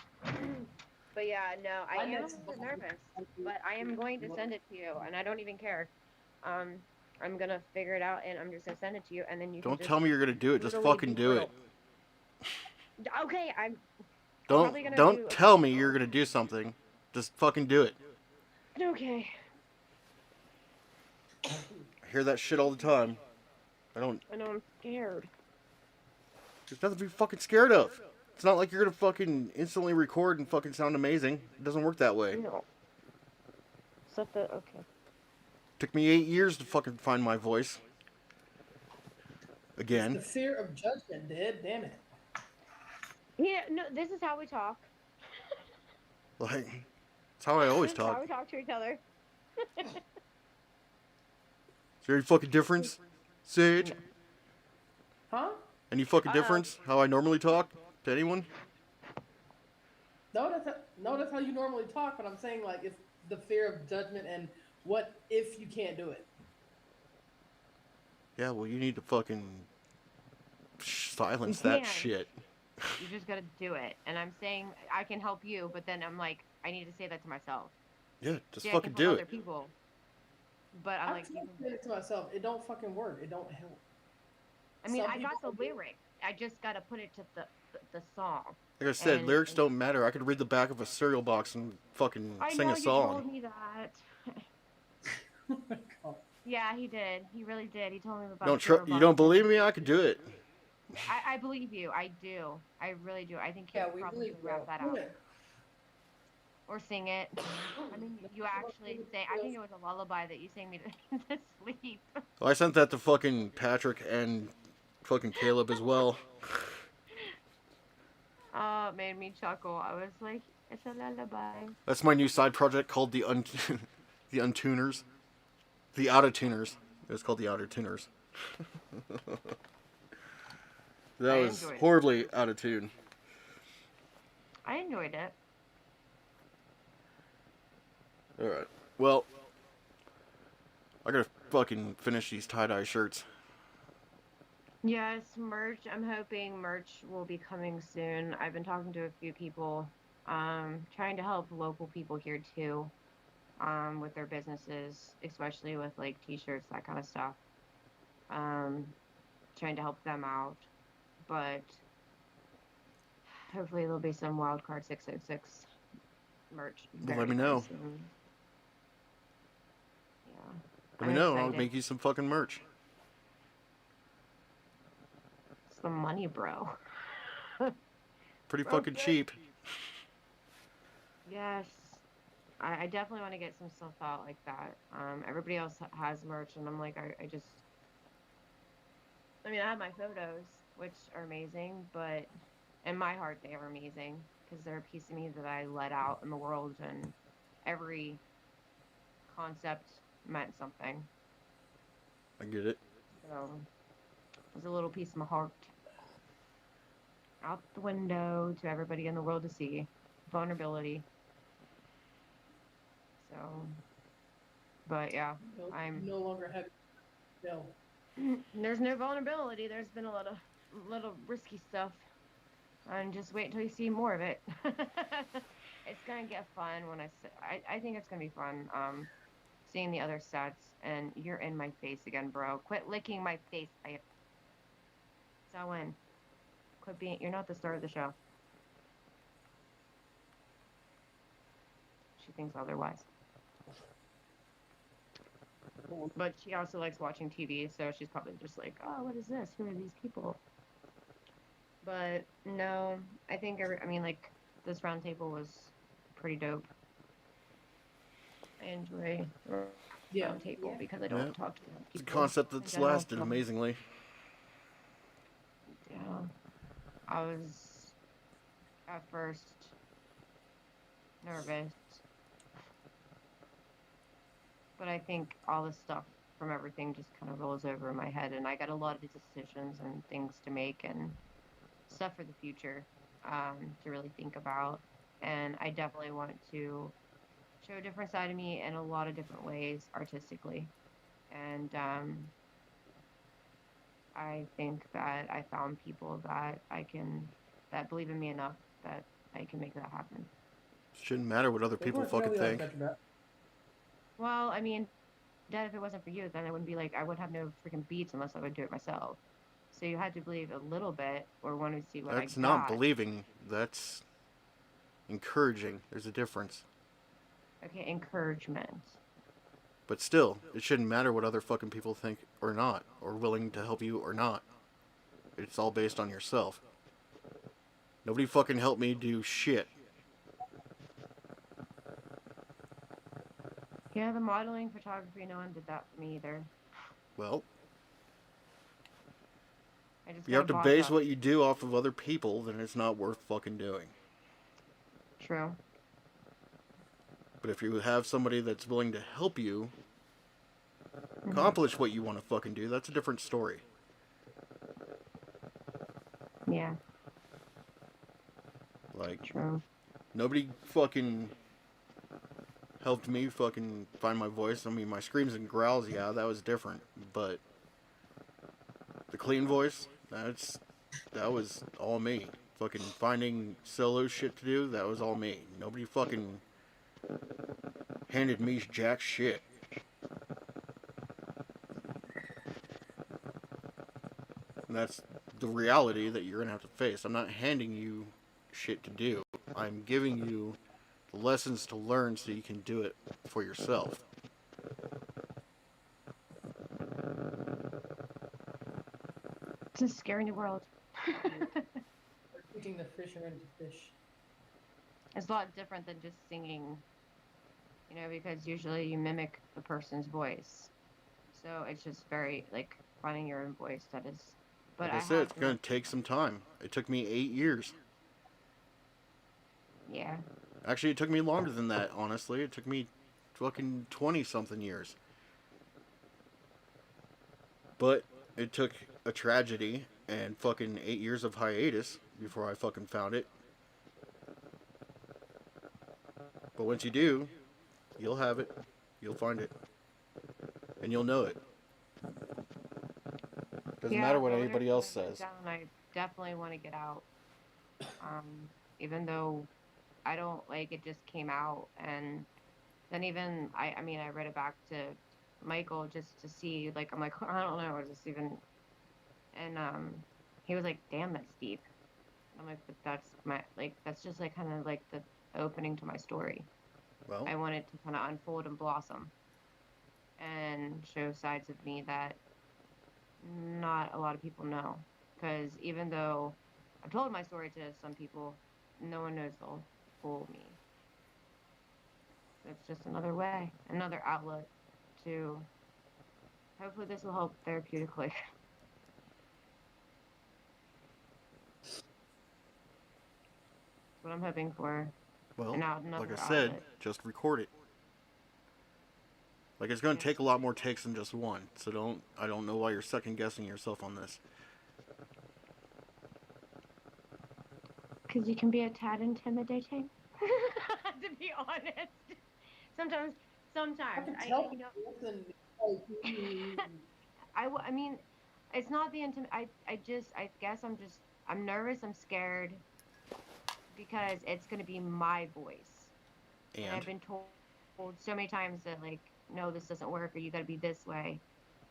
[SPEAKER 7] But yeah, no, I am a little bit nervous. But I am going to send it to you, and I don't even care. I'm going to figure it out, and I'm just going to send it to you, and then you
[SPEAKER 2] Don't
[SPEAKER 7] can
[SPEAKER 2] tell me you're gonna do it. Just
[SPEAKER 7] literally
[SPEAKER 2] fucking
[SPEAKER 7] be
[SPEAKER 2] do
[SPEAKER 7] real.
[SPEAKER 2] it.
[SPEAKER 7] Okay, probably gonna
[SPEAKER 2] Don't
[SPEAKER 7] do-
[SPEAKER 2] tell me you're gonna do something. Just fucking do it.
[SPEAKER 7] Okay.
[SPEAKER 2] I hear that shit all the time. I know
[SPEAKER 7] I'm scared.
[SPEAKER 2] there's nothing to be fucking scared of. It's not like you're gonna fucking instantly record and fucking sound amazing. It doesn't work that way.
[SPEAKER 7] No. Okay.
[SPEAKER 2] Took me 8 years to fucking find my voice.
[SPEAKER 8] The
[SPEAKER 2] Again.
[SPEAKER 8] fear of judgment, Dead. Damn it.
[SPEAKER 7] Yeah, no, this is how we talk.
[SPEAKER 2] Like, it's how I always
[SPEAKER 7] This is how
[SPEAKER 2] talk.
[SPEAKER 7] we talk to each other.
[SPEAKER 2] Is there any fucking difference, Sage?
[SPEAKER 8] Huh?
[SPEAKER 2] Any fucking difference? How I normally talk to anyone?
[SPEAKER 8] No, that's how you normally talk, but I'm saying like it's the fear of judgment and what if you can't do it.
[SPEAKER 2] Yeah, well, you need to fucking silence that
[SPEAKER 7] can't.
[SPEAKER 2] shit.
[SPEAKER 7] You just gotta do it. And I'm saying I can help you, but then I'm like, I need to say that to myself.
[SPEAKER 2] Yeah, just
[SPEAKER 7] See, I
[SPEAKER 2] fucking
[SPEAKER 7] can help
[SPEAKER 2] do
[SPEAKER 7] other
[SPEAKER 2] it.
[SPEAKER 7] people. But I
[SPEAKER 8] I'm
[SPEAKER 7] like,
[SPEAKER 8] saying it to myself. It don't fucking work. It don't help.
[SPEAKER 7] I mean,
[SPEAKER 8] Some
[SPEAKER 7] I got
[SPEAKER 8] people
[SPEAKER 7] the
[SPEAKER 8] do.
[SPEAKER 7] lyric. I just got to put it to the song.
[SPEAKER 2] Like I said,
[SPEAKER 7] And,
[SPEAKER 2] lyrics
[SPEAKER 7] and
[SPEAKER 2] don't matter. I could read the back of a cereal box and fucking
[SPEAKER 7] I
[SPEAKER 2] sing
[SPEAKER 7] know
[SPEAKER 2] a
[SPEAKER 7] you
[SPEAKER 2] song.
[SPEAKER 7] told me that.
[SPEAKER 8] Oh,
[SPEAKER 7] Yeah, he did. He really did. He told me about
[SPEAKER 2] Don't
[SPEAKER 7] cereal
[SPEAKER 2] you don't
[SPEAKER 7] boxes.
[SPEAKER 2] believe me? I could do it.
[SPEAKER 7] I believe you. I do. I really do. I think you
[SPEAKER 10] Yeah,
[SPEAKER 7] could
[SPEAKER 10] we
[SPEAKER 7] probably
[SPEAKER 10] believe
[SPEAKER 7] rap
[SPEAKER 10] you.
[SPEAKER 7] that out or sing it. I mean, you actually say. I think it was a lullaby that you sang me to sleep.
[SPEAKER 2] Well, I sent that to fucking Patrick and fucking Caleb as well.
[SPEAKER 7] Oh, it made me chuckle. I was like, it's a lullaby.
[SPEAKER 2] That's my new side project called the the Untuners, the Out-of-Tuners. It was called the Out-of-Tuners. That
[SPEAKER 7] I
[SPEAKER 2] was
[SPEAKER 7] enjoyed it.
[SPEAKER 2] horribly out of tune.
[SPEAKER 7] I enjoyed it.
[SPEAKER 2] All right. Well, I gotta fucking finish these tie-dye shirts.
[SPEAKER 7] Yes, merch. I'm hoping merch will be coming soon. I've been talking to a few people, trying to help local people here too, with their businesses, especially with like t-shirts, that kind of stuff. Trying to help them out, but hopefully there'll be some Wildcard 606 merch.
[SPEAKER 2] Well, let
[SPEAKER 7] Very,
[SPEAKER 2] me
[SPEAKER 7] very
[SPEAKER 2] know.
[SPEAKER 7] soon. Yeah.
[SPEAKER 2] Let me
[SPEAKER 7] I'm
[SPEAKER 2] know. I'll
[SPEAKER 7] excited.
[SPEAKER 2] make you some fucking merch.
[SPEAKER 7] Some money, bro.
[SPEAKER 2] Pretty
[SPEAKER 7] Bro,
[SPEAKER 2] fucking
[SPEAKER 7] good.
[SPEAKER 2] cheap.
[SPEAKER 7] Yes. I definitely want to get some stuff out like that. Everybody else has merch, and I'm like, I mean, I have my photos, which are amazing, but in my heart, they are amazing because they're a piece of me that I let out in the world, and every concept meant something.
[SPEAKER 2] I get it.
[SPEAKER 7] So it was a little piece of my heart out the window to everybody in the world to see. Vulnerability. So, but yeah, I'm.
[SPEAKER 8] no longer have no.
[SPEAKER 7] There's no vulnerability. There's been a lot of little risky stuff, and just wait until you see more of it. It's gonna get fun when I think it's gonna be fun. Seeing the other sets, and you're in my face again, bro. Quit licking my face. So quit being. You're not the star of the show. She thinks otherwise. But she also likes watching TV, so she's probably just like, oh, what is this? Who are these people? But no, I think like this roundtable was pretty dope. I enjoy roundtable because I don't talk to people.
[SPEAKER 2] It's a concept that's lasted amazingly.
[SPEAKER 7] Yeah. I was at first nervous, but I think all this stuff from everything just kind of rolls over in my head, and I got a lot of decisions and things to make and stuff for the future to really think about. And I definitely want to show a different side of me in a lot of different ways artistically. And I think that I found people that that believe in me enough that I can make that happen.
[SPEAKER 2] Shouldn't matter what other people fucking think.
[SPEAKER 7] Well, I mean, Dad, if it wasn't for you, then I wouldn't be like, I would have no freaking beats unless I would do it myself. So you had to believe a little bit or want to see what I got.
[SPEAKER 2] That's not believing. That's encouraging. There's a difference.
[SPEAKER 7] Okay, encouragement.
[SPEAKER 2] But still, it shouldn't matter what other fucking people think or not, or willing to help you or not. It's all based on yourself. Nobody fucking helped me do shit.
[SPEAKER 7] Yeah, the modeling, photography, no one did that for me either.
[SPEAKER 2] Well,
[SPEAKER 7] I just
[SPEAKER 2] you have to base what you do off of other people, then it's not worth fucking doing.
[SPEAKER 7] True.
[SPEAKER 2] But if you have somebody that's willing to help you accomplish what you want to fucking do, that's a different story.
[SPEAKER 7] Yeah.
[SPEAKER 2] Like,
[SPEAKER 7] true.
[SPEAKER 2] Nobody fucking helped me fucking find my voice. I mean, my screams and growls, yeah, that was different. But the clean voice, that was all me. Fucking finding solo shit to do, that was all me. Nobody fucking handed me jack shit. And And that's the reality that you're gonna have to face. I'm not handing you shit to do. I'm giving you the lessons to learn so you can do it for yourself.
[SPEAKER 7] It's a scary new world.
[SPEAKER 8] We're teaching the fishermen to fish.
[SPEAKER 7] It's a lot different than just singing, you know, because usually you mimic the person's voice. So it's just very, like, finding your own voice that is. But
[SPEAKER 2] Like I said, it's gonna take some time. It took me 8 years.
[SPEAKER 7] Yeah.
[SPEAKER 2] Actually, it took me longer than that, honestly. It took me fucking 20-something years. But it took a tragedy and fucking 8 years of hiatus before I fucking found it. But once you do, you'll have it. You'll find it. And you'll know it. Doesn't matter what anybody else says.
[SPEAKER 7] I definitely want to get out. Even though I don't like it just came out, and then even I mean I read it back to Michael just to see, like, I'm like, I don't know, is this even, and he was like, damn, that's deep. I'm like, but that's my, like, that's just like kind of like the opening to my story.
[SPEAKER 2] Well,
[SPEAKER 7] I want it to kind of unfold and blossom and show sides of me that not a lot of people know, because even though I've told my story to some people, no one knows the full me. So it's just another way, another outlet to, hopefully this will help therapeutically. That's what I'm hoping for.
[SPEAKER 2] well,
[SPEAKER 7] And now
[SPEAKER 2] like I
[SPEAKER 7] another
[SPEAKER 2] said,
[SPEAKER 7] outlet.
[SPEAKER 2] just record it. Like, it's gonna take a lot more takes than just one. So I don't know why you're second guessing yourself on this.
[SPEAKER 7] Because you can be a tad intimidating. To be honest. Sometimes,
[SPEAKER 8] I can tell
[SPEAKER 7] you know,
[SPEAKER 8] listen,
[SPEAKER 7] I mean, it's not the I guess I'm nervous, I'm scared, because it's going to be my voice. And I've been told so many times that, like, no, this doesn't work, or you got to be this way.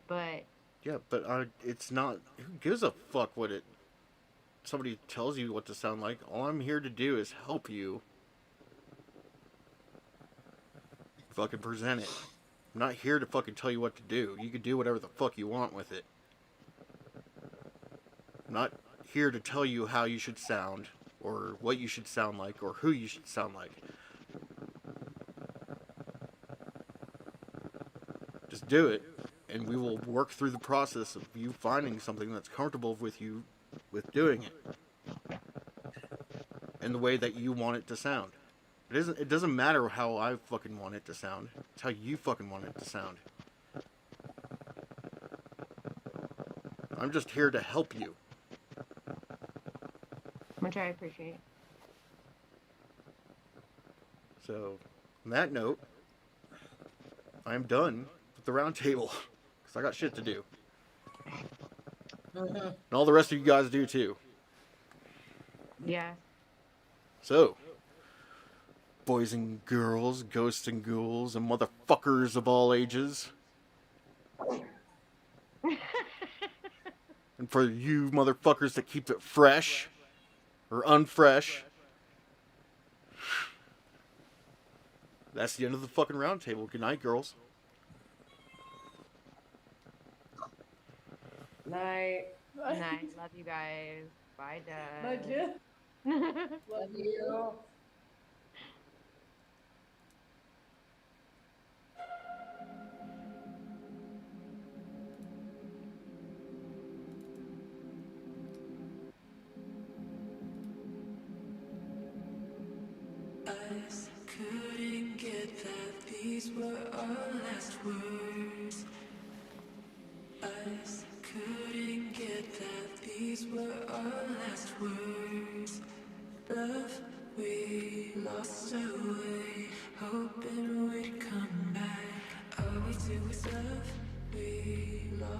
[SPEAKER 7] But
[SPEAKER 2] yeah, but it's not. Who gives a fuck what somebody tells you what to sound like? All I'm here to do is help you fucking present it. I'm not here to fucking tell you what to do. You can do whatever the fuck you want with it. I'm not here to tell you how you should sound, or what you should sound like, or who you should sound like. Just do it, and we will work through the process of you finding something that's comfortable with you with doing it in the way that you want it to sound. It doesn't matter how I fucking want it to sound. It's how you fucking want it to sound. I'm just here to help you.
[SPEAKER 7] which I appreciate.
[SPEAKER 2] So, on that note, I'm done with the round table because I got shit to do. And all the rest of you guys do too.
[SPEAKER 7] Yeah.
[SPEAKER 2] So, boys and girls, ghosts and ghouls, and motherfuckers of all ages. And for you motherfuckers that keep it fresh or unfresh, that's the end of the fucking round table. Good night, girls.
[SPEAKER 10] Night.
[SPEAKER 7] Night. Love you guys. Bye, Dad.
[SPEAKER 8] Night, kid.
[SPEAKER 10] Love you.
[SPEAKER 1] Eyes couldn't get that these were our last words. Eyes couldn't get that these were our last words. Love we lost away, hoping we'd come back. All we do is love we lost